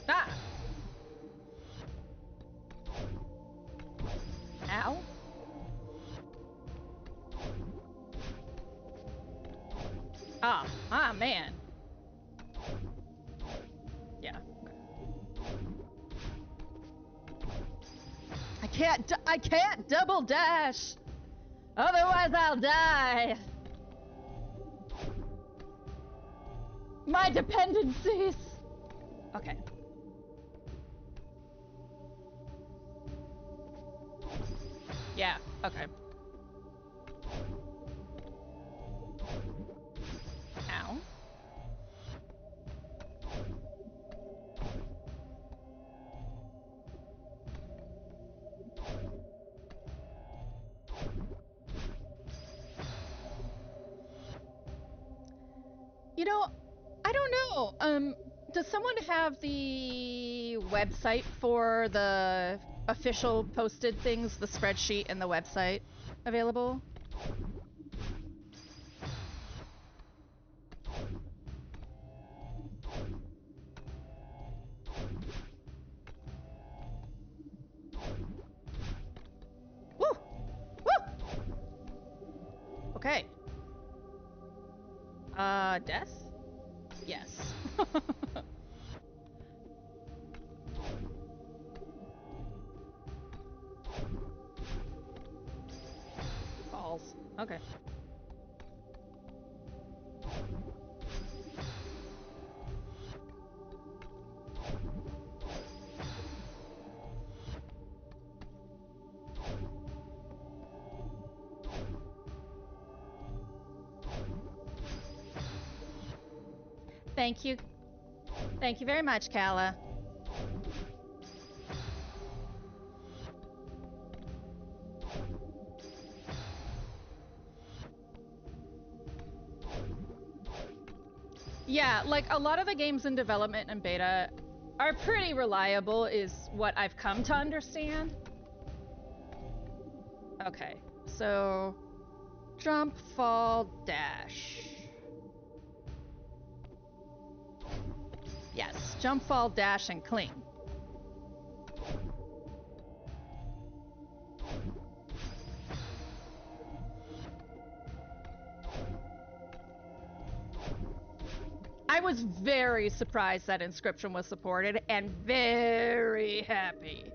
Ah! Ow. Ah, man. Yeah. I can't double dash! Otherwise I'll die! My dependencies! Okay. Yeah, okay. Ow. You know, I don't know. Does someone have the website for the official posted things, the spreadsheet and the website available? Woo! Woo! Okay. Death? Yes. Balls. Okay. Thank you. Thank you very much, Kala. Yeah, like a lot of the games in development and beta are pretty reliable, is what I've come to understand. Okay, so jump, fall, dash. Yes, jump, fall, dash, and cling. I was very surprised that Inscription was supported and very happy.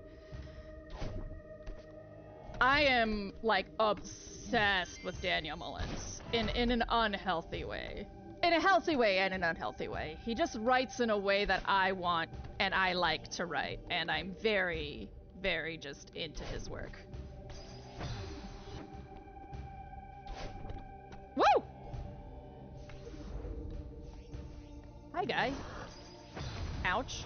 I am like obsessed with Daniel Mullins in an unhealthy way. In a healthy way and an unhealthy way. He just writes in a way that I want and I like to write, and I'm very, very just into his work. Woo! Hi, guy. Ouch.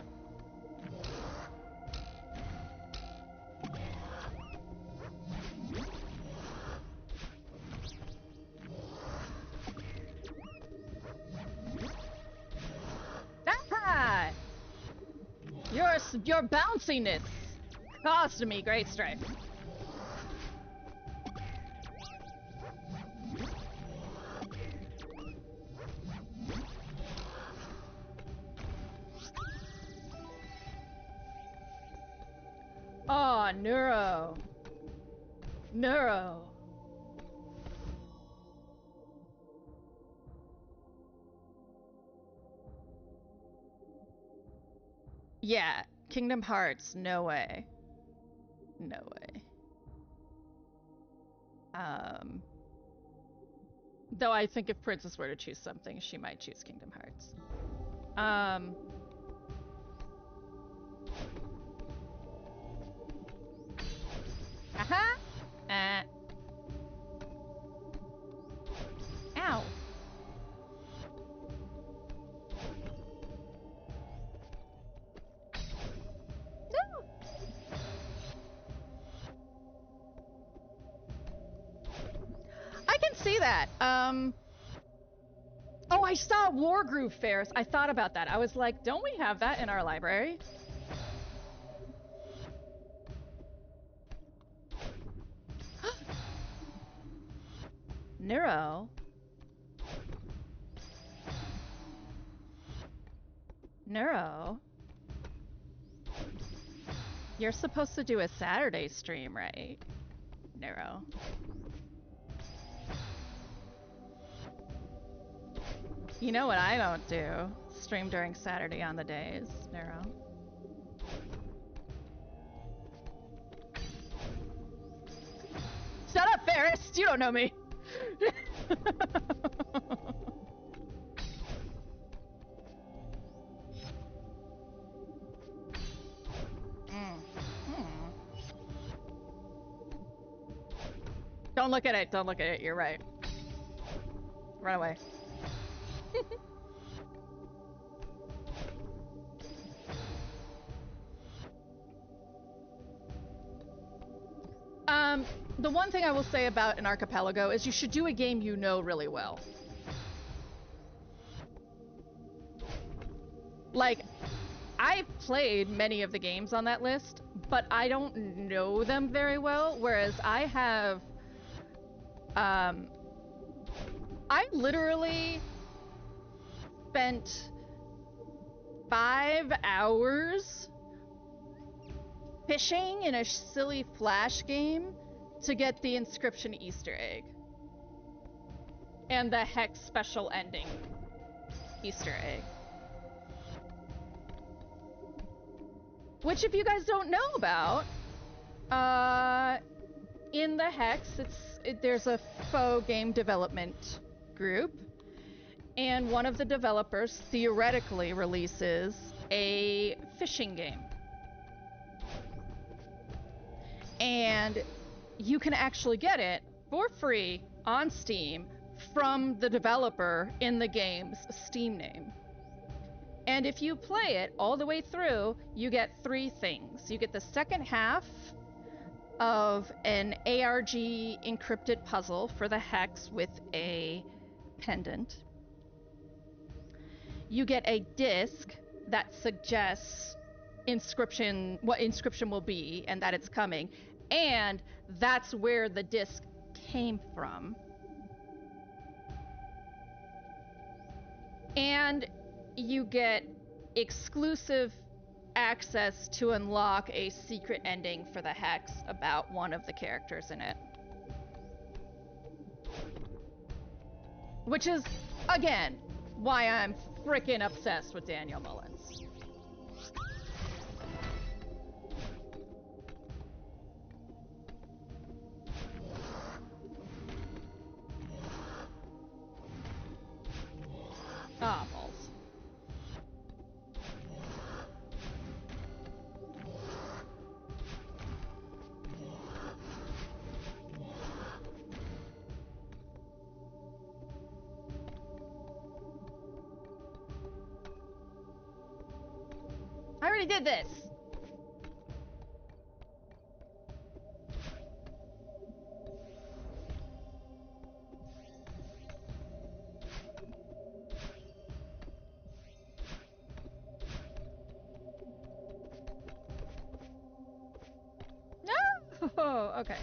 Ah! Your bounciness caused me great strife. Oh, Neuro. Neuro. Yeah, Kingdom Hearts, no way. No way. Though I think if Princess were to choose something, she might choose Kingdom Hearts. Aha! Ow. I can see that. Oh, I saw Wargroove Fairs. I thought about that. I was like, don't we have that in our library? Neuro. Neuro. You're supposed to do a Saturday stream, right? Neuro. You know what I don't do? Stream during Saturday on the days, Neuro. Shut up, Ferris! You don't know me! Don't look at it, don't look at it, you're right. Run away. The one thing I will say about an archipelago is you should do a game you know really well. Like, I've played many of the games on that list, but I don't know them very well, whereas I have, I literally spent 5 hours fishing in a silly Flash game to get the Inscription Easter egg. And the Hex special ending Easter egg. Which, if you guys don't know about, in the Hex, there's a faux game development group, and one of the developers theoretically releases a fishing game. And you can actually get it for free on Steam from the developer in the game's Steam name. And if you play it all the way through, you get 3 things. You get the second half of an ARG encrypted puzzle for the Hex with a pendant. You get a disc that suggests what Inscription will be and that it's coming. And that's where the disc came from. And you get exclusive access to unlock a secret ending for the Hex about one of the characters in it. Which is, again, why I'm freaking obsessed with Daniel Mullins. Ah, balls. already did this! No! Oh, okay.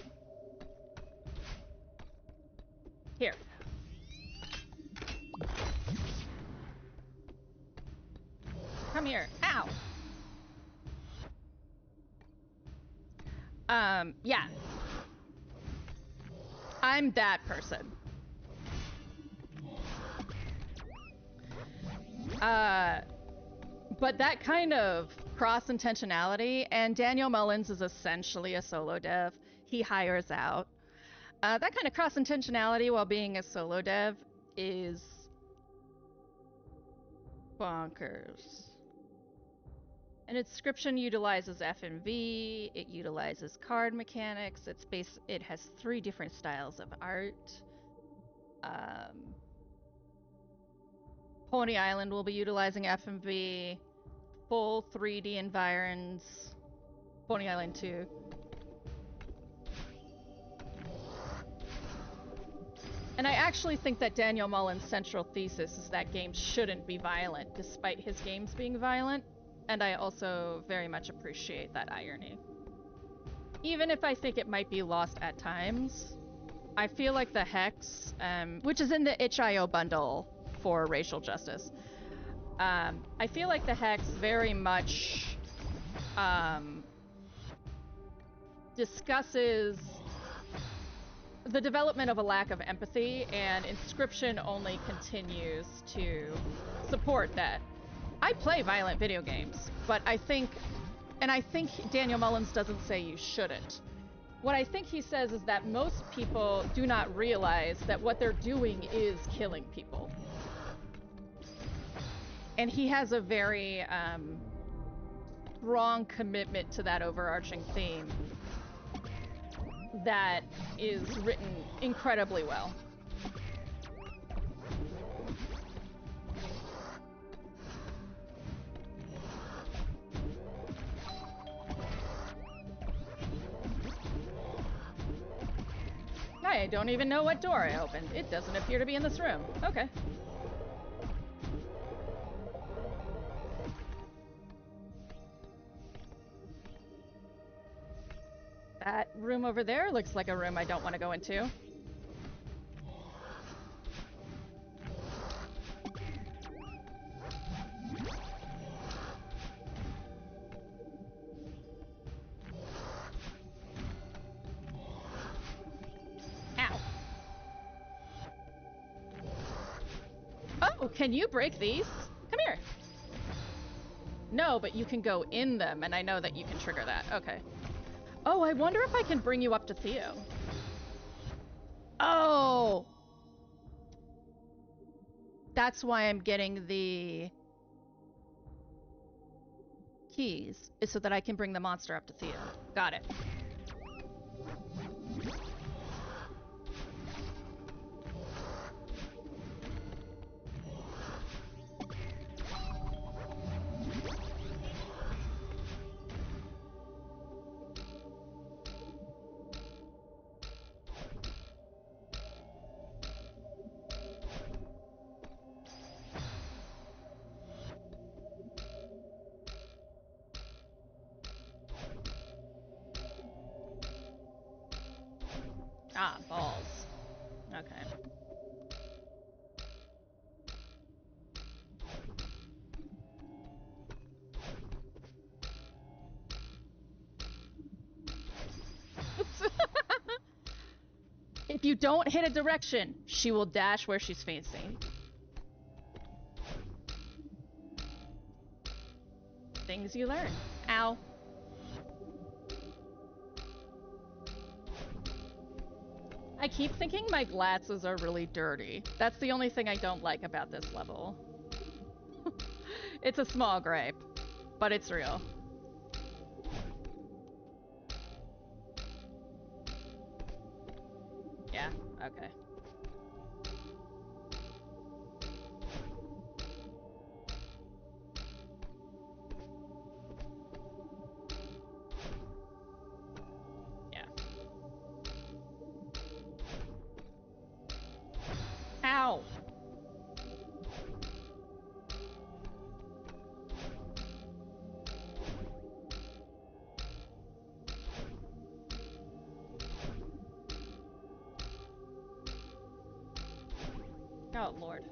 Here. Come here. Ow! Yeah. I'm that person. But that kind of cross-intentionality, and Daniel Mullins is essentially a solo dev. He hires out. That kind of cross-intentionality while being a solo dev is bonkers. And its description utilizes FMV, it utilizes card mechanics, it has 3 different styles of art. Pony Island will be utilizing FMV, full 3D environs, Pony Island 2. And I actually think that Daniel Mullins' central thesis is that games shouldn't be violent, despite his games being violent. And I also very much appreciate that irony. Even if I think it might be lost at times, I feel like the Hex, which is in the itch.io bundle for racial justice, I feel like the Hex very much discusses the development of a lack of empathy, and Inscription only continues to support that. I play violent video games, but I think Daniel Mullins doesn't say you shouldn't. What I think he says is that most people do not realize that what they're doing is killing people. And he has a very strong commitment to that overarching theme that is written incredibly well. I don't even know what door I opened. It doesn't appear to be in this room. Okay. That room over there looks like a room I don't want to go into. Ow. Oh, can you break these? Come here. No, but you can go in them, and I know that you can trigger that. Okay. Oh, I wonder if I can bring you up to Theo. Oh! That's why I'm getting the keys, is so that I can bring the monster up to Theo. Got it. Ah, balls. Okay. Oops. If you don't hit a direction, she will dash where she's facing. Things you learn. Ow. I keep thinking my glasses are really dirty. That's the only thing I don't like about this level. It's a small gripe, but it's real. Yeah, okay. Oh, Lord.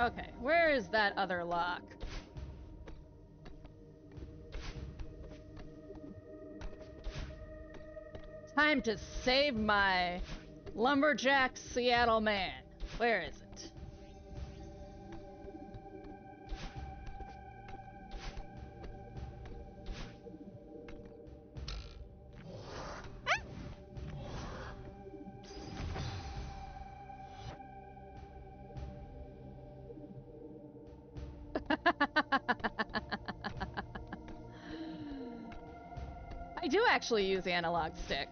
Okay, where is that other lock? Time to save my lumberjack Seattle man. Where is it? I do actually use analog stick.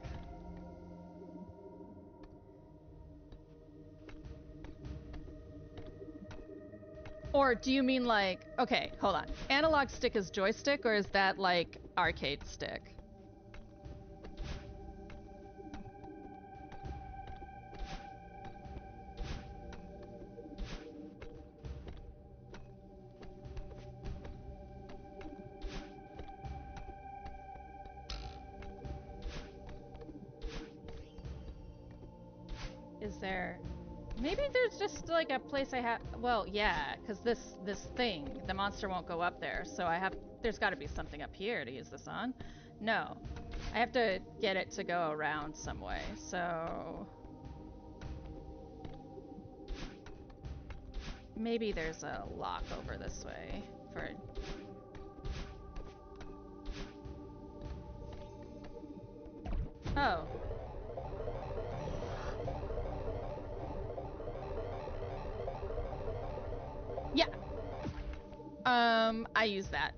Or do you mean like, okay, hold on. Analog stick is joystick, or is that like arcade stick? Is there... Maybe there's just like a place I have... Well, yeah, because this thing, the monster won't go up there, so I have... There's got to be something up here to use this on. No. I have to get it to go around some way, so... Maybe there's a lock over this way for... Oh. Yeah. I use that.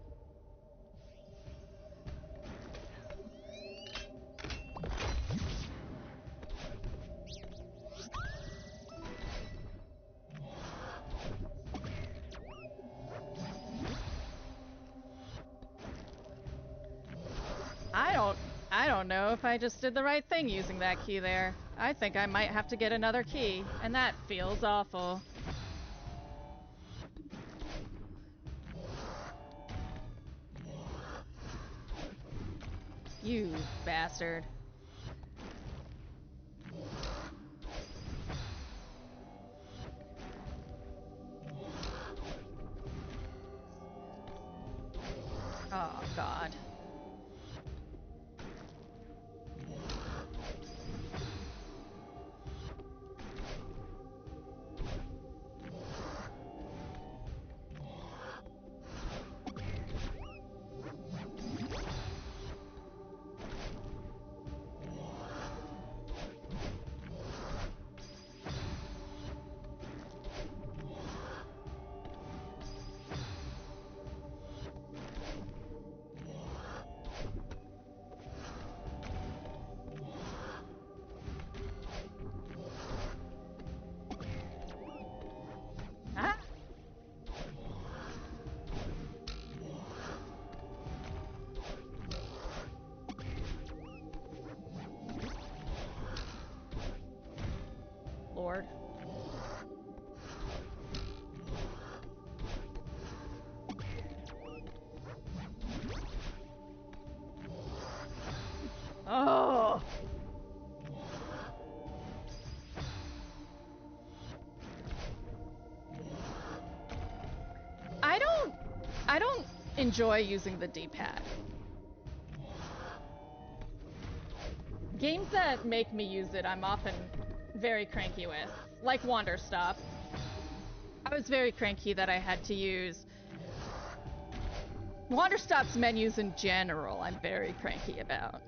I don't know if I just did the right thing using that key there. I think I might have to get another key, and that feels awful. You bastard. Oh, God. Ah! Lord. Oh! I don't enjoy using the D-pad. Games that make me use it, I'm often very cranky with. Like Wander Stop. I was very cranky that I had to use... Wander Stop's menus in general, I'm very cranky about.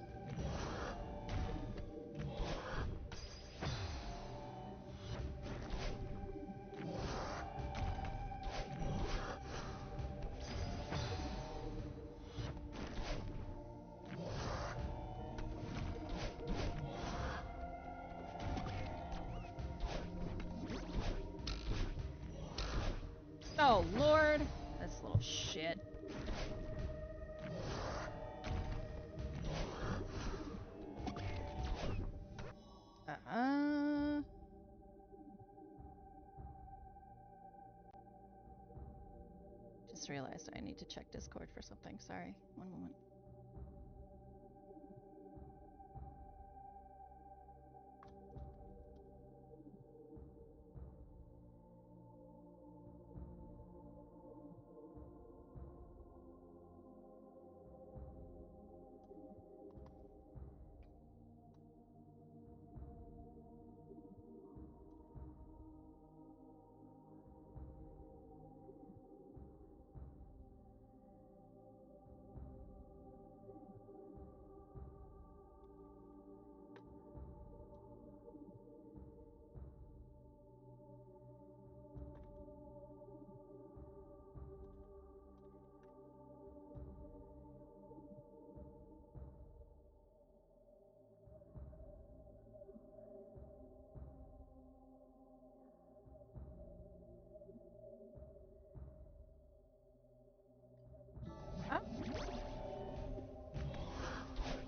Oh, Lord. This little shit. Just realized I need to check Discord for something. Sorry. One moment.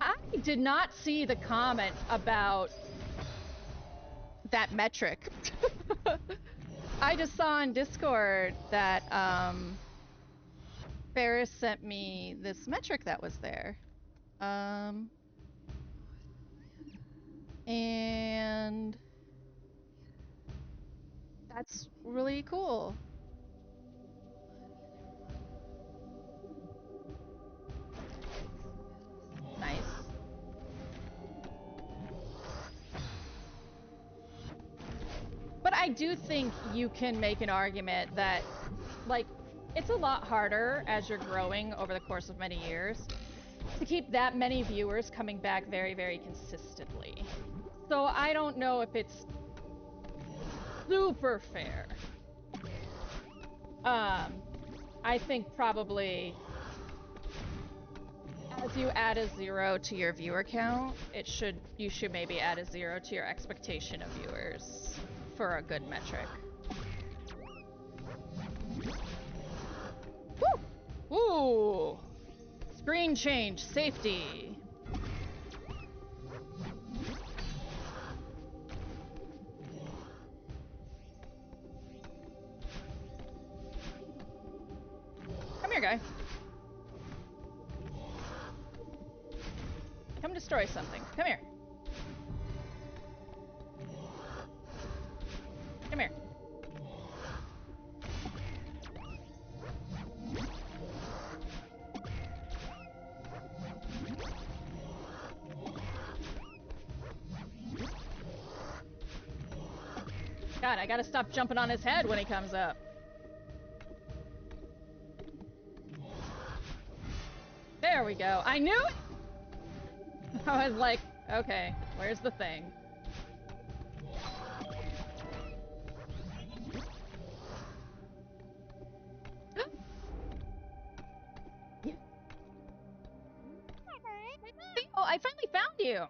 I did not see the comment about that metric. I just saw on Discord that Ferris sent me this metric that was there. And that's really cool. Nice. But I do think you can make an argument that, like, it's a lot harder as you're growing over the course of many years to keep that many viewers coming back very, very consistently. So I don't know if it's super fair. I think probably as you add a 0 to your viewer count, you should maybe add a 0 to your expectation of viewers for a good metric. Woo! Ooh! Screen change, safety. Come here, guy. Come destroy something. Come here. Come here. God, I gotta stop jumping on his head when he comes up. There we go. I knew it! I was like, okay, where's the thing? Oh, I finally found you!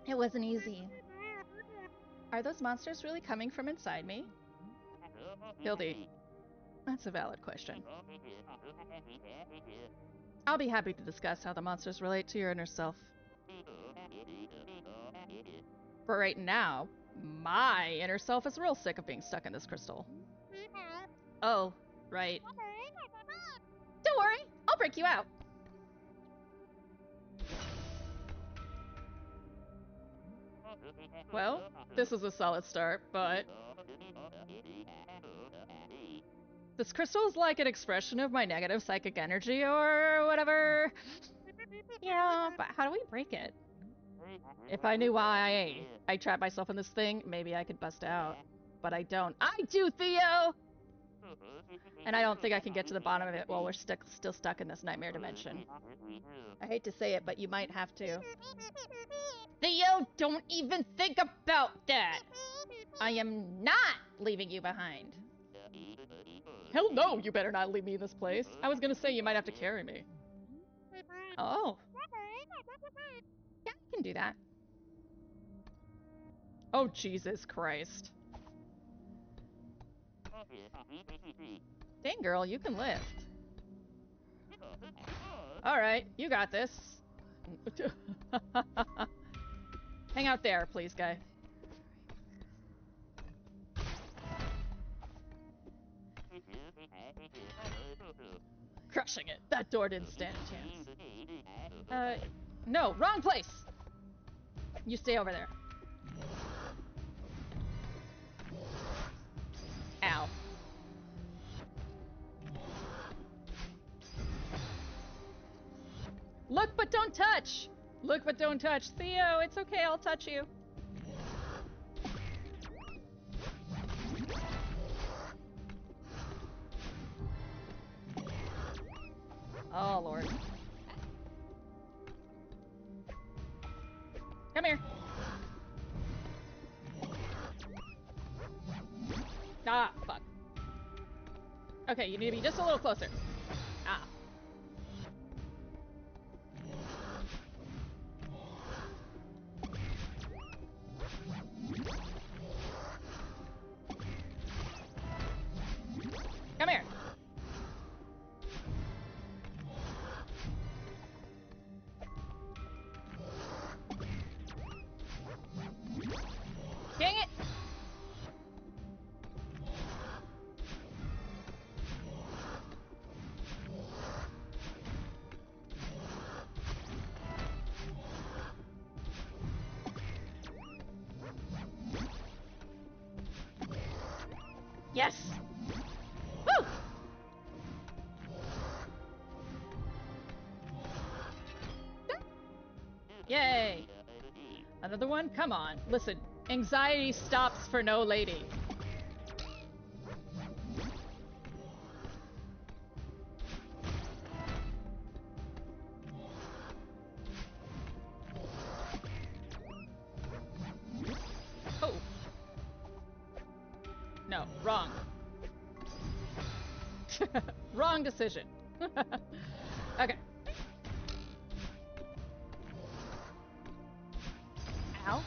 It wasn't easy. Are those monsters really coming from inside me? Hildy, that's a valid question. I'll be happy to discuss how the monsters relate to your inner self. For right now, my inner self is real sick of being stuck in this crystal. Oh, right. Don't worry, I'll break you out. Well, this is a solid start, but... This crystal is like an expression of my negative psychic energy or whatever. Yeah, but how do we break it? If I knew why I trapped myself in this thing, maybe I could bust out. But I don't. I do, Theo! And I don't think I can get to the bottom of it while we're still stuck in this nightmare dimension. I hate to say it, but you might have to. Theo, don't even think about that! I am not leaving you behind. Hell no, you better not leave me in this place. I was gonna say you might have to carry me. Oh. Yeah, I can do that. Oh, Jesus Christ. Dang, girl, you can lift. Alright, you got this. Hang out there, please, guy. Crushing it. That door didn't stand a chance. No, wrong place! You stay over there. Ow. Look but don't touch! Look but don't touch. Theo, it's okay, I'll touch you. Oh, Lord. Come here. Ah, fuck. Okay, you need to be just a little closer. Ah. Come here. Dang it! Yes! Woo! Yay! Another one? Come on. Listen, anxiety stops for no lady. Oh. No, wrong. Wrong decision. Okay. Ow.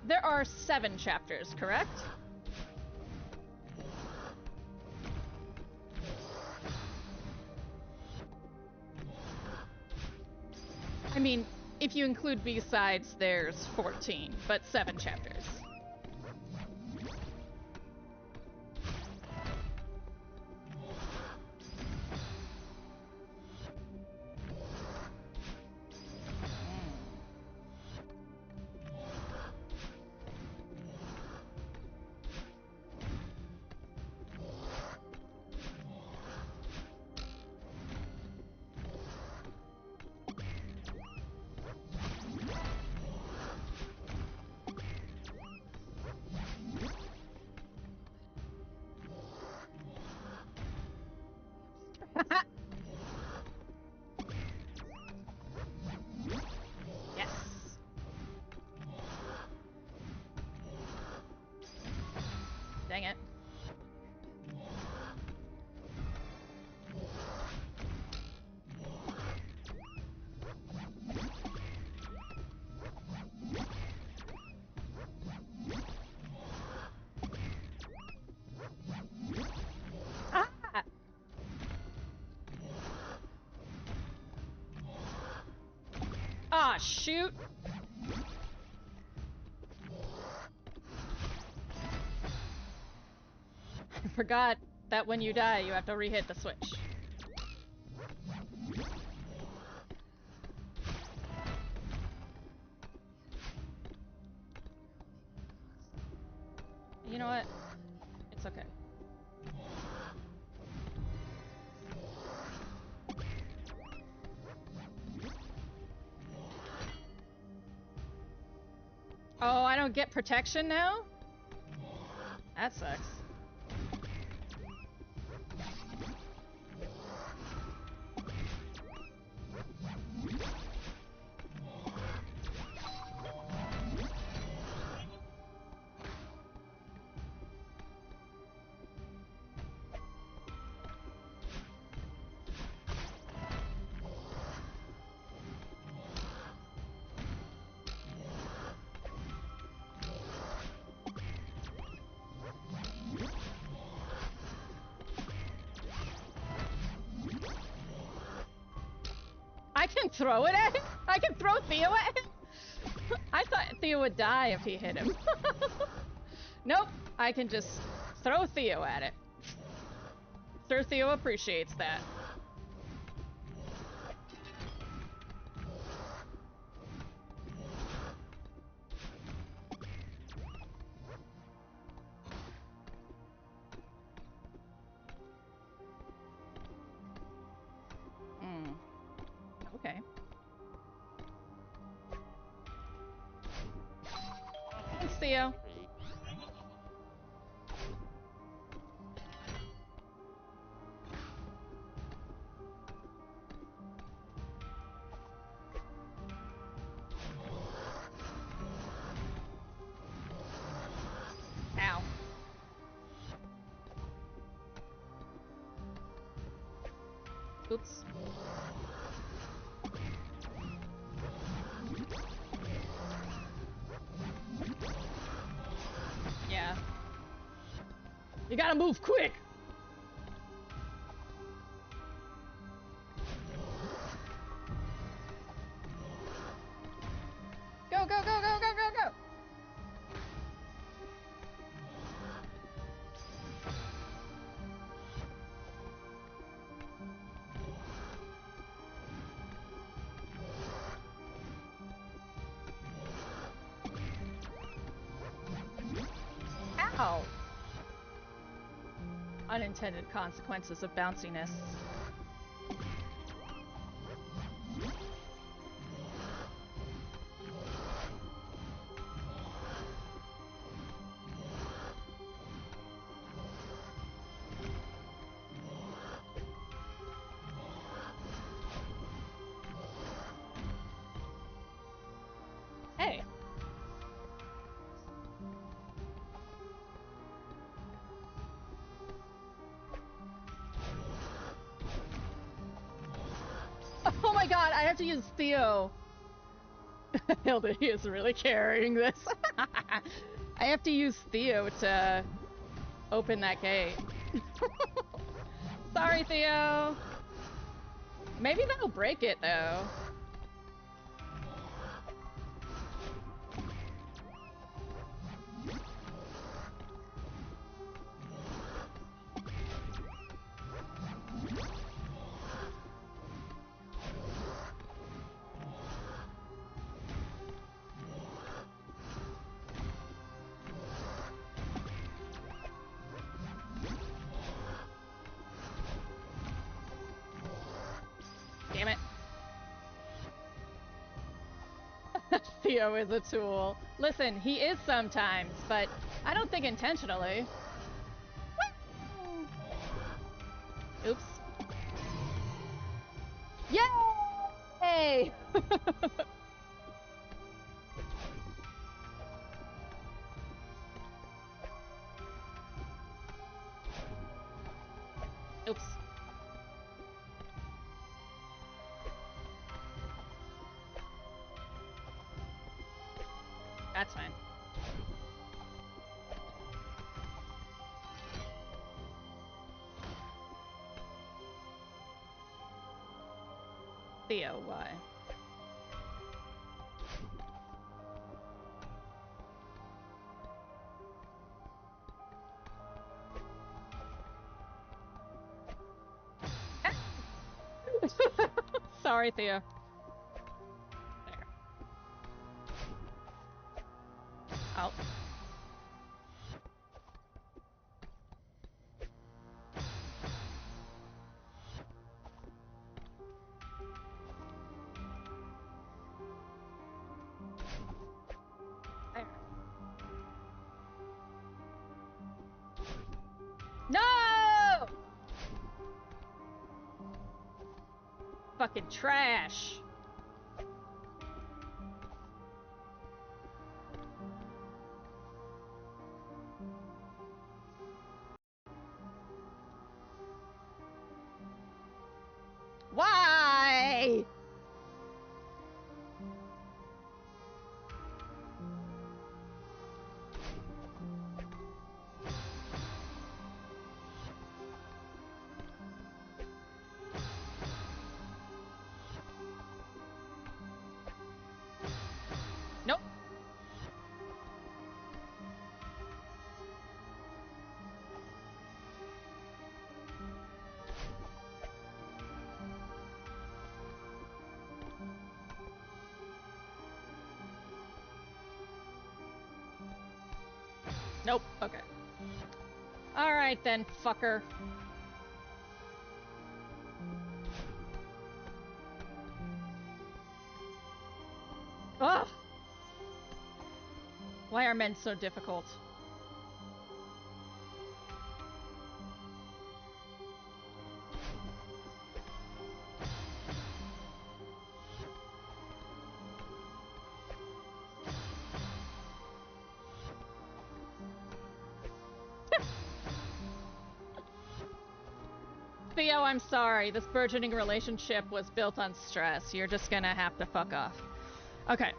There are 7 chapters, correct? I mean, if you include B-sides, there's 14, but 7 chapters. Yes. Dang it. Ah! Ah, shoot! I forgot that when you die, you have to re-hit the switch. You know what? It's okay. Oh, I don't get protection now? That sucks. can throw it at him? I can throw Theo at him? I thought Theo would die if he hit him. Nope, I can just throw Theo at it. Sir Theo appreciates that. Okay. Thanks, Theo. Ow. Oops. Yeah. You gotta move quick! Go, go, go, go, go, go, go! Ow! Unintended consequences of bounciness. Hey! Oh my god, I have to use Theo. Hilda, he is really carrying this. I have to use Theo to open that gate. Sorry, Theo. Maybe that'll break it, though. Damn it. Theo is a tool. Listen, he is sometimes, but I don't think intentionally. Oops. Yay! Oops. That's fine. Theo, why? Sorry, Theo. There. Oh. There. No! Fucking trash. Why? Nope. Okay. Alright then, fucker. Ugh! Why are men so difficult? Theo, I'm sorry. This burgeoning relationship was built on stress. You're just gonna have to fuck off. Okay.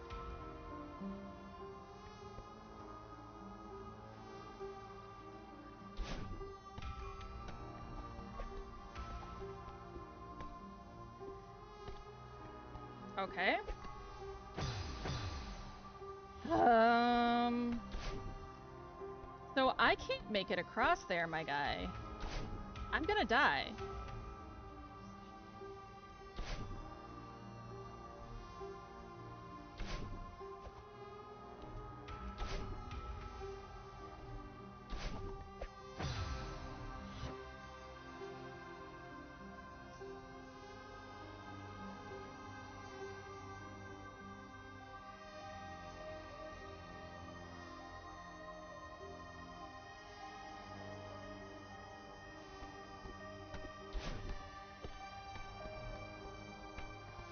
Okay. So I can't make it across there, my guy. I'm gonna die.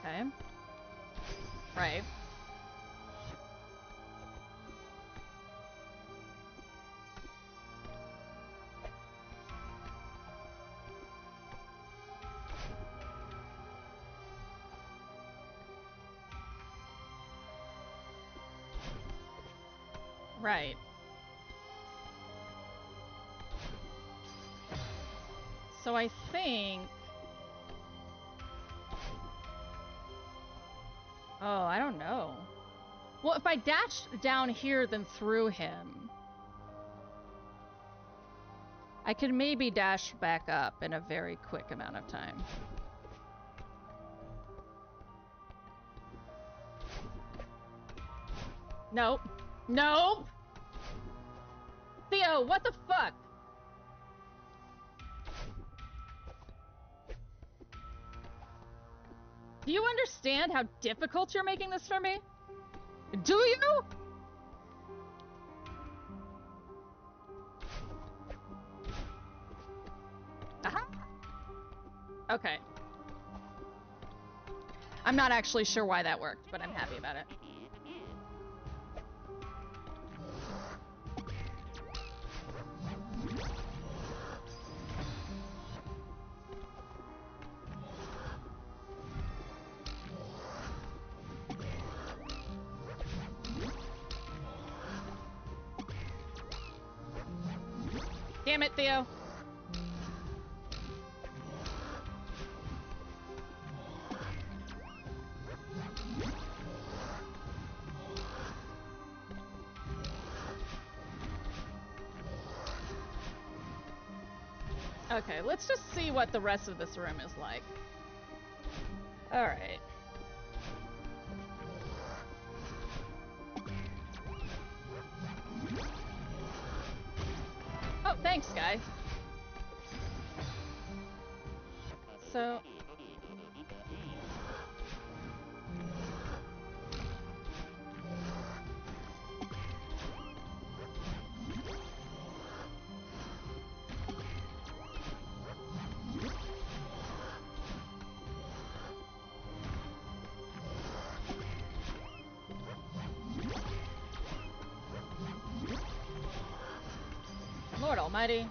Okay. Right. Right. So I think... Oh, I don't know. Well, if I dashed down here then through him, I could maybe dash back up in a very quick amount of time. Nope. Nope! Theo, what the fuck? Do you understand how difficult you're making this for me? Do you? Aha! Okay. I'm not actually sure why that worked, but I'm happy about it. Damn it, Theo. Okay, let's just see what the rest of this room is like. Alright. Oh, thanks, guy. So... Lord almighty.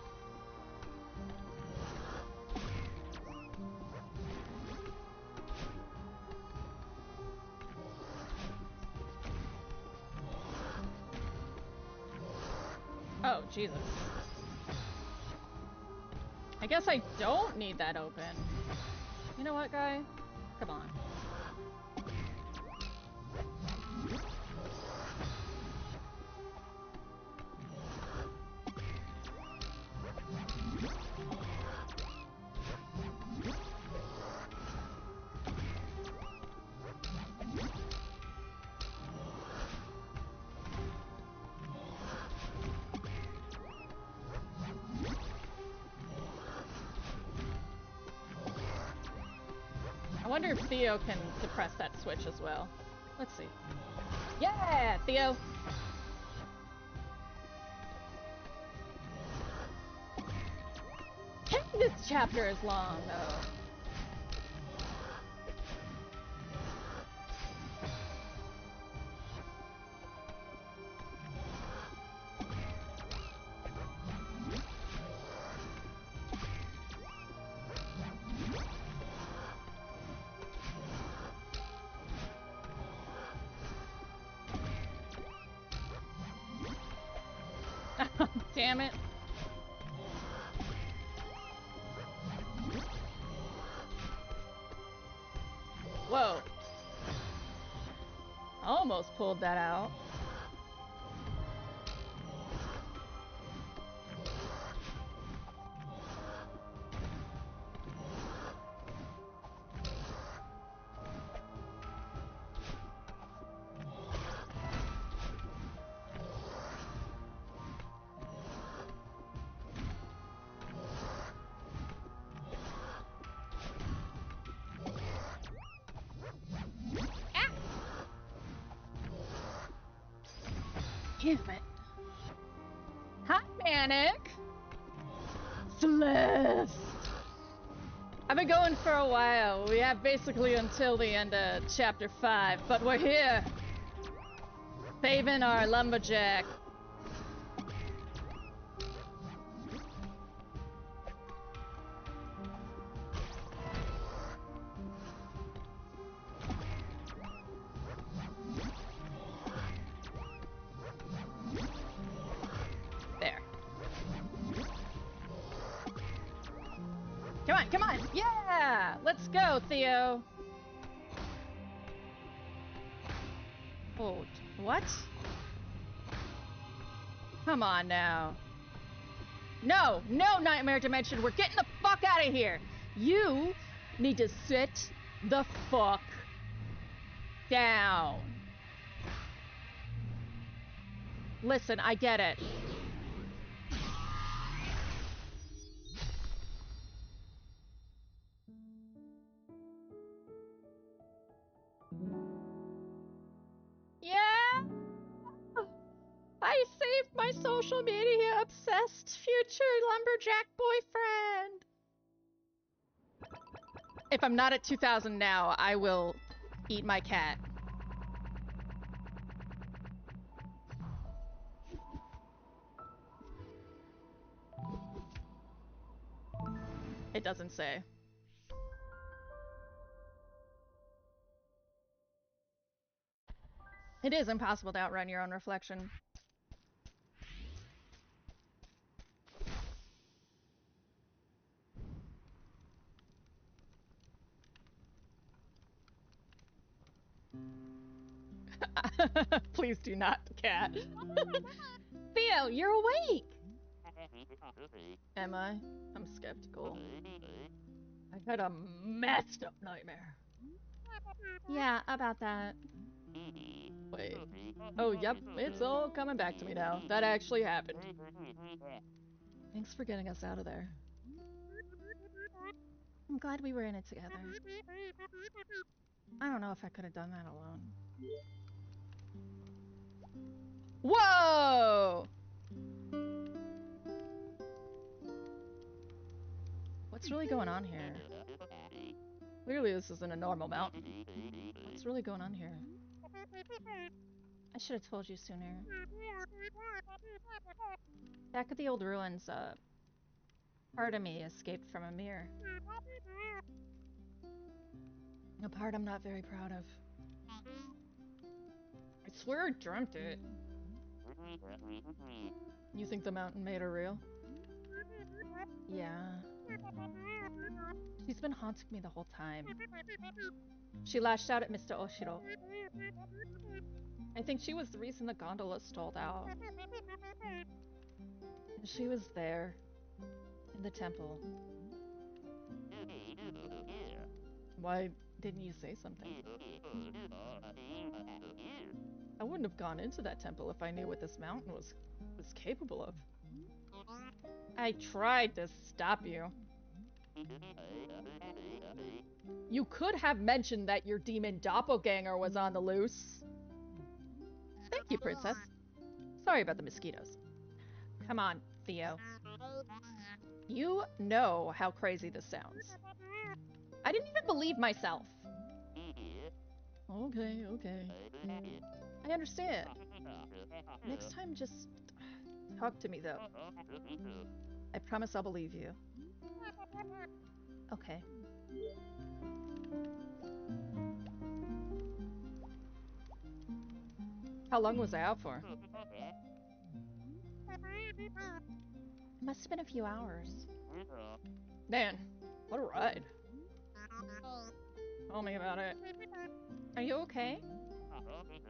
Oh, Jesus. I guess I don't need that open. You know what, guy? Come on. I wonder if Theo can suppress that switch as well. Let's see. Yeah, Theo! This chapter is long, though. Damn it. Whoa. Almost pulled that out. Damn it. Hi, Manic! Celeste! I've been going for a while. We have basically until the end of chapter 5, but we're here! Saving our lumberjack. Come on! Yeah! Let's go, Theo! Oh, what? Come on now. No! No, Nightmare Dimension! We're getting the fuck out of here! You need to sit the fuck down. Listen, I get it. Yeah! I saved my social media obsessed future lumberjack boyfriend! If I'm not at 2,000 now, I will eat my cat. It doesn't say. It is impossible to outrun your own reflection. Please do not, cat. Theo, you're awake! Am I? I'm skeptical. I've had a messed up nightmare. Yeah, about that. Wait. Oh, yep, it's all coming back to me now. That actually happened. Thanks for getting us out of there. I'm glad we were in it together. I don't know if I could have done that alone. Whoa! What's really going on here? Clearly this isn't a normal mountain. What's really going on here? I should have told you sooner. Back at the old ruins, part of me escaped from a mirror. A part I'm not very proud of. I swear I dreamt it. You think the mountain made her real? Yeah. She's been haunting me the whole time. She lashed out at Mr. Oshiro. I think she was the reason the gondola stalled out. And she was there, in the temple. Why didn't you say something? I wouldn't have gone into that temple if I knew what this mountain was capable of. I tried to stop you. You could have mentioned that your demon doppelganger was on the loose. Thank you, Princess. Sorry about the mosquitoes. Come on, Theo. You know how crazy this sounds. I didn't even believe myself. Okay, okay. I understand. Next time, just talk to me, though. I promise I'll believe you. Okay. How long was I out for? It must have been a few hours. Man, what a ride. Tell me about it. Are you okay?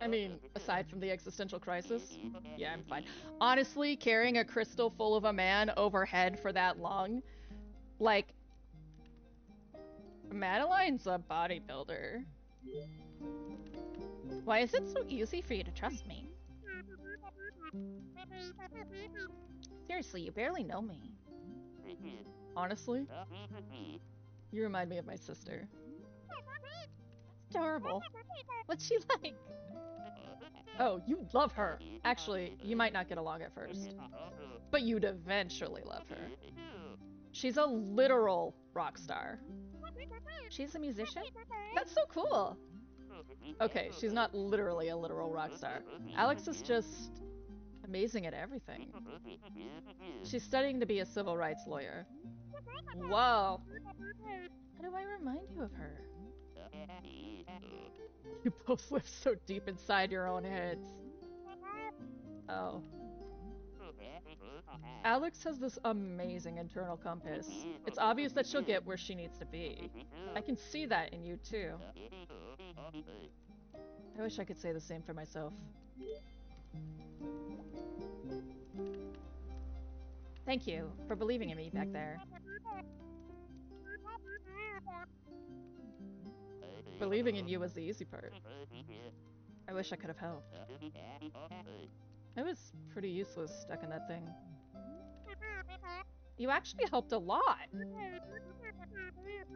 I mean, aside from the existential crisis, yeah, I'm fine. Honestly, carrying a crystal full of a man overhead for that long, like, Madeline's a bodybuilder. Why is it so easy for you to trust me? Seriously, you barely know me. Honestly, you remind me of my sister. That's adorable. What's she like? Oh, you love her. Actually, you might not get along at first, but you'd eventually love her. She's a literal rock star. She's a musician? That's so cool. Okay, she's not literally a literal rock star. Alex is just amazing at everything. She's studying to be a civil rights lawyer. Whoa. How do I remind you of her? You both live so deep inside your own heads. Oh. Alex has this amazing internal compass. It's obvious that she'll get where she needs to be. I can see that in you, too. I wish I could say the same for myself. Thank you for believing in me back there. Believing in you was the easy part. I wish I could have helped. I was pretty useless stuck in that thing. You actually helped a lot.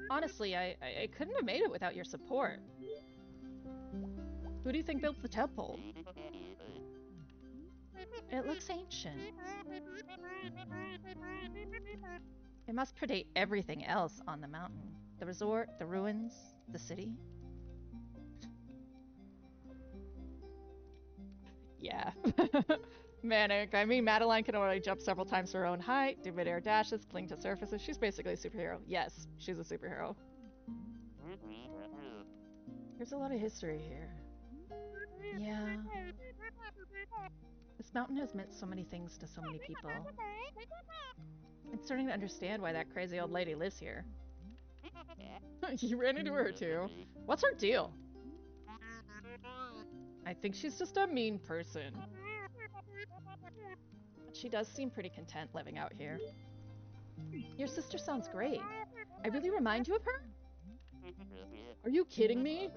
Honestly, I couldn't have made it without your support. Who do you think built the temple? It looks ancient. It must predate everything else on the mountain. The resort, the ruins, the city. Yeah. Manic. I mean, Madeline can already jump several times her own height, do mid-air dashes, cling to surfaces. She's basically a superhero. Yes, she's a superhero. There's a lot of history here. Yeah. This mountain has meant so many things to so many people. I'm starting to understand why that crazy old lady lives here. You ran into her too. What's her deal? I think she's just a mean person. But she does seem pretty content living out here. Your sister sounds great. I really remind you of her? Are you kidding me?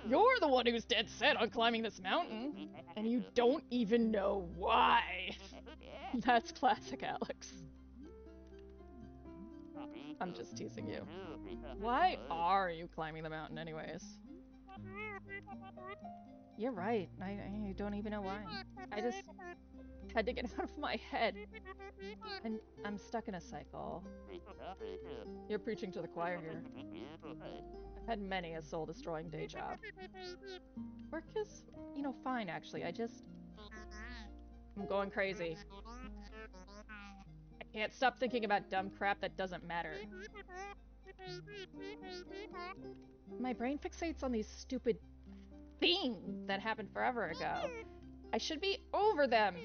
You're the one who's dead set on climbing this mountain. And you don't even know why. That's classic Alex. I'm just teasing you. Why are you climbing the mountain anyways? You're right. I don't even know why. I just had to get out of my head. And I'm stuck in a cycle. You're preaching to the choir here. I've had many a soul-destroying day job. Work is, fine actually. I'm going crazy. I can't stop thinking about dumb crap that doesn't matter. My brain fixates on these stupid things that happened forever ago. I should be over them.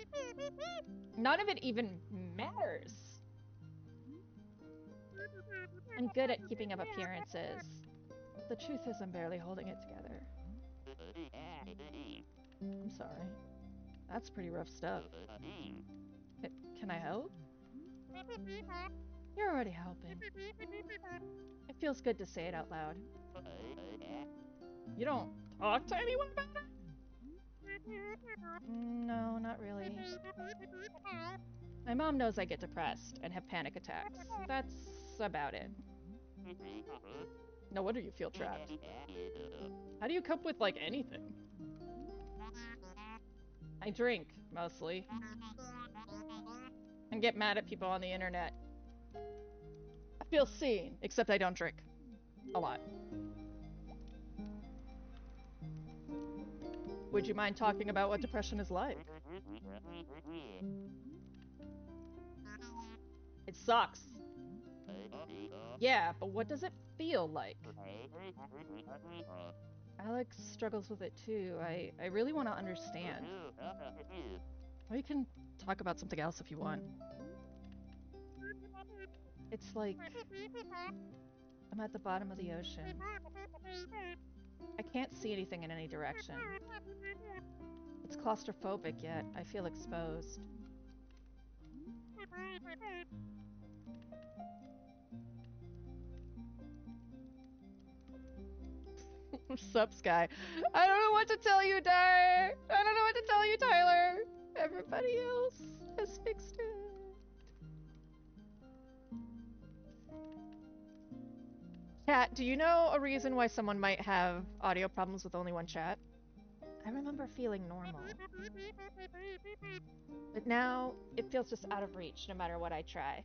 None of it even matters. I'm good at keeping up appearances. The truth is I'm barely holding it together. I'm sorry. That's pretty rough stuff. Can I help? You're already helping. It feels good to say it out loud. You don't talk to anyone about it? No, not really. My mom knows I get depressed and have panic attacks. That's about it. No wonder you feel trapped. How do you cope with, like, anything? I drink, mostly. And get mad at people on the internet. I feel seen, except I don't drink. A lot. Would you mind talking about what depression is like? It sucks. Yeah, but what does it feel like? Alex struggles with it too. I really want to understand. We can talk about something else if you want. It's like I'm at the bottom of the ocean. I can't see anything in any direction. It's claustrophobic, yet I feel exposed. Sup, Sky? I don't know what to tell you, Dar. I don't know what to tell you, Tyler. Everybody else has fixed it. Kat, do you know a reason why someone might have audio problems with only one chat? I remember feeling normal. But now, it feels just out of reach no matter what I try.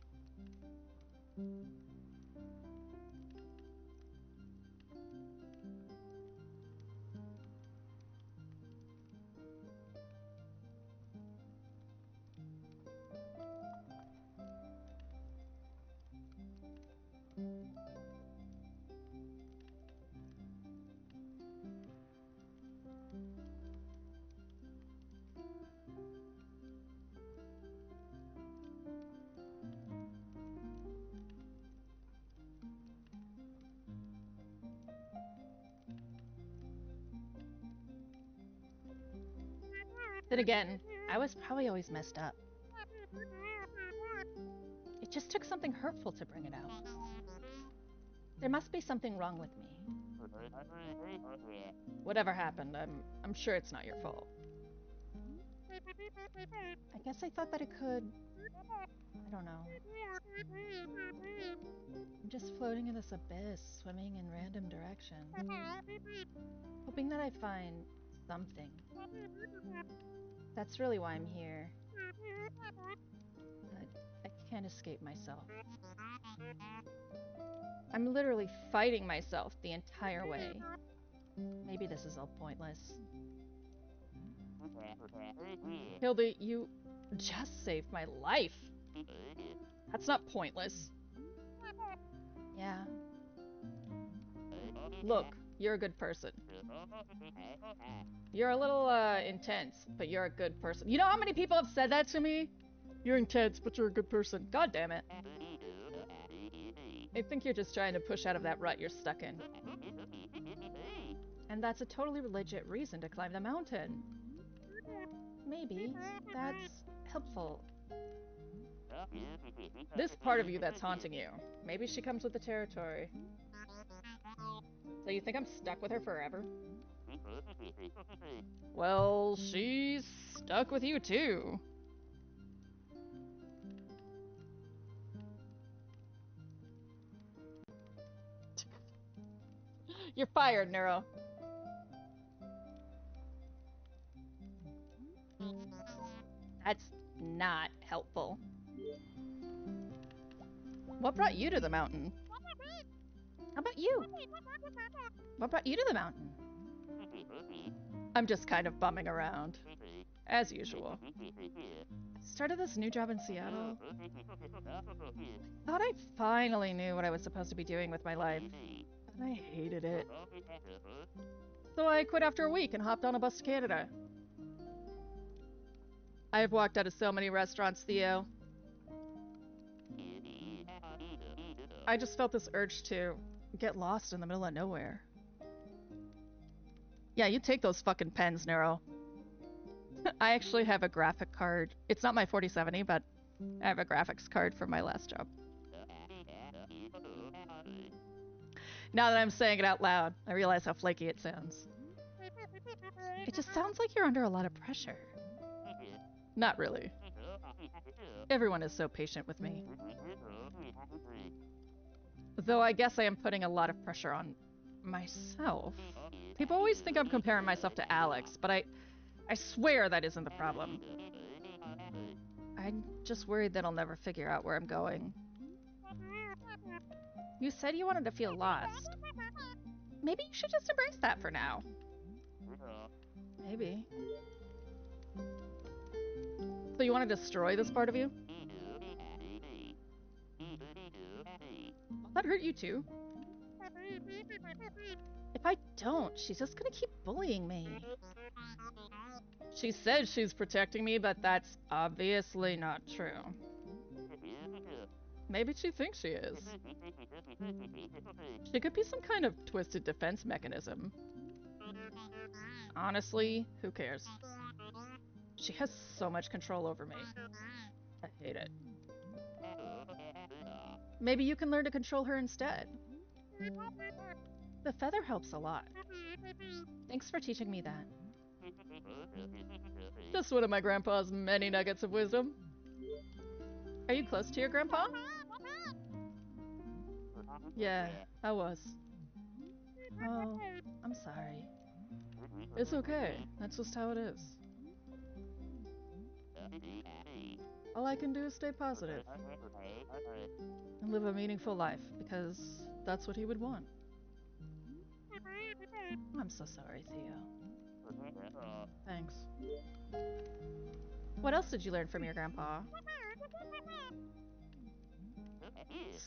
Then again, I was probably always messed up. It just took something hurtful to bring it out. There must be something wrong with me. Whatever happened, I'm sure it's not your fault. I guess I thought that it could... I don't know. I'm just floating in this abyss, swimming in random directions. Hoping that I find something. That's really why I'm here. I can't escape myself. I'm literally fighting myself the entire way. Maybe this is all pointless. Hildy, you just saved my life. That's not pointless. Yeah. Look, you're a good person. You're a little, intense, but you're a good person. You know how many people have said that to me? You're intense, but you're a good person. God damn it. I think you're just trying to push out of that rut you're stuck in. And that's a totally legit reason to climb the mountain. Maybe that's helpful. This part of you that's haunting you. Maybe she comes with the territory. So you think I'm stuck with her forever? Well, she's stuck with you too. You're fired, Neuro. That's not helpful. What brought you to the mountain? How about you? What brought you to the mountain? I'm just kind of bumming around. As usual. I started this new job in Seattle. I thought I finally knew what I was supposed to be doing with my life. But I hated it. So I quit after a week and hopped on a bus to Canada. I have walked out of so many restaurants, Theo. I just felt this urge to get lost in the middle of nowhere. Yeah, you take those fucking pens, Neuro. I actually have a graphic card. It's not my 4070, but I have a graphics card from my last job. Now that I'm saying it out loud, I realize how flaky it sounds. It just sounds like you're under a lot of pressure. Not really. Everyone is so patient with me. Though I guess I am putting a lot of pressure on myself. People always think I'm comparing myself to Alex, but I swear that isn't the problem. I'm just worried that I'll never figure out where I'm going. You said you wanted to feel lost. Maybe you should just embrace that for now. Maybe. So you want to destroy this part of you? Will that hurt you too? If I don't, she's just gonna keep bullying me. She says she's protecting me, but that's obviously not true. Maybe she thinks she is. She could be some kind of twisted defense mechanism. Honestly, who cares? She has so much control over me. I hate it. Maybe you can learn to control her instead. The feather helps a lot. Thanks for teaching me that. Just one of my grandpa's many nuggets of wisdom. Are you close to your grandpa? Yeah, I was. Oh, I'm sorry. It's okay. That's just how it is. All I can do is stay positive and live a meaningful life, because that's what he would want. I'm so sorry, Theo. Thanks. What else did you learn from your grandpa?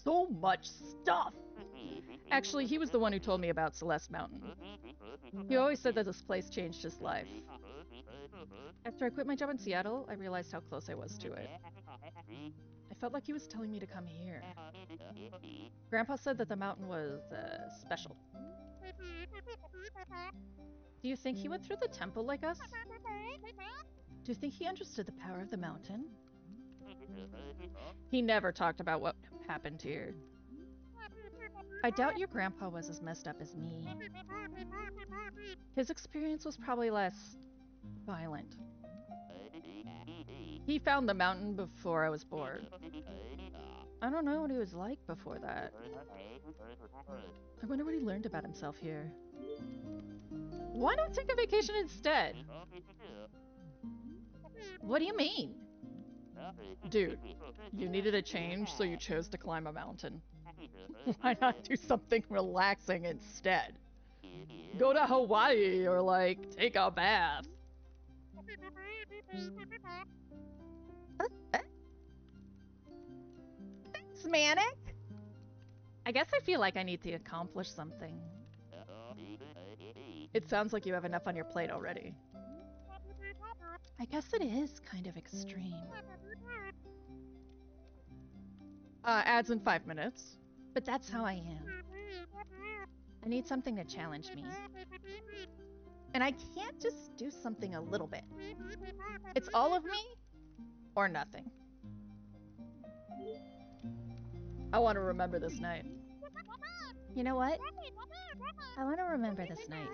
So much stuff! Actually, he was the one who told me about Celeste Mountain. He always said that this place changed his life. After I quit my job in Seattle, I realized how close I was to it. I felt like he was telling me to come here. Grandpa said that the mountain was, special. Do you think he went through the temple like us? Do you think he understood the power of the mountain? He never talked about what happened here. I doubt your grandpa was as messed up as me. His experience was probably less violent. He found the mountain before I was born. I don't know what he was like before that. I wonder what he learned about himself here. Why not take a vacation instead? What do you mean? Dude, you needed a change, so you chose to climb a mountain. Why not do something relaxing instead? Go to Hawaii or, like, take a bath. Thanks, Manic! I guess I feel like I need to accomplish something. It sounds like you have enough on your plate already. I guess it is kind of extreme. Ads in 5 minutes. But that's how I am. I need something to challenge me. And I can't just do something a little bit. It's all of me or nothing. I want to remember this night. You know what? I want to remember this night.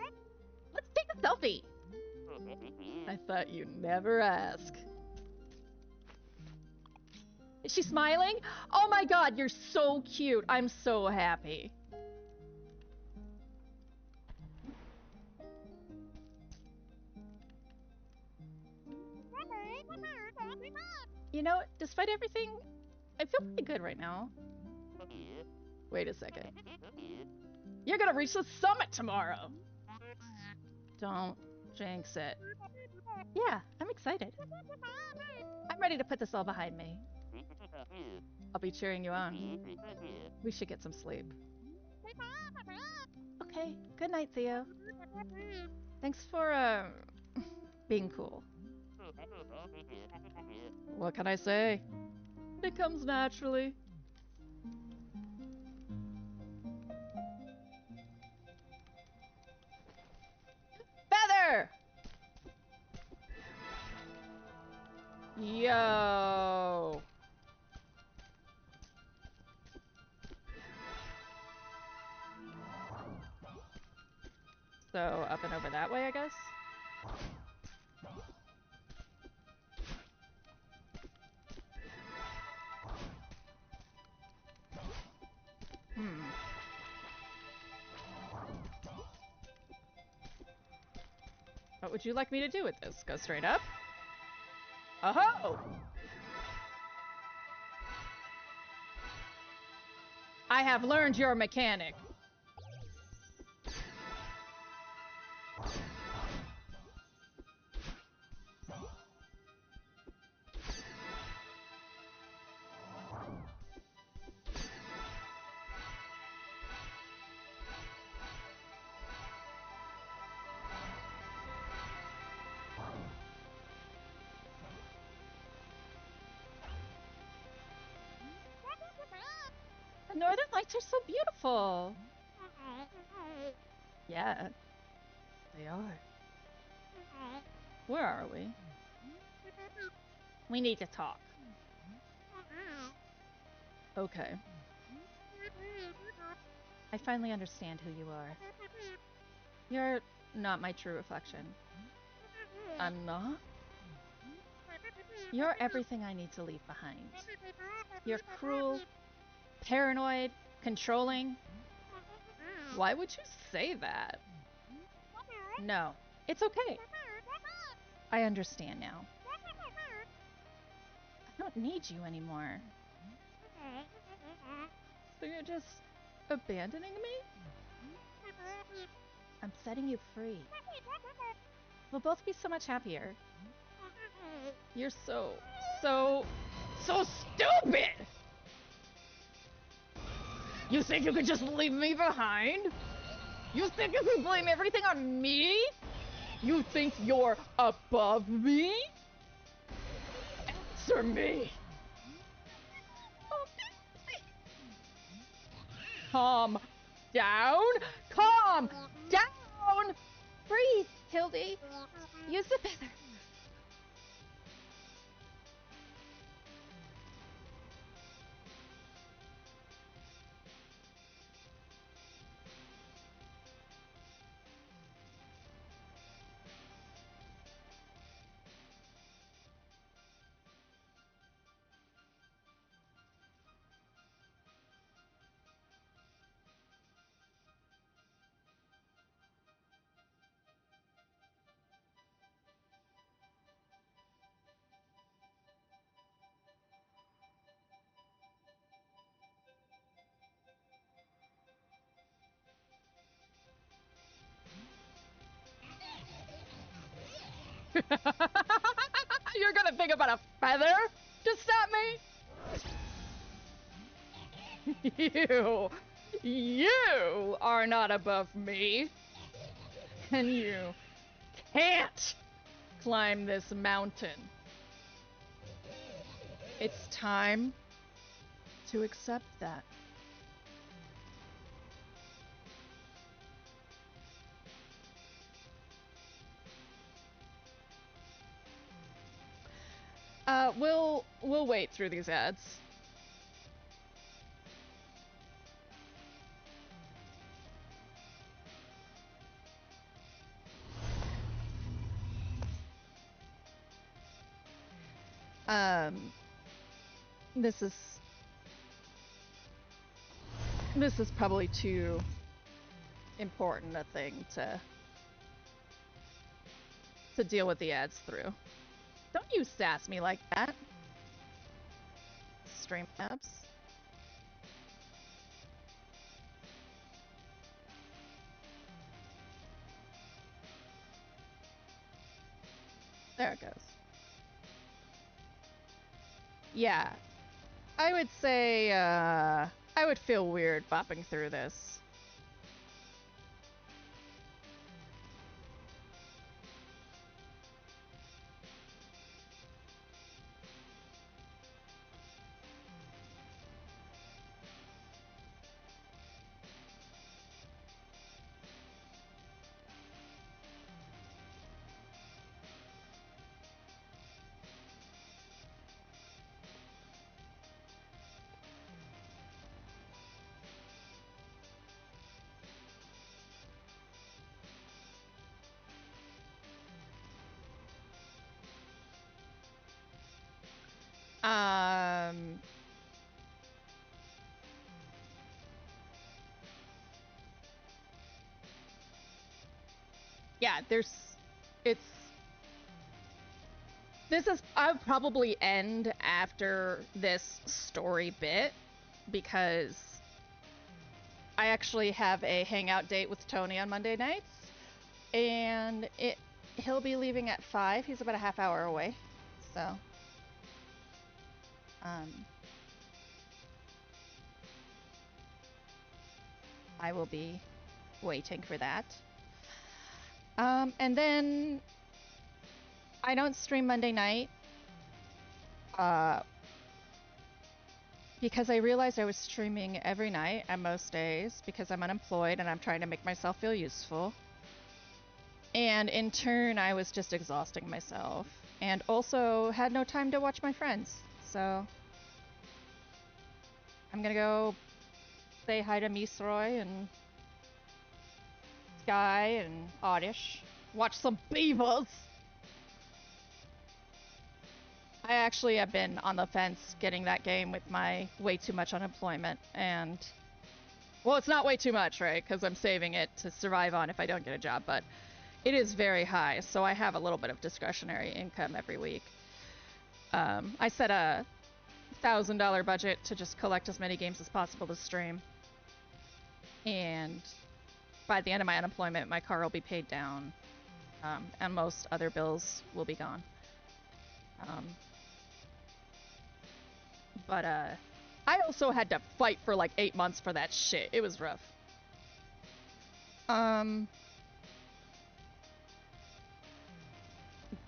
Let's take a selfie! I thought you'd never ask. Is she smiling? Oh my god, you're so cute. I'm so happy. You know, despite everything, I feel pretty good right now. Wait a second. You're gonna reach the summit tomorrow! Don't jinx it. Yeah, I'm excited. I'm ready to put this all behind me. I'll be cheering you on. We should get some sleep. Okay, good night, Theo. Thanks for, being cool. What can I say? It comes naturally. Feather! Yo! So, up and over that way, I guess? Hmm. What would you like me to do with this? Go straight up? Oh! I have learned your mechanic. The northern lights are so beautiful. Yeah, they are. Where are we? We need to talk. Okay. I finally understand who you are. You're not my true reflection. I'm not? You're everything I need to leave behind. You're cruel, paranoid, controlling. Why would you say that? No, it's okay. I understand now. I don't need you anymore. So you're just abandoning me? I'm setting you free. We'll both be so much happier. You're so stupid! You think you could just leave me behind? You think you can blame everything on me? You think you're above me? Answer me! Calm down! Calm down! Breathe, Hildy. Use the feather. You're gonna think about a feather to stop me? You are not above me. And you can't climb this mountain. It's time to accept that. We'll wait through these ads. This is probably too important a thing to deal with the ads through. Don't you sass me like that. Stream apps. There it goes. Yeah. I would say, I would feel weird bopping through this. Yeah, It's... I'll probably end after this story bit, because I actually have a hangout date with Tony on Monday nights, and he'll be leaving at 5. He's about a half hour away, so I will be waiting for that. And then I don't stream Monday night because I realized I was streaming every night and most days because I'm unemployed and I'm trying to make myself feel useful. And in turn, I was just exhausting myself and also had no time to watch my friends. So I'm gonna go say hi to Misroy and Sky and Oddish. Watch some beavers! I actually have been on the fence getting that game with my way too much unemployment, and... Well, it's not way too much, right? Because I'm saving it to survive on if I don't get a job, but it is very high, so I have a little bit of discretionary income every week. I set a $1,000 budget to just collect as many games as possible to stream. And by the end of my unemployment, my car will be paid down, and most other bills will be gone. But I also had to fight for like 8 months for that shit. It was rough.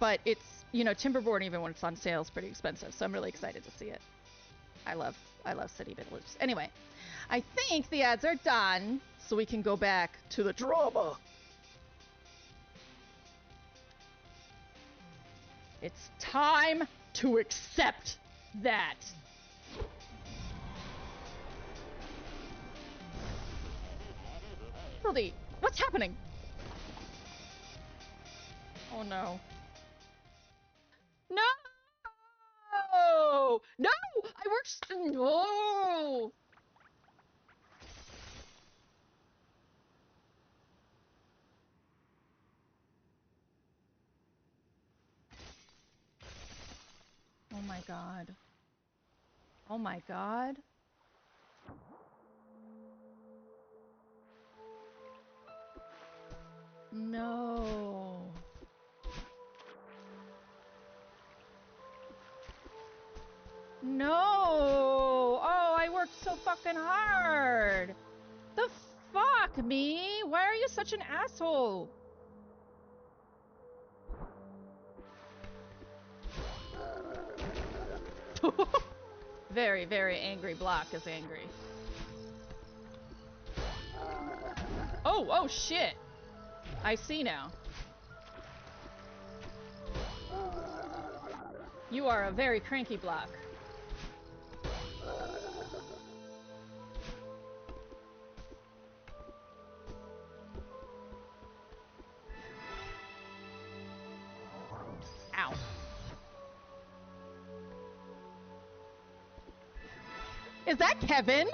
But it's, you know, Timberborn, even when it's on sale, is pretty expensive, so I'm really excited to see it. I love City Village. Anyway, I think the ads are done, so we can go back to the drama. It's time to accept that. Brody, what's happening? Oh no. No! No! I worked. No! Oh my god. Oh my god. No. No! Oh, I worked so fucking hard! The fuck, me? Why are you such an asshole? Very, very angry block is angry. Oh shit! I see now. You are a very cranky block. Ow. Is that Kevin?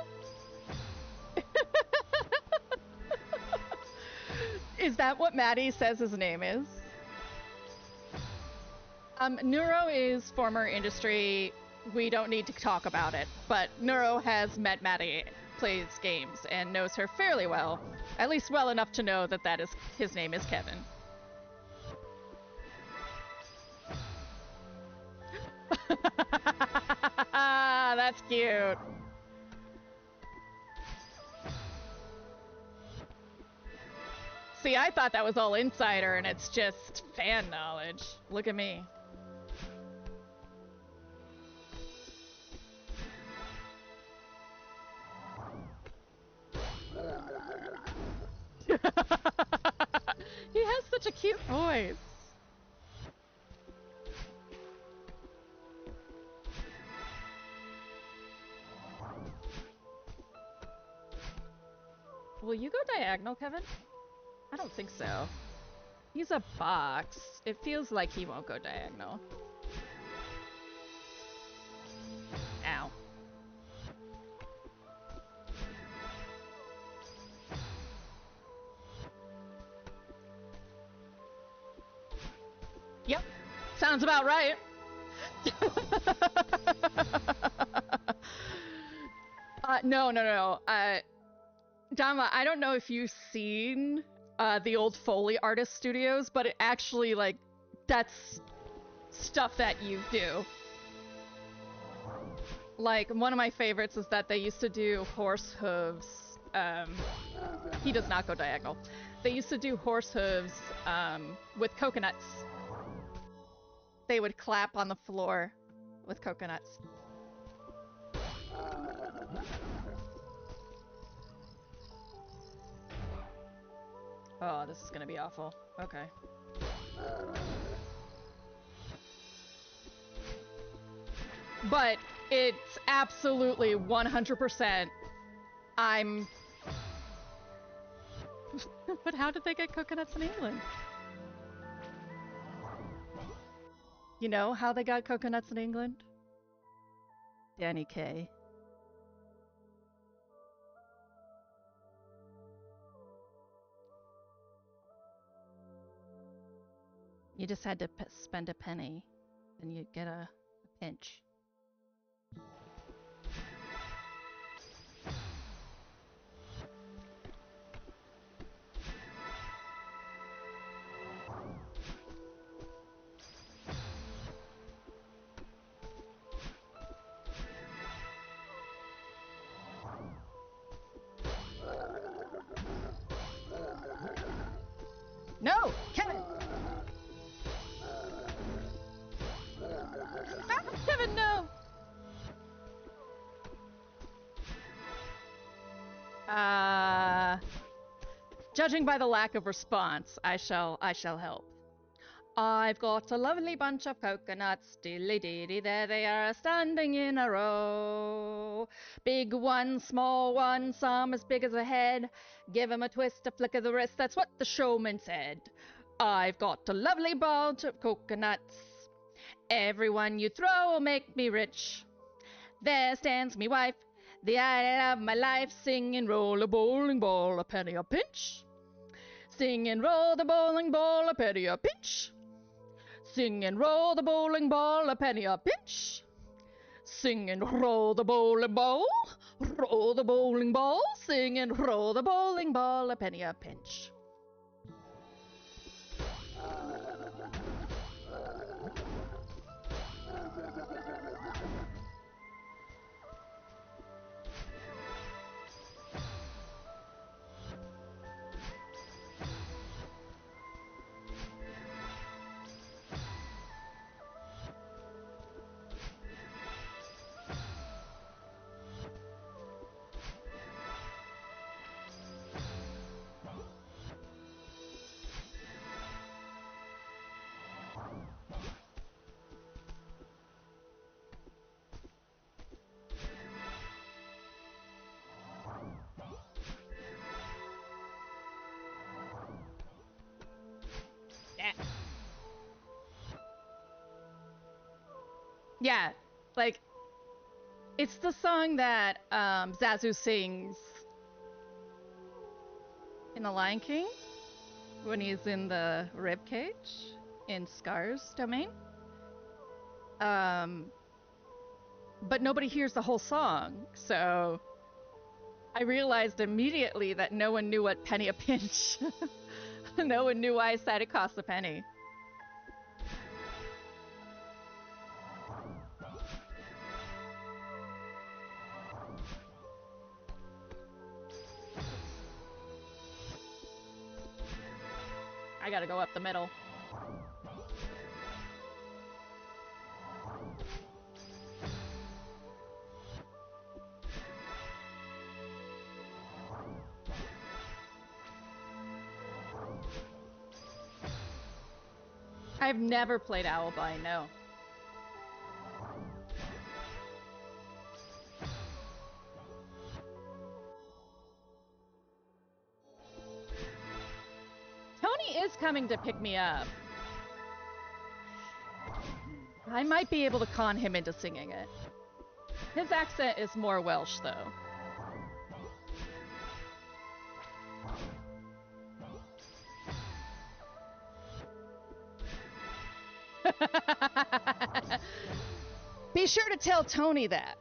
Is that what Maddie says his name is? Neuro is former industry. We don't need to talk about it, but Neuro has met Maddie, plays games, and knows her fairly well. At least well enough to know that his name is Kevin. That's cute. See, I thought that was all insider, and it's just fan knowledge. Look at me. He has such a cute voice. Will you go diagonal, Kevin? I don't think so. He's a box. It feels like he won't go diagonal. Ow. Yep. Sounds about right. No. Dama, I don't know if you've seen the old Foley artist studios, but it actually, like, that's stuff that you do. Like, one of my favorites is that they used to do horse hooves. He does not go diagonal. They used to do horse hooves with coconuts. They would clap on the floor with coconuts. Oh, this is gonna be awful. Okay. But it's absolutely 100%. I'm... But how did they get coconuts in England? You know how they got coconuts in England? Danny Kaye. You just had to spend a penny, and you'd get a pinch. No! Kevin! Ah, Kevin, no! Judging by the lack of response, I shall help. I've got a lovely bunch of coconuts, dilly-diddy, there they are, standing in a row. Big one, small one, some as big as a head. Give 'em a twist, a flick of the wrist, that's what the showman said. I've got a lovely bunch of coconuts. Every one you throw will make me rich. There stands me wife, the idol of my life, singing roll a bowling ball, a penny a pinch. Sing and roll the bowling ball, a penny a pinch. Sing and roll the bowling ball, a penny a pinch. Sing and roll the bowling ball, roll the bowling ball. Sing and roll the bowling ball, a penny a pinch. Yeah, like, it's the song that Zazu sings in The Lion King when he's in the ribcage in Scar's domain. But nobody hears the whole song, so I realized immediately that no one knew what penny a pinch. No one knew why I said it costs a penny. I gotta go up the middle. I've never played Owlby, no. Tony is coming to pick me up. I might be able to con him into singing it. His accent is more Welsh, though. Be sure to tell Tony that.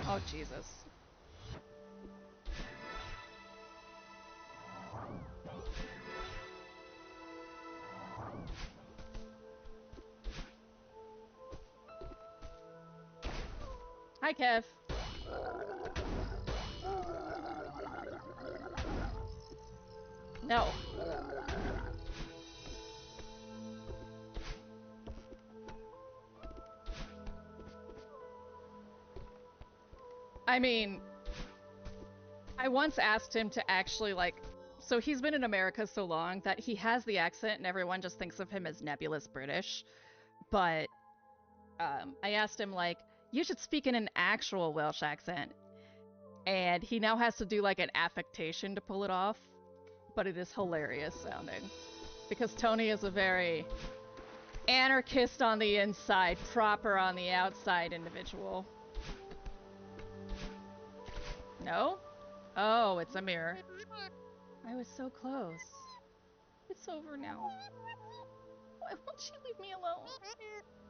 Oh, Jesus. Hi, Kev. No. I mean, I once asked him to actually, like, so he's been in America so long that he has the accent and everyone just thinks of him as nebulous British. But I asked him, like, you should speak in an actual Welsh accent. And he now has to do, like, an affectation to pull it off. But it is hilarious sounding. Because Tony is a very anarchist on the inside, proper on the outside individual. No? Oh, it's a mirror. I was so close. It's over now. Why won't she leave me alone?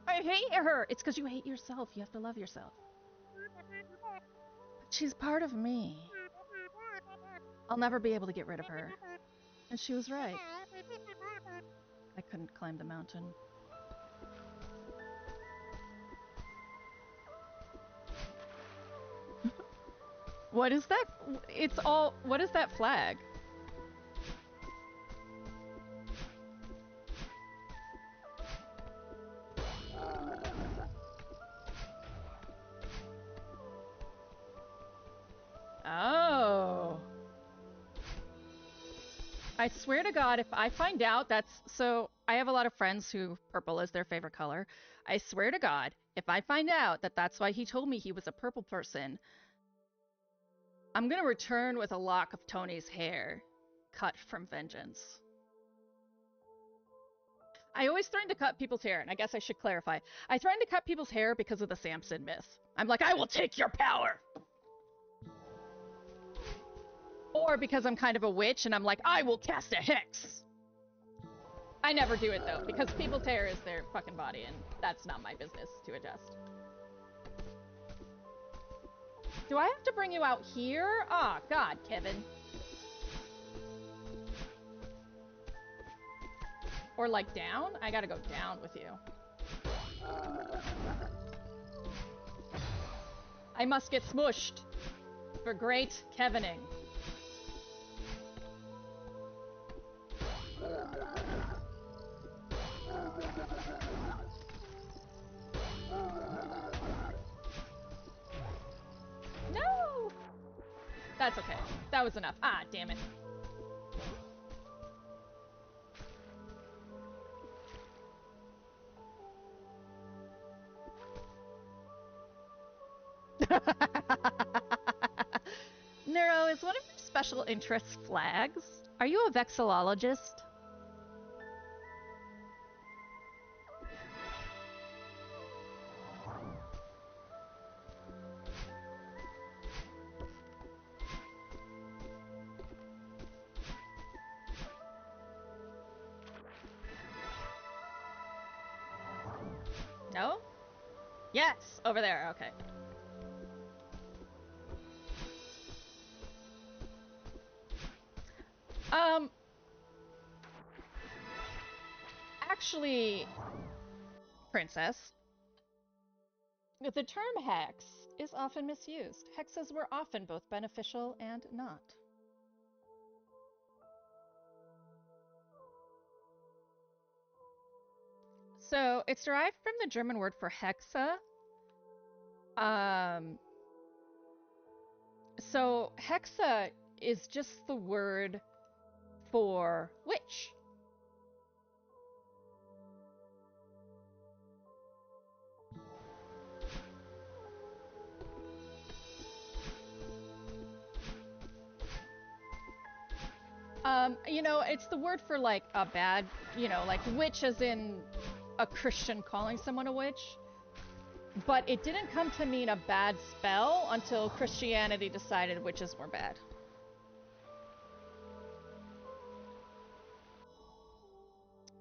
I hate her! It's because you hate yourself. You have to love yourself. But she's part of me. I'll never be able to get rid of her. And she was right. I couldn't climb the mountain. What is that? It's all... What is that flag? Oh. I swear to God, if I find out that's... So, I have a lot of friends who purple is their favorite color. I swear to God, if I find out that that's why he told me he was a purple person, I'm gonna return with a lock of Tony's hair, cut from vengeance. I always threaten to cut people's hair, and I guess I should clarify. I threaten to cut people's hair because of the Samson myth. I'm like, I will take your power! Or because I'm kind of a witch, and I'm like, I will cast a hex! I never do it, though, because people's hair is their fucking body, and that's not my business to adjust. Do I have to bring you out here? Oh, God, Kevin. Or, like, down? I gotta go down with you. I must get smushed for great Kevining. No! That's okay. That was enough. Ah, damn it. Neuro, is one of your special interests flags? Are you a vexillologist? No? Yes! Over there, okay. Actually, Princess, the term hex is often misused. Hexes were often both beneficial and not. So, it's derived from the German word for hexa. So hexa is just the word for witch. You know, it's the word for like a bad, you know, like witch as in a Christian calling someone a witch. But it didn't come to mean a bad spell until Christianity decided witches were bad.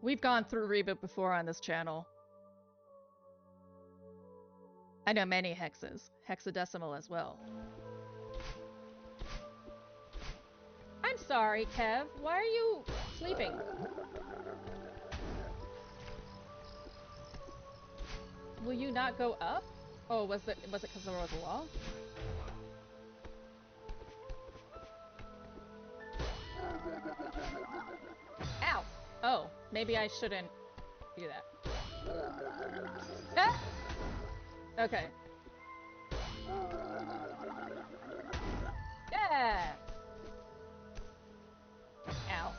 We've gone through Reboot before on this channel. I know many hexes, hexadecimal as well. I'm sorry, Kev. Why are you sleeping? Will you not go up? Oh, was it because there was a wall? Ow! Oh, maybe I shouldn't do that. Ah! Okay. Yeah! Ow.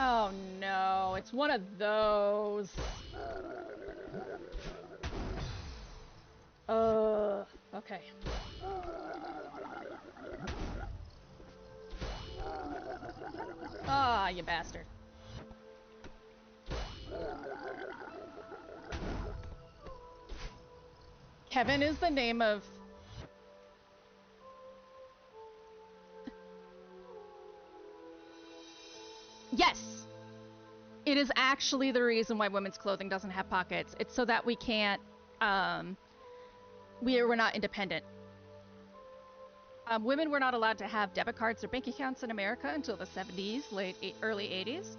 Oh no, it's one of those. Okay. Ah, you bastard. Kevin is the name of... Yes! It is actually the reason why women's clothing doesn't have pockets. It's so that we can't, we're not independent. Women were not allowed to have debit cards or bank accounts in America until the 70s, early 80s.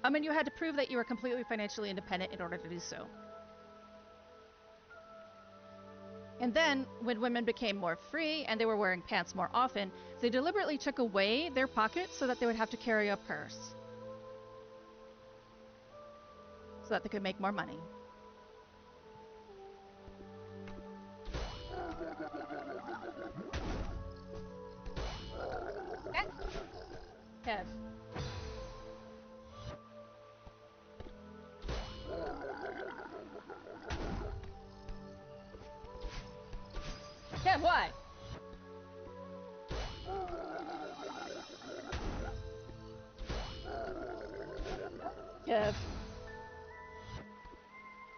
And you had to prove that you were completely financially independent in order to do so. And then, when women became more free and they were wearing pants more often, they deliberately took away their pockets so that they would have to carry a purse. So that they could make more money. Kev. Kev, why? Kev.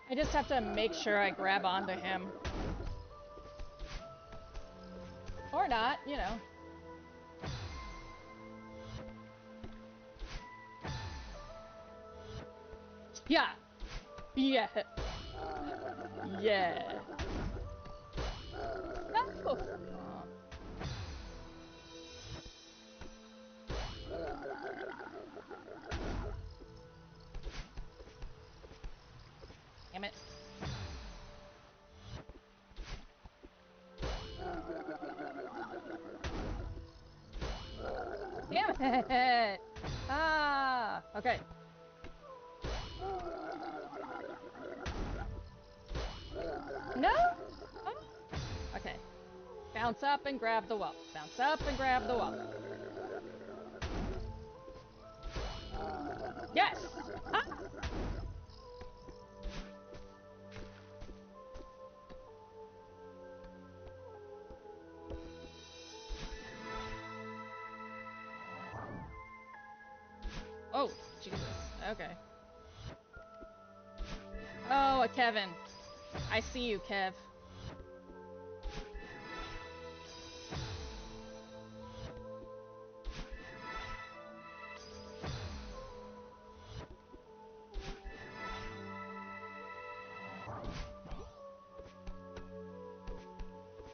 I just have to make sure I grab onto him. Or not, you know. Yeah. Yeah. Yeah. No. Damn it. Damn it. Ah. Okay. No? Oh. Okay. Bounce up and grab the wall. Bounce up and grab the wall. Yes! Ah. Oh, Jesus. Okay. Oh, a Kevin. I see you, Kev.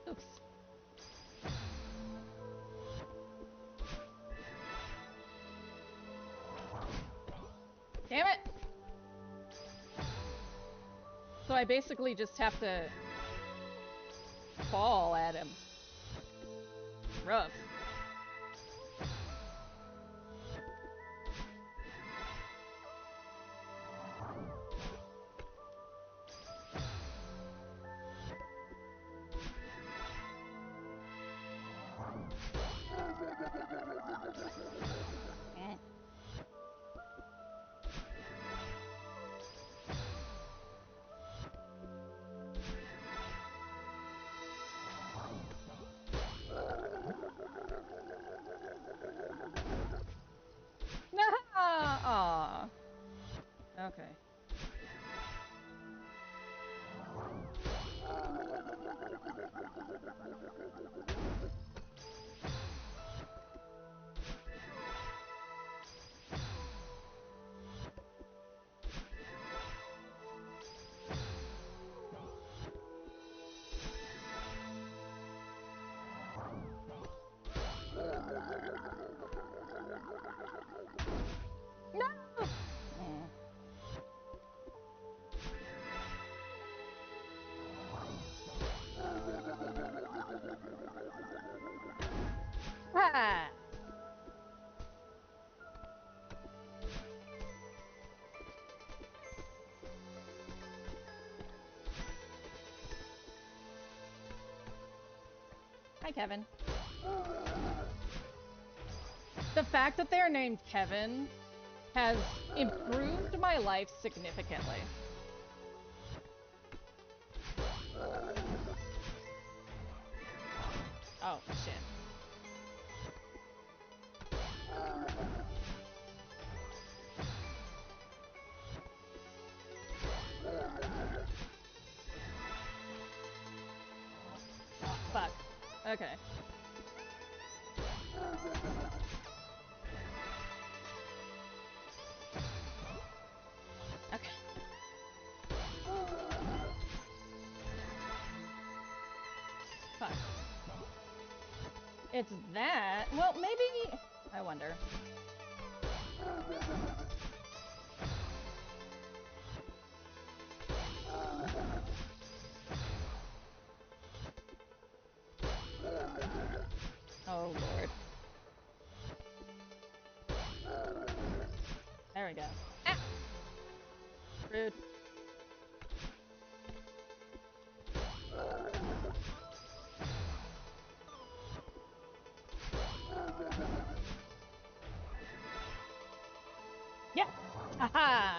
Oops. Damn it! So I basically just have to fall at him. Rough. No! No! Ah! Hi, Kevin. The fact that they're named Kevin has improved my life significantly. Oh, shit. Oh, fuck. Okay. Okay. Fuck. It's that. Well, maybe. I wonder. Oh, Lord. There we go. Ah! Rude. Yeah. Haha.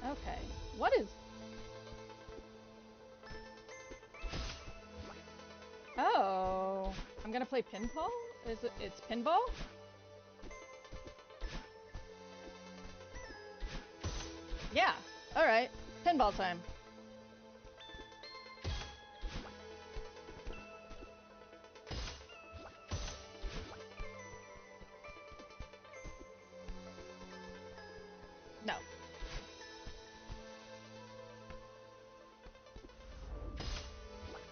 Okay. What is? Oh. I'm gonna play pinball? Is it? It's pinball? Yeah. All right. Pinball time. No.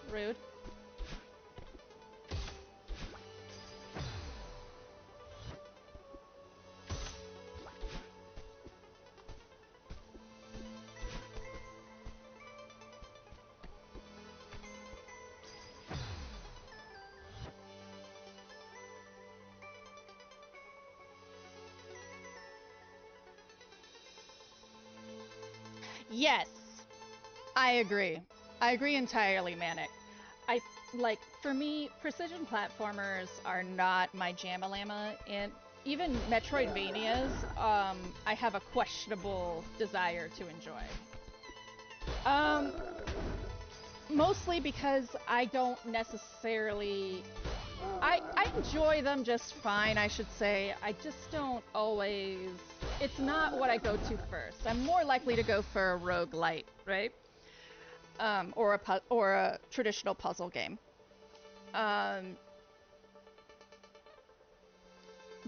Rude. Yes. I agree. I agree entirely, Manic. I like for me, precision platformers are not my jam-a-lamma, and even Metroidvanias, I have a questionable desire to enjoy. Um, Mostly because I don't necessarily I enjoy them just fine, I should say. I just don't always it's not what I go to first. I'm more likely to go for a roguelite, right? Or a traditional puzzle game. Um,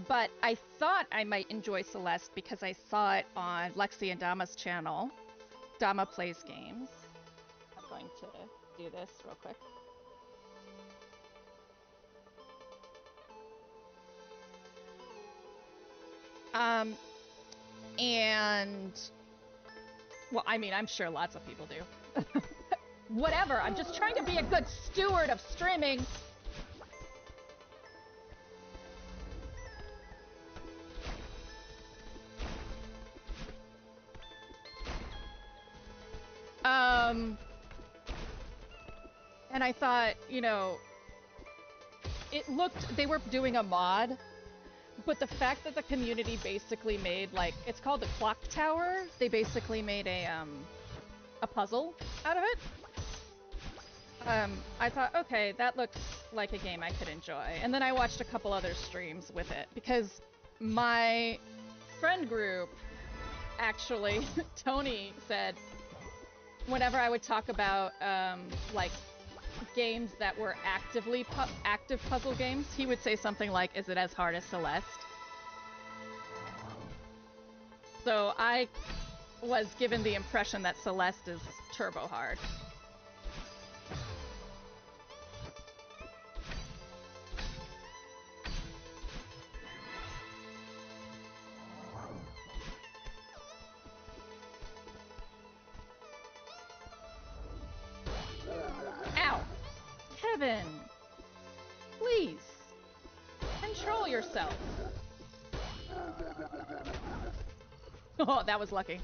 but I thought I might enjoy Celeste because I saw it on Lexi and Dama's channel. Dama plays games. I'm going to do this real quick. Um, and well, I mean, I'm sure lots of people do. Whatever. I'm just trying to be a good steward of streaming. Um, and I thought, they were doing a mod, but the fact that the community basically made it's called the clock tower. They basically made a puzzle out of it. I thought, okay, that looks like a game I could enjoy. And then I watched a couple other streams with it because my friend group, actually, Tony said, whenever I would talk about, like, games that were active puzzle games, he would say something like, "Is it as hard as Celeste?" So I was given the impression that Celeste is turbo hard. Ow! Kevin! Please! Control yourself! Oh, that was lucky.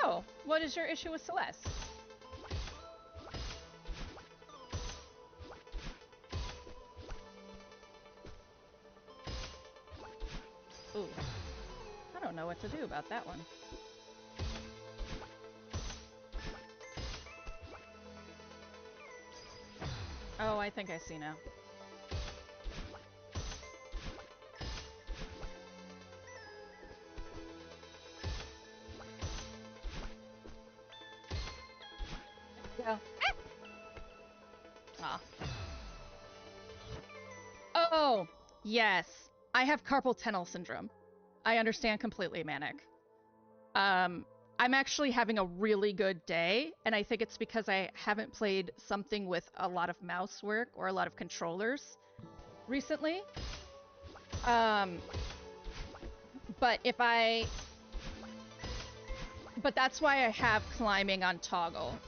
Oh, what is your issue with Celeste? Ooh. I don't know what to do about that one. Oh, I think I see now. Go. Ah. Oh, yes. I have carpal tunnel syndrome. I understand completely, Manic. I'm actually having a really good day, and I think it's because I haven't played something with a lot of mouse work or a lot of controllers recently. But that's why I have climbing on toggle.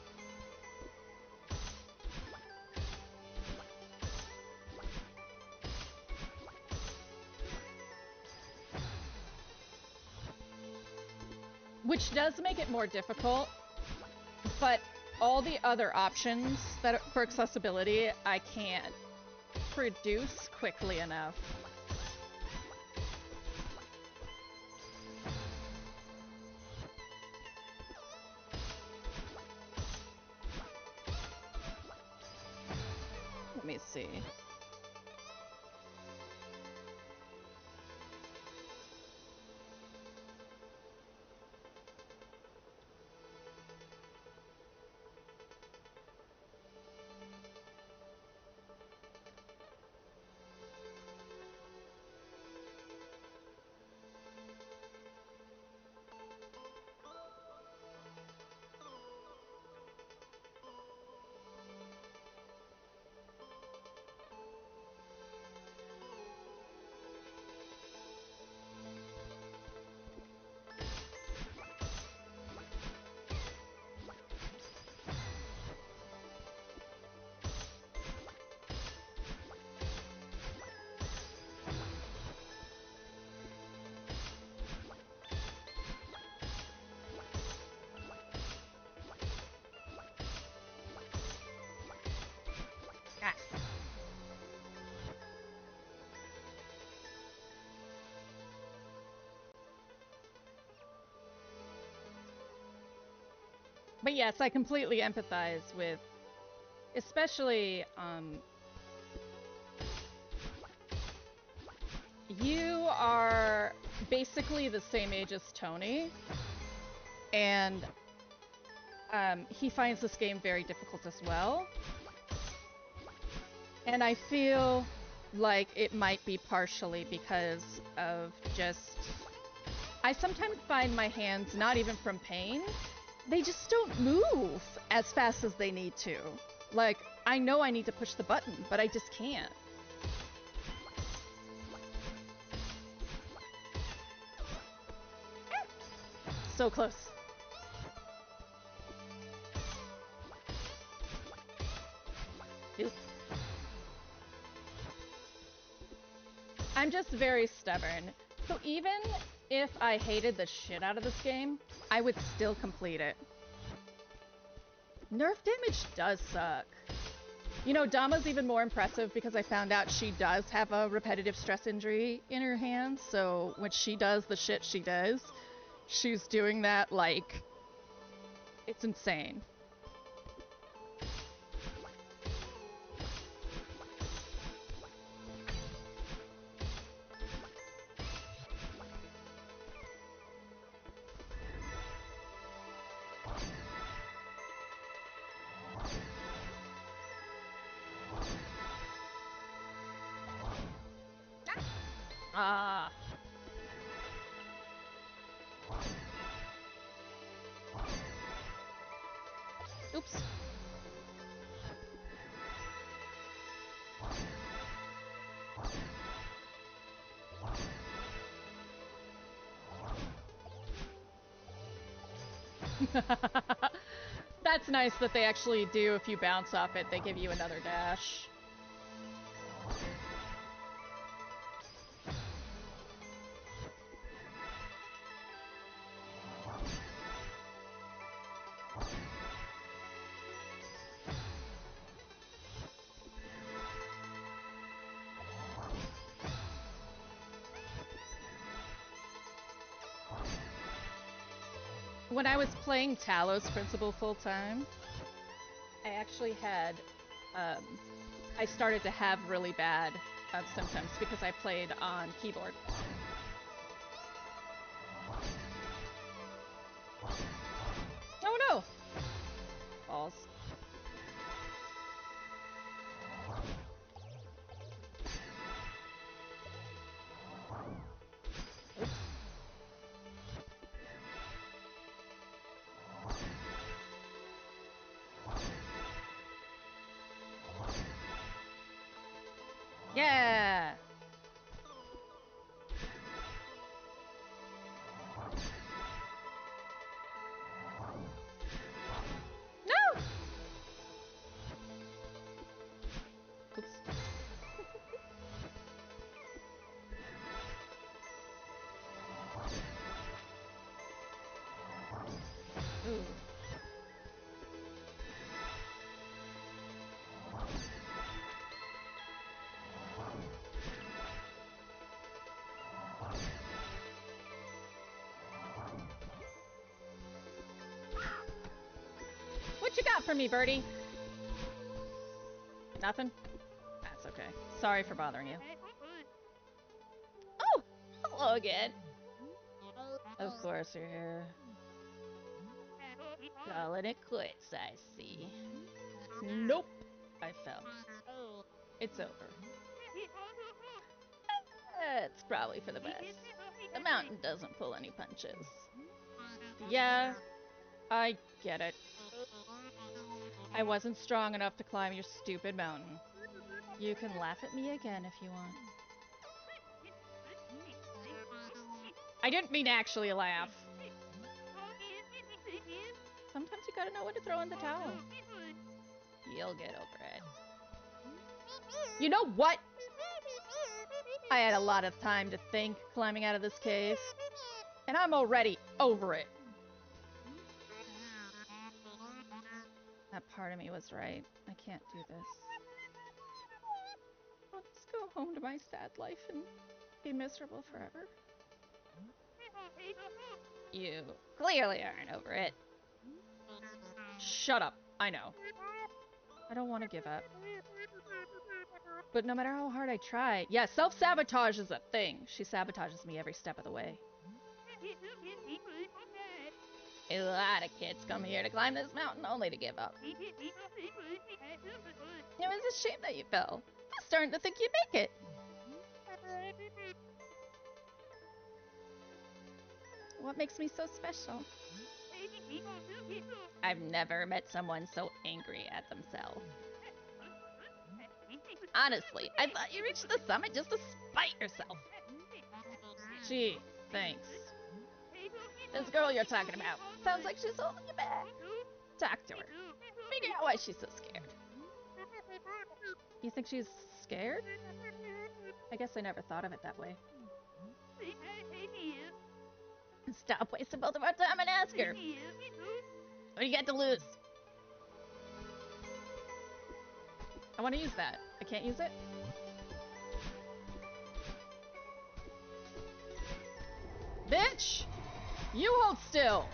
Which does make it more difficult, but all the other options that for accessibility I can't produce quickly enough. Let me see. But yes, I completely empathize with, especially, you are basically the same age as Tony, and he finds this game very difficult as well. And I feel like it might be partially because of just... I sometimes find my hands, not even from pain, they just don't move as fast as they need to. Like, I know I need to push the button, but I just can't. So close. Oop. I'm just very stubborn. So even if I hated the shit out of this game, I would still complete it. Nerf damage does suck. You know, Dama's even more impressive because I found out she does have a repetitive stress injury in her hands, so when she does the shit she does, she's doing that like... It's insane. Ah. Oops. That's nice that they actually do, if you bounce off it, they give you another dash. When I was playing Talos Principle full-time, I actually had, I started to have really bad symptoms because I played on keyboard. Oh no! Balls. Oops. Yeah! No! Oops. Ooh. What you got for me, birdie? Nothing? That's okay. Sorry for bothering you. Oh! Hello again. Of course you're here. Calling it quits, I see. Nope. I fell. It's over. It's probably for the best. The mountain doesn't pull any punches. Yeah, I get it. I wasn't strong enough to climb your stupid mountain. You can laugh at me again if you want. I didn't mean to actually laugh. Sometimes you gotta know when to throw in the towel. You'll get over it. You know what? I had a lot of time to think climbing out of this cave, and I'm already over it. That part of me was right. I can't do this. I'll just go home to my sad life and be miserable forever. You clearly aren't over it. Shut up. I know. I don't want to give up. But no matter how hard I try... Yeah, self-sabotage is a thing. She sabotages me every step of the way. A lot of kids come here to climb this mountain only to give up. It was a shame that you fell. I was starting to think you'd make it. What makes me so special? I've never met someone so angry at themselves. Honestly, I thought you reached the summit just to spite yourself. Gee, thanks. This girl you're talking about sounds like she's holding you back. Talk to her. Figure out why she's so scared. You think she's scared? I guess I never thought of it that way. Stop wasting both of our time and ask her. What do you got to lose? I want to use that. I can't use it? Bitch! You hold still!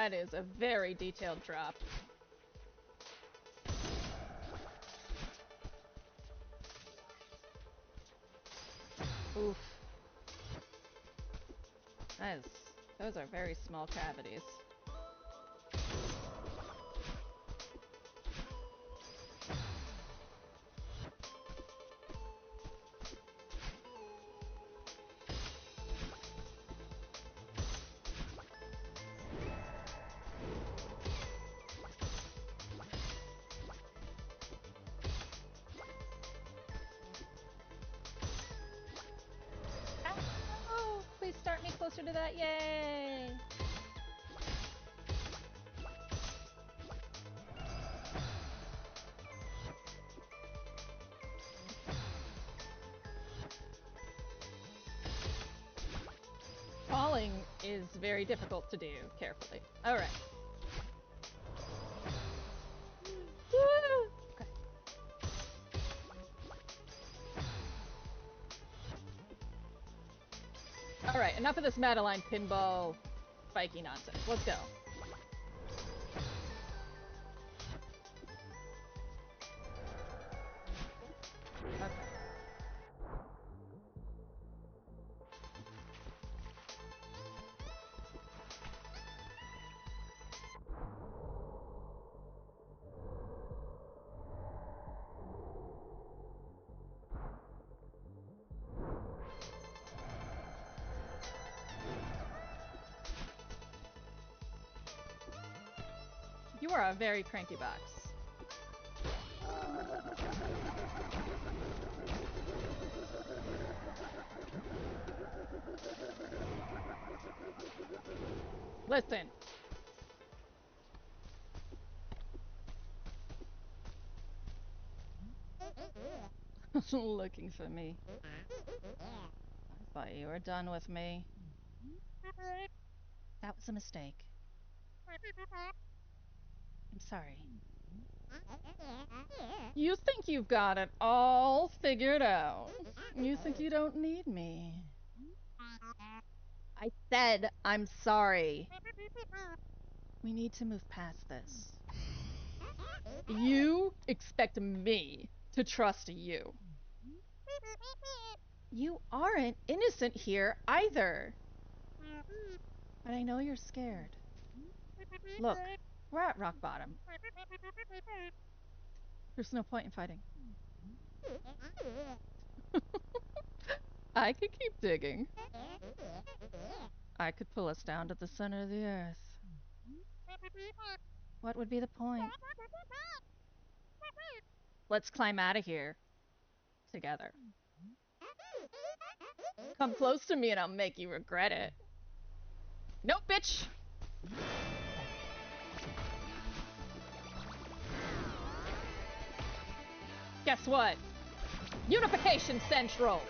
That is a very detailed drop. Oof. Those are very small cavities. Please start me closer to that, yay! Falling is very difficult to do carefully. Alright. Okay. Alright, enough of this Madeline pinball spiky nonsense. Let's go. Okay. You are a very cranky box. Listen. Looking for me. I thought you were done with me. That was a mistake. I'm sorry. You think you've got it all figured out. You think you don't need me. I said I'm sorry. We need to move past this. You expect me to trust you. You aren't innocent here either. But I know you're scared. Look, we're at rock bottom. There's no point in fighting. I could keep digging. I could pull us down to the center of the earth. What would be the point? Let's climb out of here. Together. Come close to me and I'll make you regret it. Nope, bitch! Guess what? Unification Central!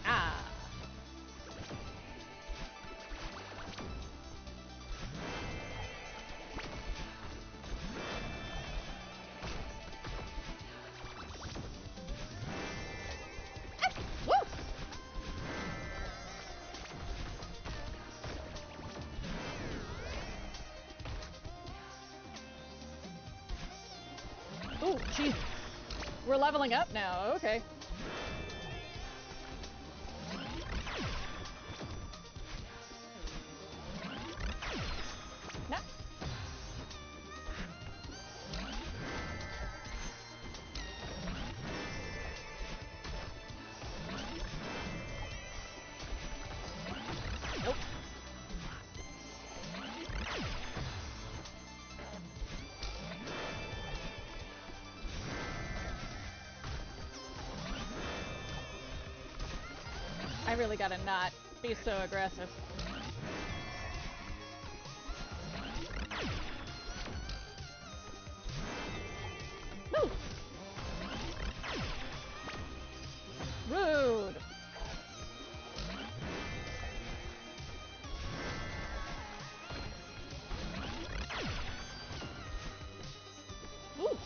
Ah. Woo! Ooh, jeez. We're leveling up now, okay. No. Nope. I really gotta not be so aggressive. Woo! Rude! Ooh.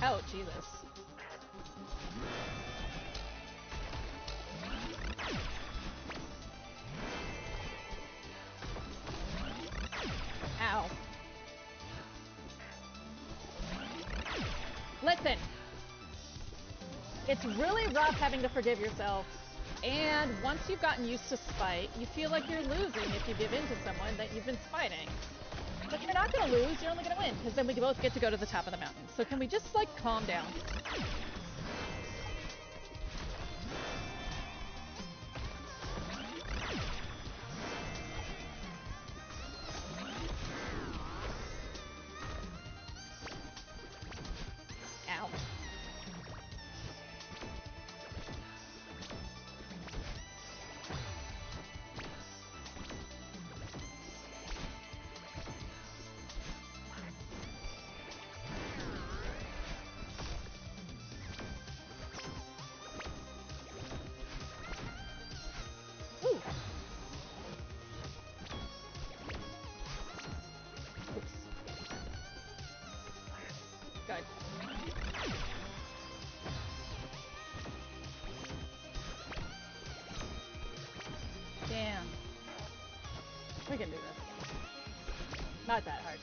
Oh, Jesus. Ow. Listen. It's really rough having to forgive yourself. And once you've gotten used to spite, you feel like you're losing if you give in to someone that you've been spiting. But you're not going to lose, you're only going to win, because then we both get to go to the top of the mountain. So can we just, like, calm down? Ow. Ooh. Oops. Good. Damn. We can do this. Not that hard.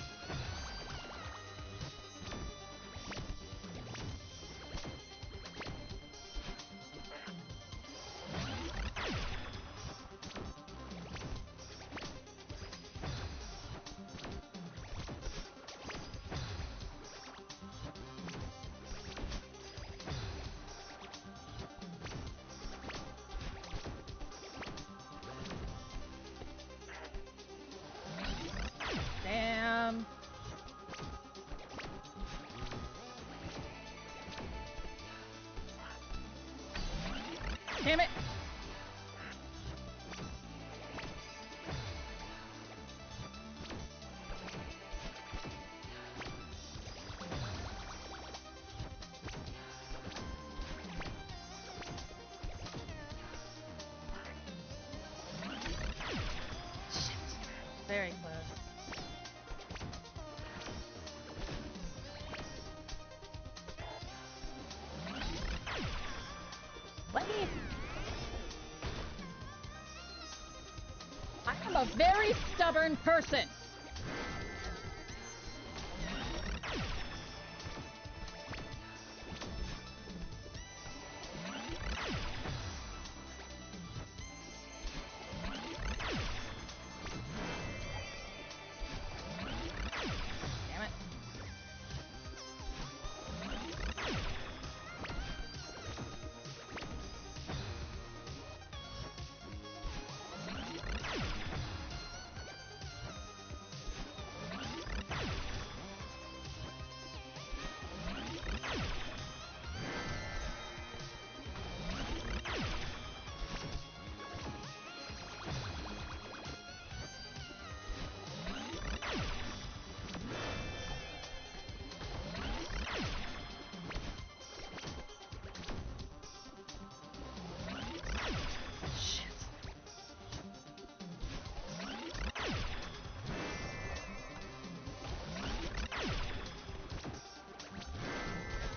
Damn. Damn it. Shit. Very close. Leave! I am a very stubborn person. Damn it.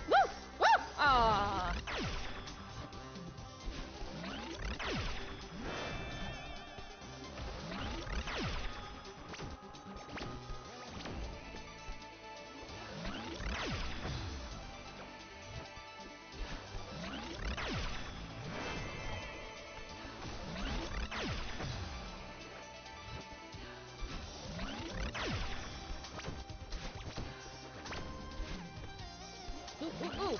Woo! Woo! Ah. Ooh, ooh, ooh.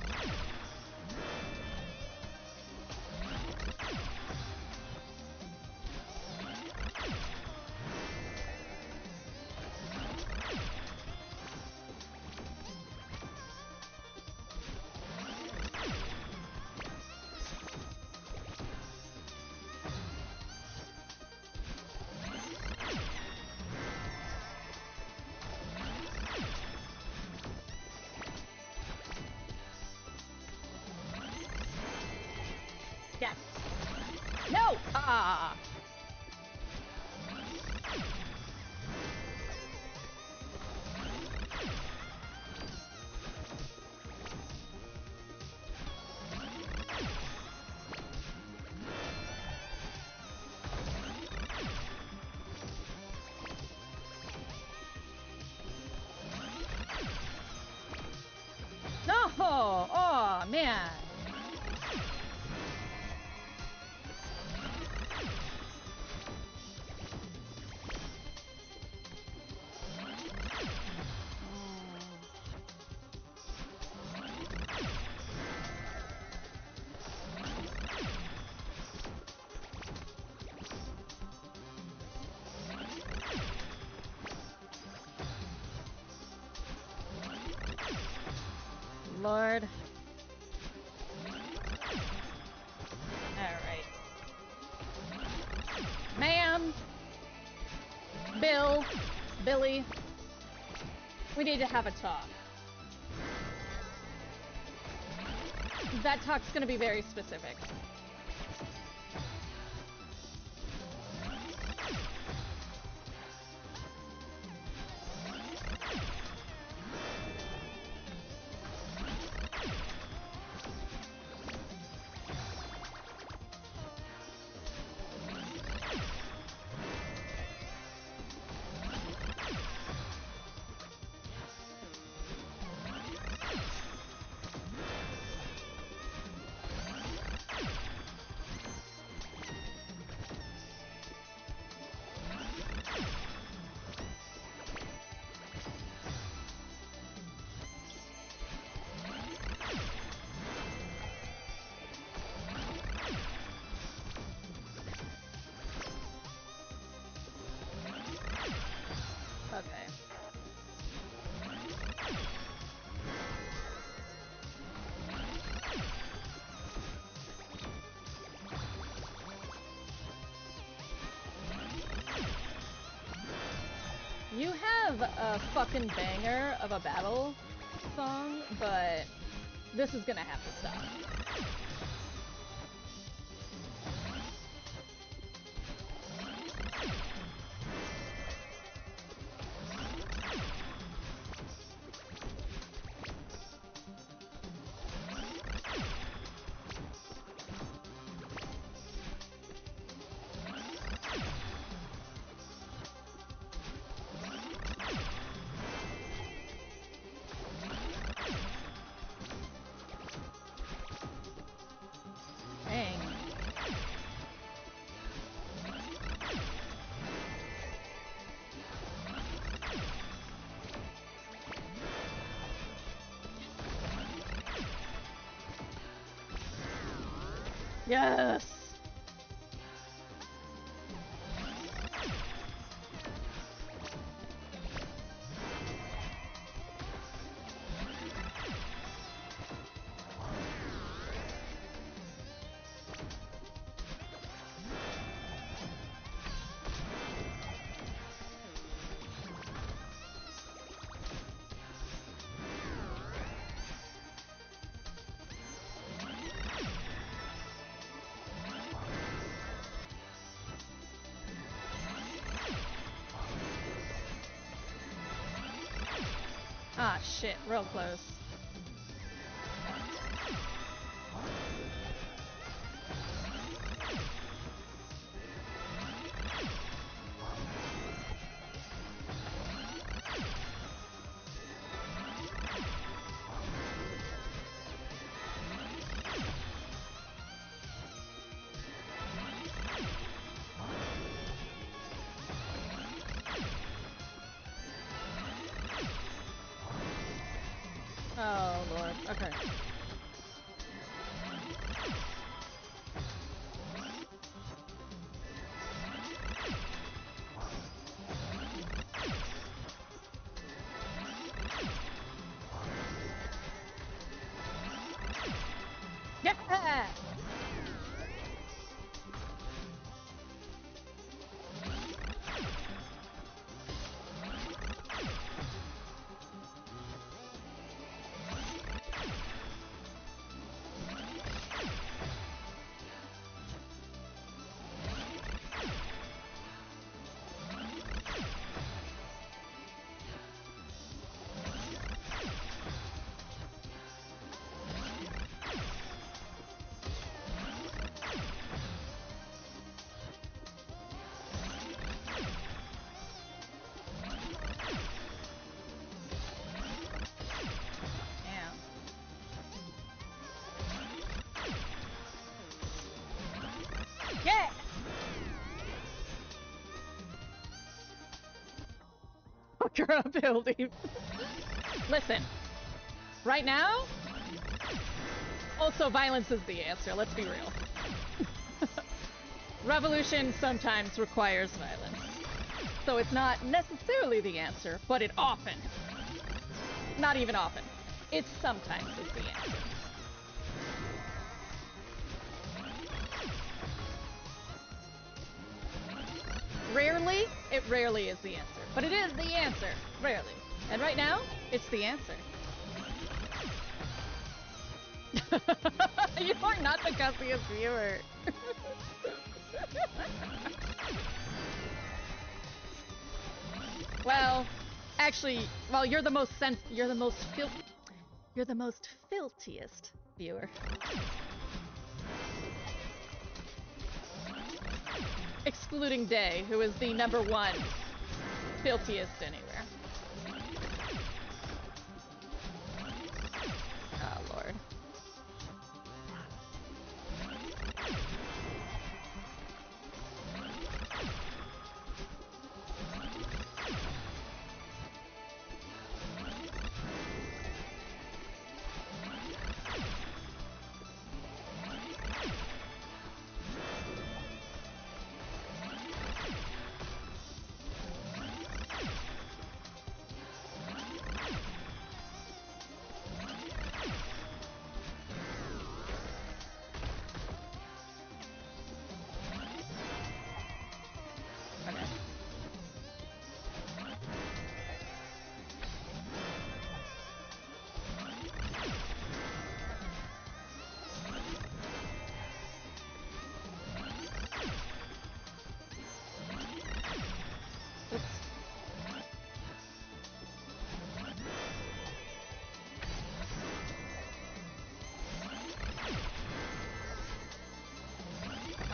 Oh, man. Lord. Alright. Ma'am! Billy. We need to have a talk. That talk's gonna be very specific. Okay. You have a fucking banger of a battle song, but this is gonna have to stop. Dang. Yes! Ah, shit, real close. Oh, Lord. Okay. Yeah! your ability. Listen, right now, also violence is the answer, let's be real. Revolution sometimes requires violence. So it's not necessarily the answer, but it often, not even often, it sometimes is the answer. Rarely, it rarely is the answer. But it is the answer. Rarely. And right now, it's the answer. You are not the gussiest viewer. Well, actually, well, you're the most you're the most filthiest viewer. Excluding Day, who is the #1 filthiest anywhere. Oh, Lord.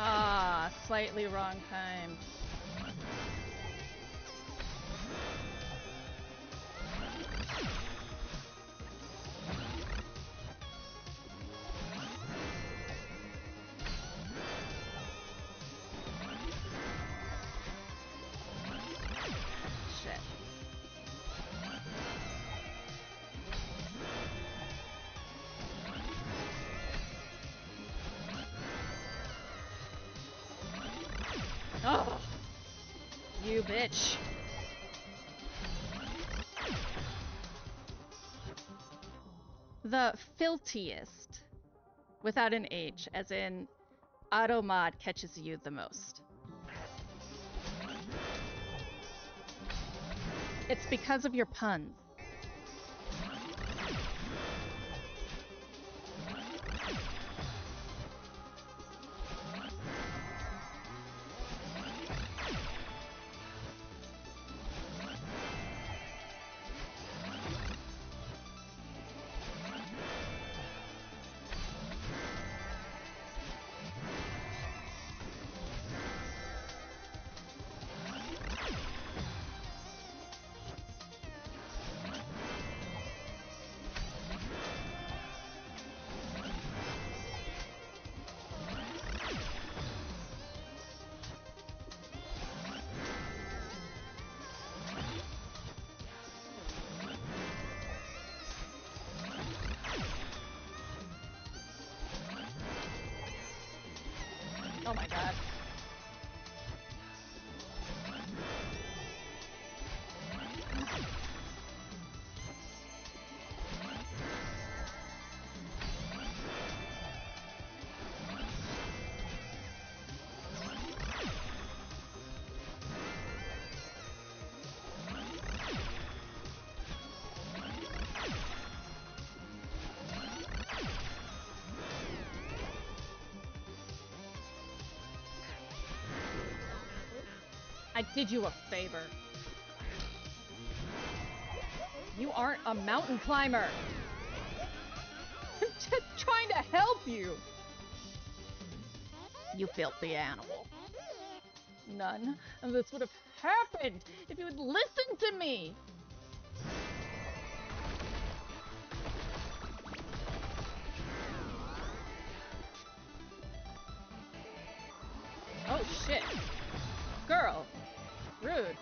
Ah, slightly wrong time. Shit. Oh, you bitch. The filthiest, without an H, as in Automod catches you the most. It's because of your puns. Oh my god. I did you a favor. You aren't a mountain climber. I'm just trying to help you. You filthy animal. None of this would have happened if you had listened to me. Oh shit. Girl. Rude.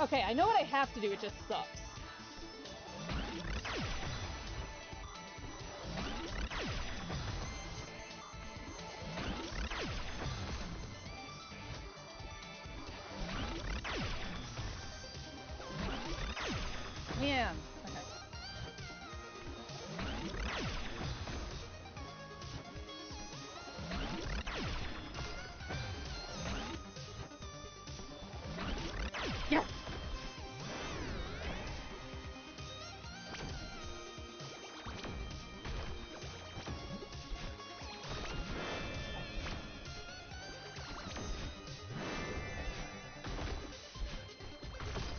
Okay, I know what I have to do, it just sucks. Man. Okay. Yes!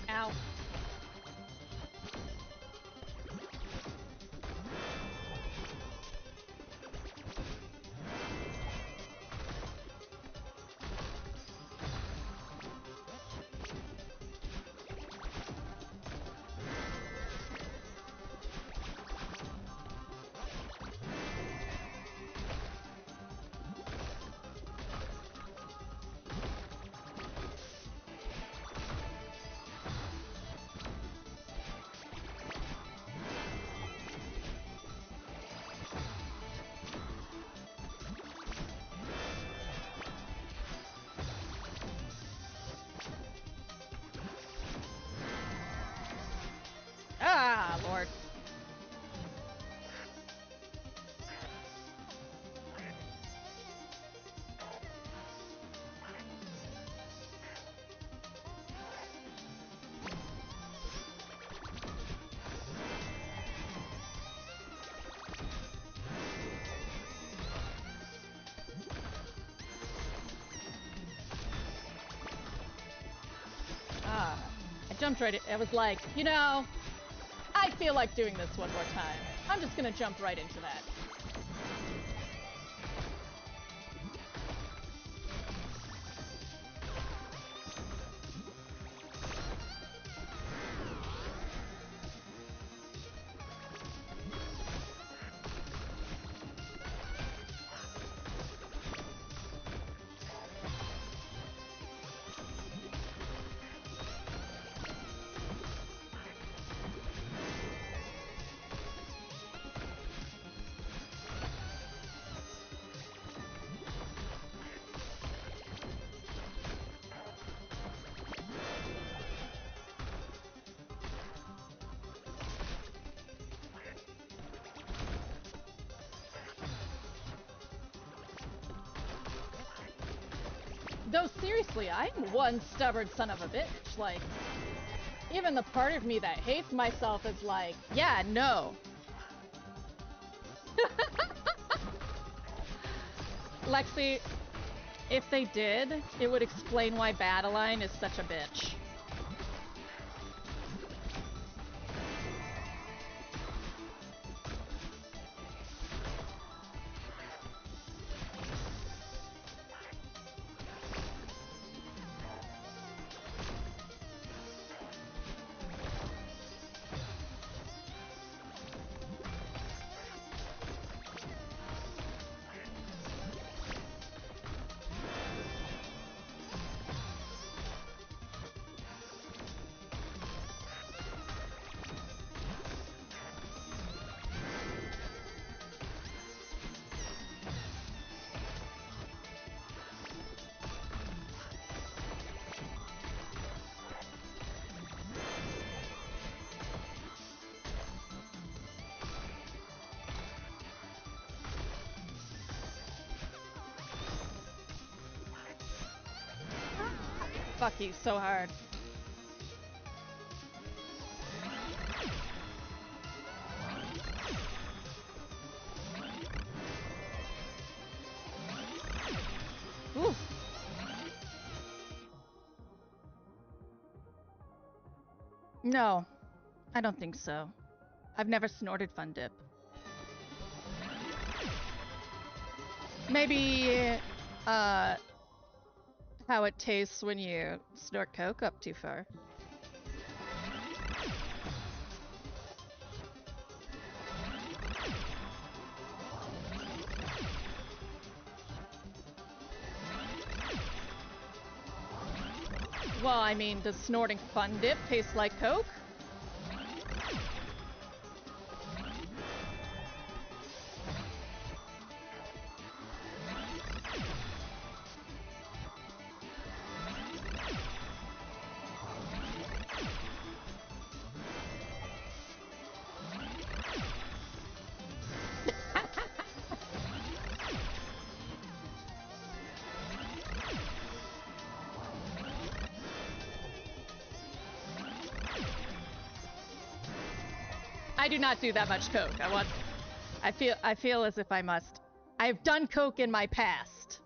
Ow. Ah, Lord. Ah. I jumped right in. I was like, you know, I feel like doing this one more time. I'm just gonna jump right into that. Though seriously, I'm one stubborn son of a bitch. Like, even the part of me that hates myself is like, yeah, no. Lexi, if they did, it would explain why Badeline is such a bitch. Fuck you so hard. Ooh. No, I don't think so. I've never snorted Fun Dip. Maybe, uh, how it tastes when you snort Coke up too far. Well, I mean, does snorting Fun Dip taste like Coke? I do not do that much Coke. I feel as if I must. I've done Coke in my past.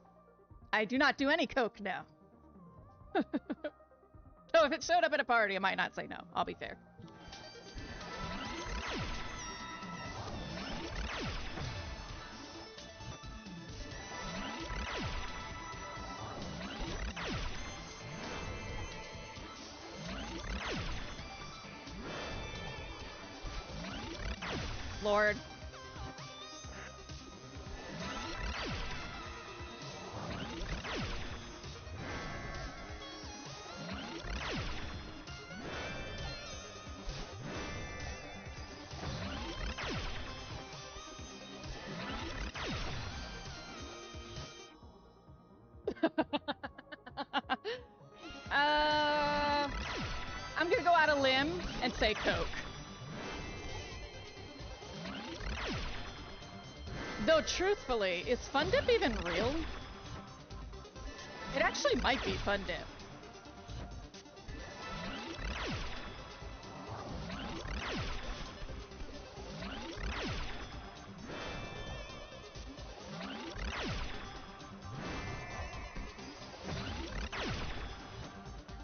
I do not do any Coke now. So if it showed up at a party, I might not say no. I'll be fair. Lord. I'm gonna go out a limb and say Coke. Though truthfully, is Fun Dip even real? It actually might be Fun Dip.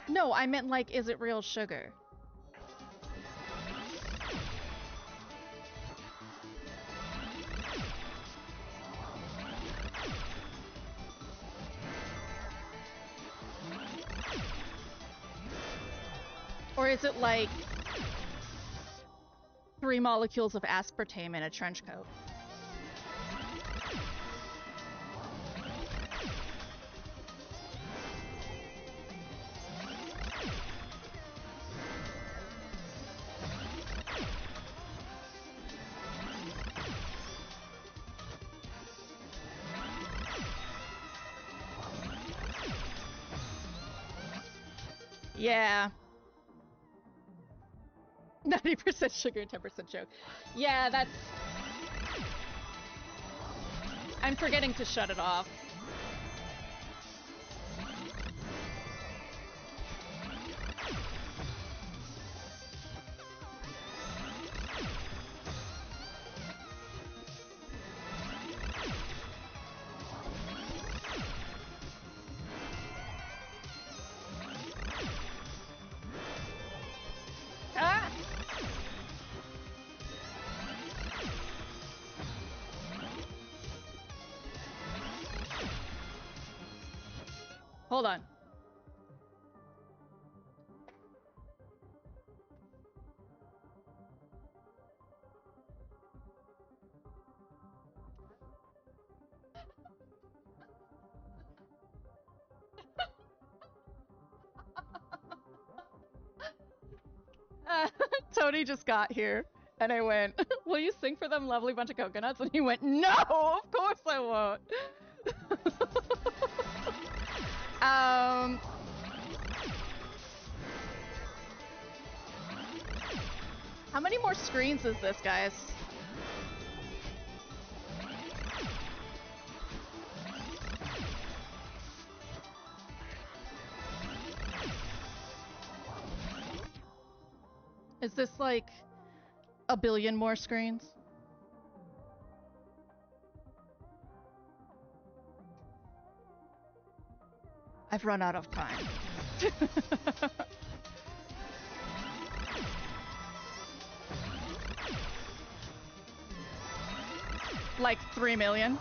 No, I meant like, is it real sugar? Or is it like 3 molecules of aspartame in a trench coat? Yeah. 90% sugar, 10% joke. Yeah, that's... I'm forgetting to shut it off. Ah! Hold on. Tony just got here, and I went, will you sing for them, lovely bunch of coconuts? And he went, no, of course I won't. How many more screens is this, guys? Is this like a billion more screens? I've run out of time. Like 3 million?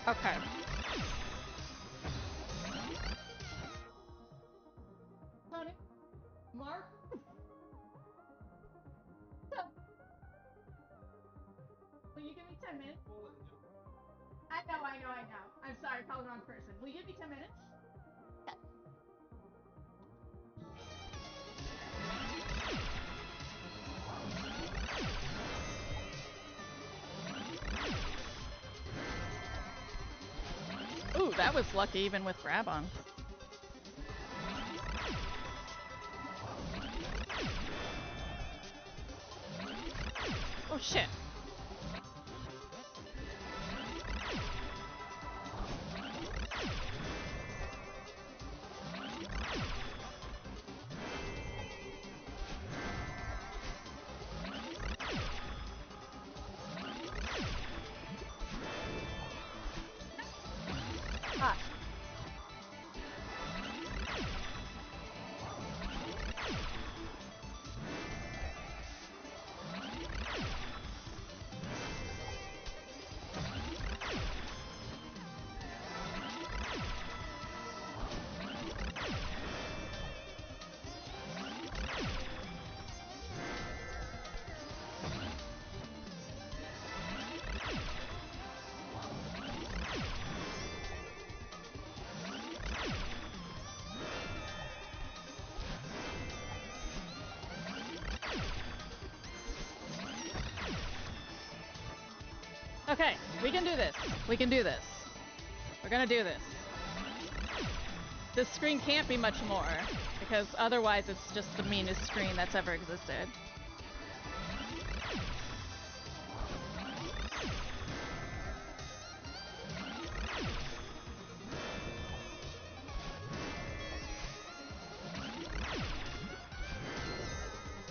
Okay. 10 minutes? I know. I'm sorry, called the wrong person. Will you give me 10 minutes? Ooh, that was lucky even with grab on. Oh shit. Ah. Okay, we can do this. We can do this. We're gonna do this. This screen can't be much more, because otherwise it's just the meanest screen that's ever existed.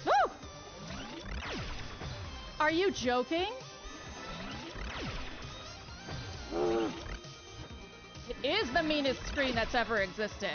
Woo! Are you joking? It is the meanest screen that's ever existed.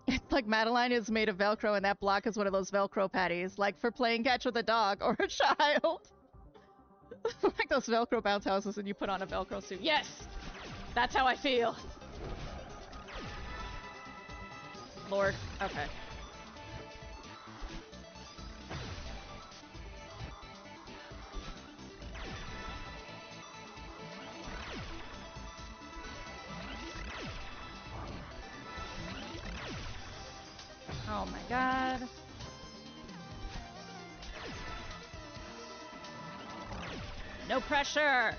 It's like Madeline is made of Velcro and that block is one of those Velcro patties, like for playing catch with a dog or a child. Like those Velcro bounce houses and you put on a Velcro suit. Yes! That's how I feel. Lord. Okay. Oh my god. No pressure!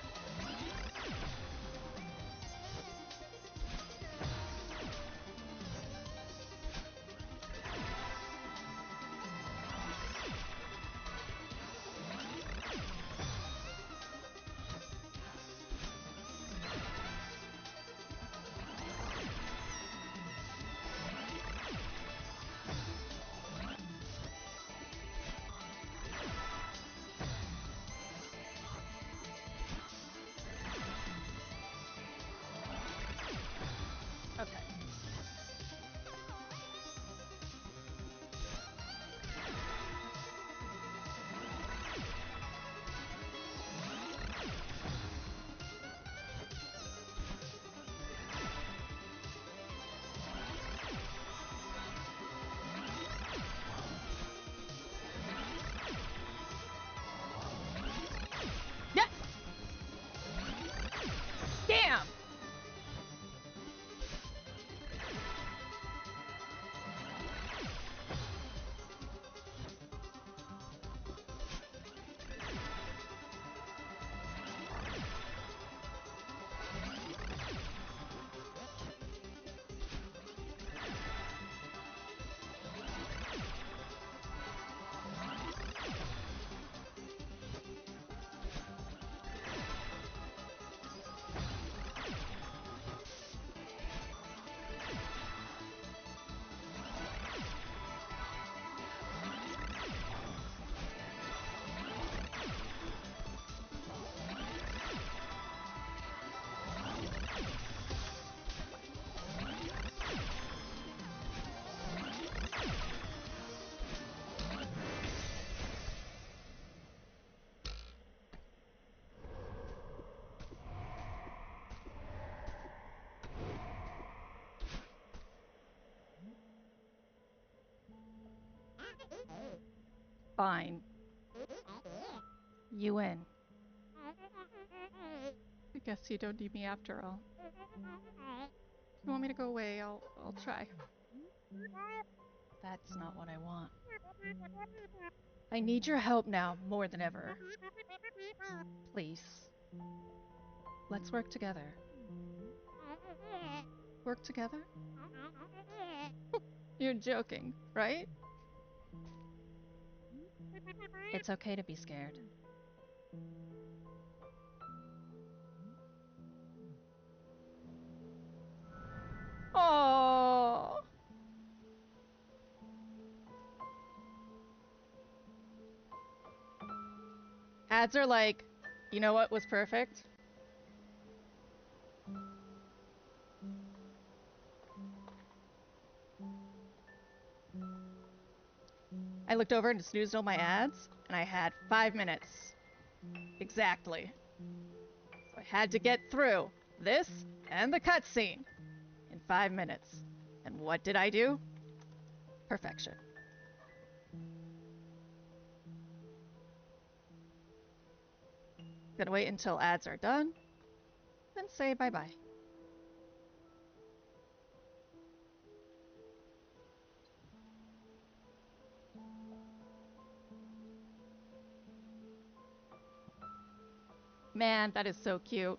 Fine. You win. I guess you don't need me after all. If you want me to go away, I'll try. That's not what I want. I need your help now more than ever. Please. Let's work together. Work together? You're joking, right? It's okay to be scared. Oh. Ads are like, you know what was perfect? I looked over and snoozed all my ads, and I had 5 minutes. Exactly. So I had to get through this and the cutscene in 5 minutes. And what did I do? Perfection. Gonna wait until ads are done, then say bye-bye. Man, that is so cute.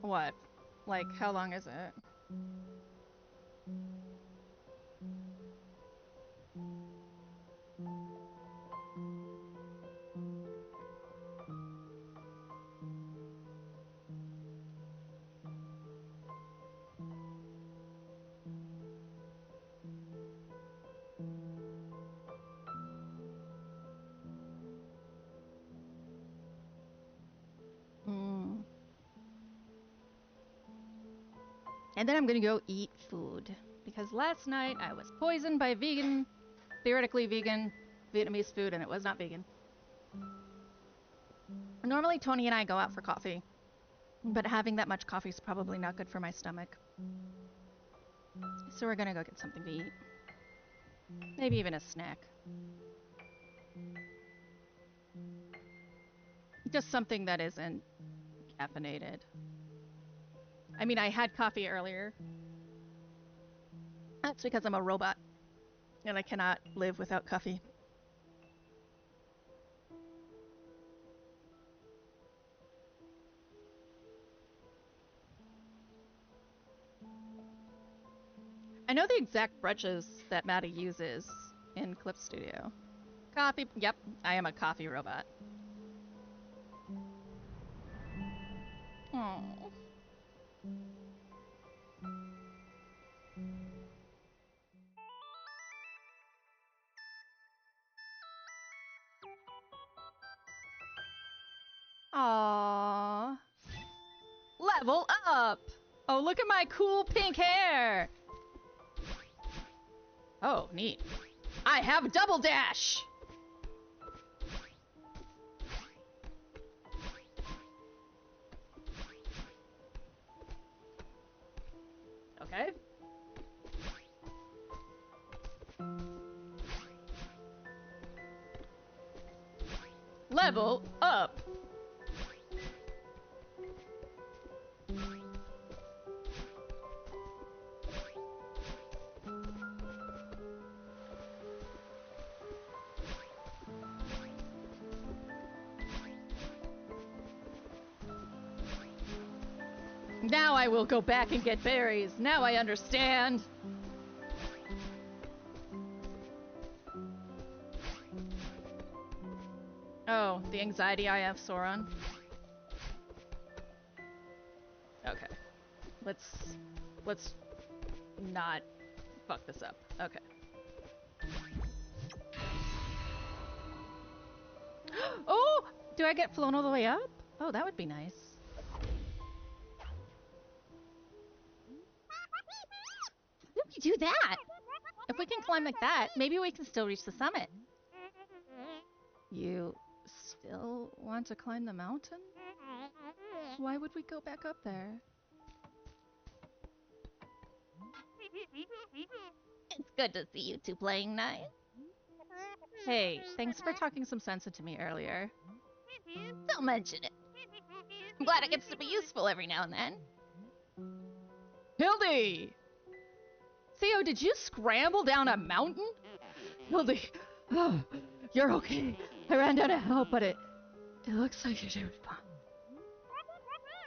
What? Like, how long is it? And then I'm gonna go eat food. Because last night I was poisoned by vegan, theoretically vegan, Vietnamese food, and it was not vegan. Normally Tony and I go out for coffee, but having that much coffee is probably not good for my stomach. So we're gonna go get something to eat. Maybe even a snack. Just something that isn't caffeinated. I mean, I had coffee earlier. That's because I'm a robot. And I cannot live without coffee. I know the exact brushes that Maddie uses in Clip Studio. Coffee. Yep, I am a coffee robot. Oh. Aww. Level up! Oh, look at my cool pink hair! Oh, neat. I have double dash! Okay. Level up! Now I will go back and get berries. Now I understand. Oh, the anxiety I have, Sauron. Okay. Let's not fuck this up. Okay. Oh! Do I get flown all the way up? Oh, that would be nice. How did we do that? If we can climb like that, maybe we can still reach the summit. You still want to climb the mountain? Why would we go back up there? It's good to see you two playing nice. Hey, thanks for talking some sense into me earlier. Don't mention it. I'm glad it gets to be useful every now and then. Hildy! Theo, did you scramble down a mountain? Hildy, oh, you're okay. I ran down to help, but it looks like you're doing fine.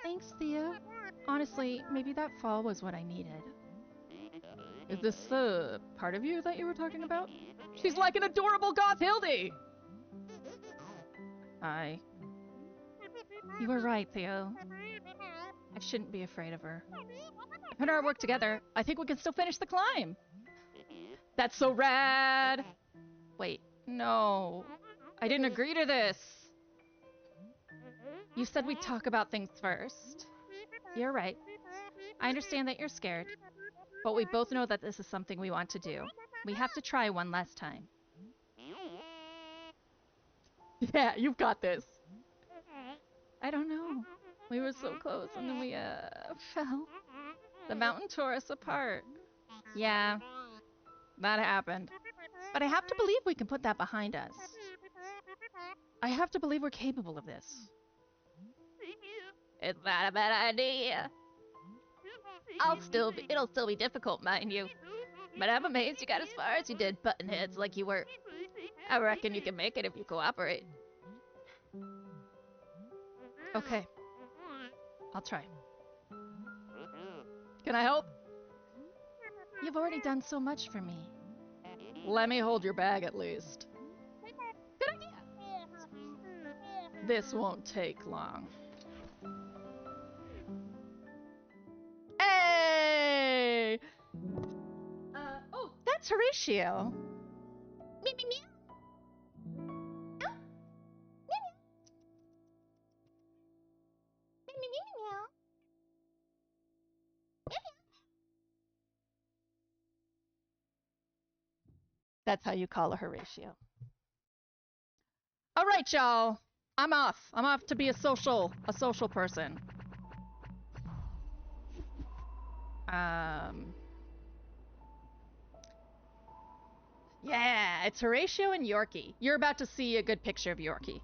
Thanks, Theo. Honestly, maybe that fall was what I needed. Is this the part of you that you were talking about? She's like an adorable goth Hildy! You were right, Theo. I shouldn't be afraid of her. If we put our work together, I think we can still finish the climb. That's so rad! Wait, no. I didn't agree to this. You said we'd talk about things first. You're right. I understand that you're scared, but we both know that this is something we want to do. We have to try one last time. Yeah, you've got this. I don't know. We were so close and then we, fell. The mountain tore us apart. Yeah, that happened. But I have to believe we can put that behind us. I have to believe we're capable of this. It's not a bad idea. It'll still be difficult, mind you. But I'm amazed you got as far as you did, button heads like you were. I reckon you can make it if you cooperate. Okay. I'll try. Can I help? You've already done so much for me. Let me hold your bag at least. Good idea. This won't take long. Hey! Oh, that's Horatio. Meow, meow, meow. Oh. Meow, meow. Meow, meow, meow, meow. Meow, meow. That's how you call a Horatio. All right, y'all. I'm off. I'm off to be a social person. Yeah, it's Horatio and Yorkie. You're about to see a good picture of Yorkie.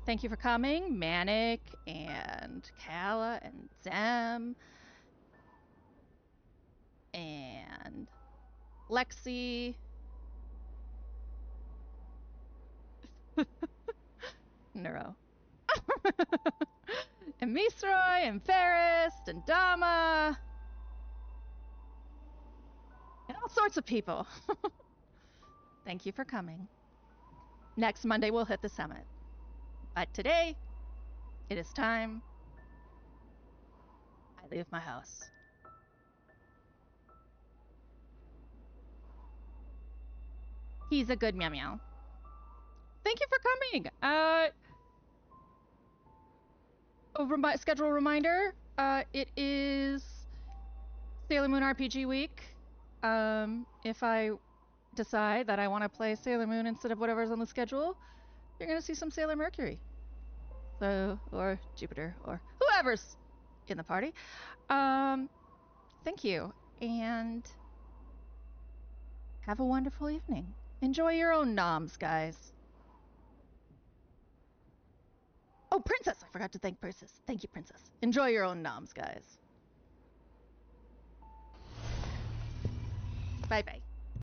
Thank you for coming, Manic and Kala and Zem and Lexi. Neuro. And Misroy and Ferris and Dama. And all sorts of people. Thank you for coming. Next Monday we'll hit the summit. But today, it is time I leave my house. He's a good meow meow. Thank you for coming. Schedule reminder. It is Sailor Moon RPG week. If I decide that I want to play Sailor Moon instead of whatever's on the schedule, you're gonna see some Sailor Mercury. So, or Jupiter, or whoever's in the party. Thank you, and have a wonderful evening. Enjoy your own noms, guys. Oh, Princess! I forgot to thank Princess. Thank you, Princess. Enjoy your own noms, guys. Bye-bye.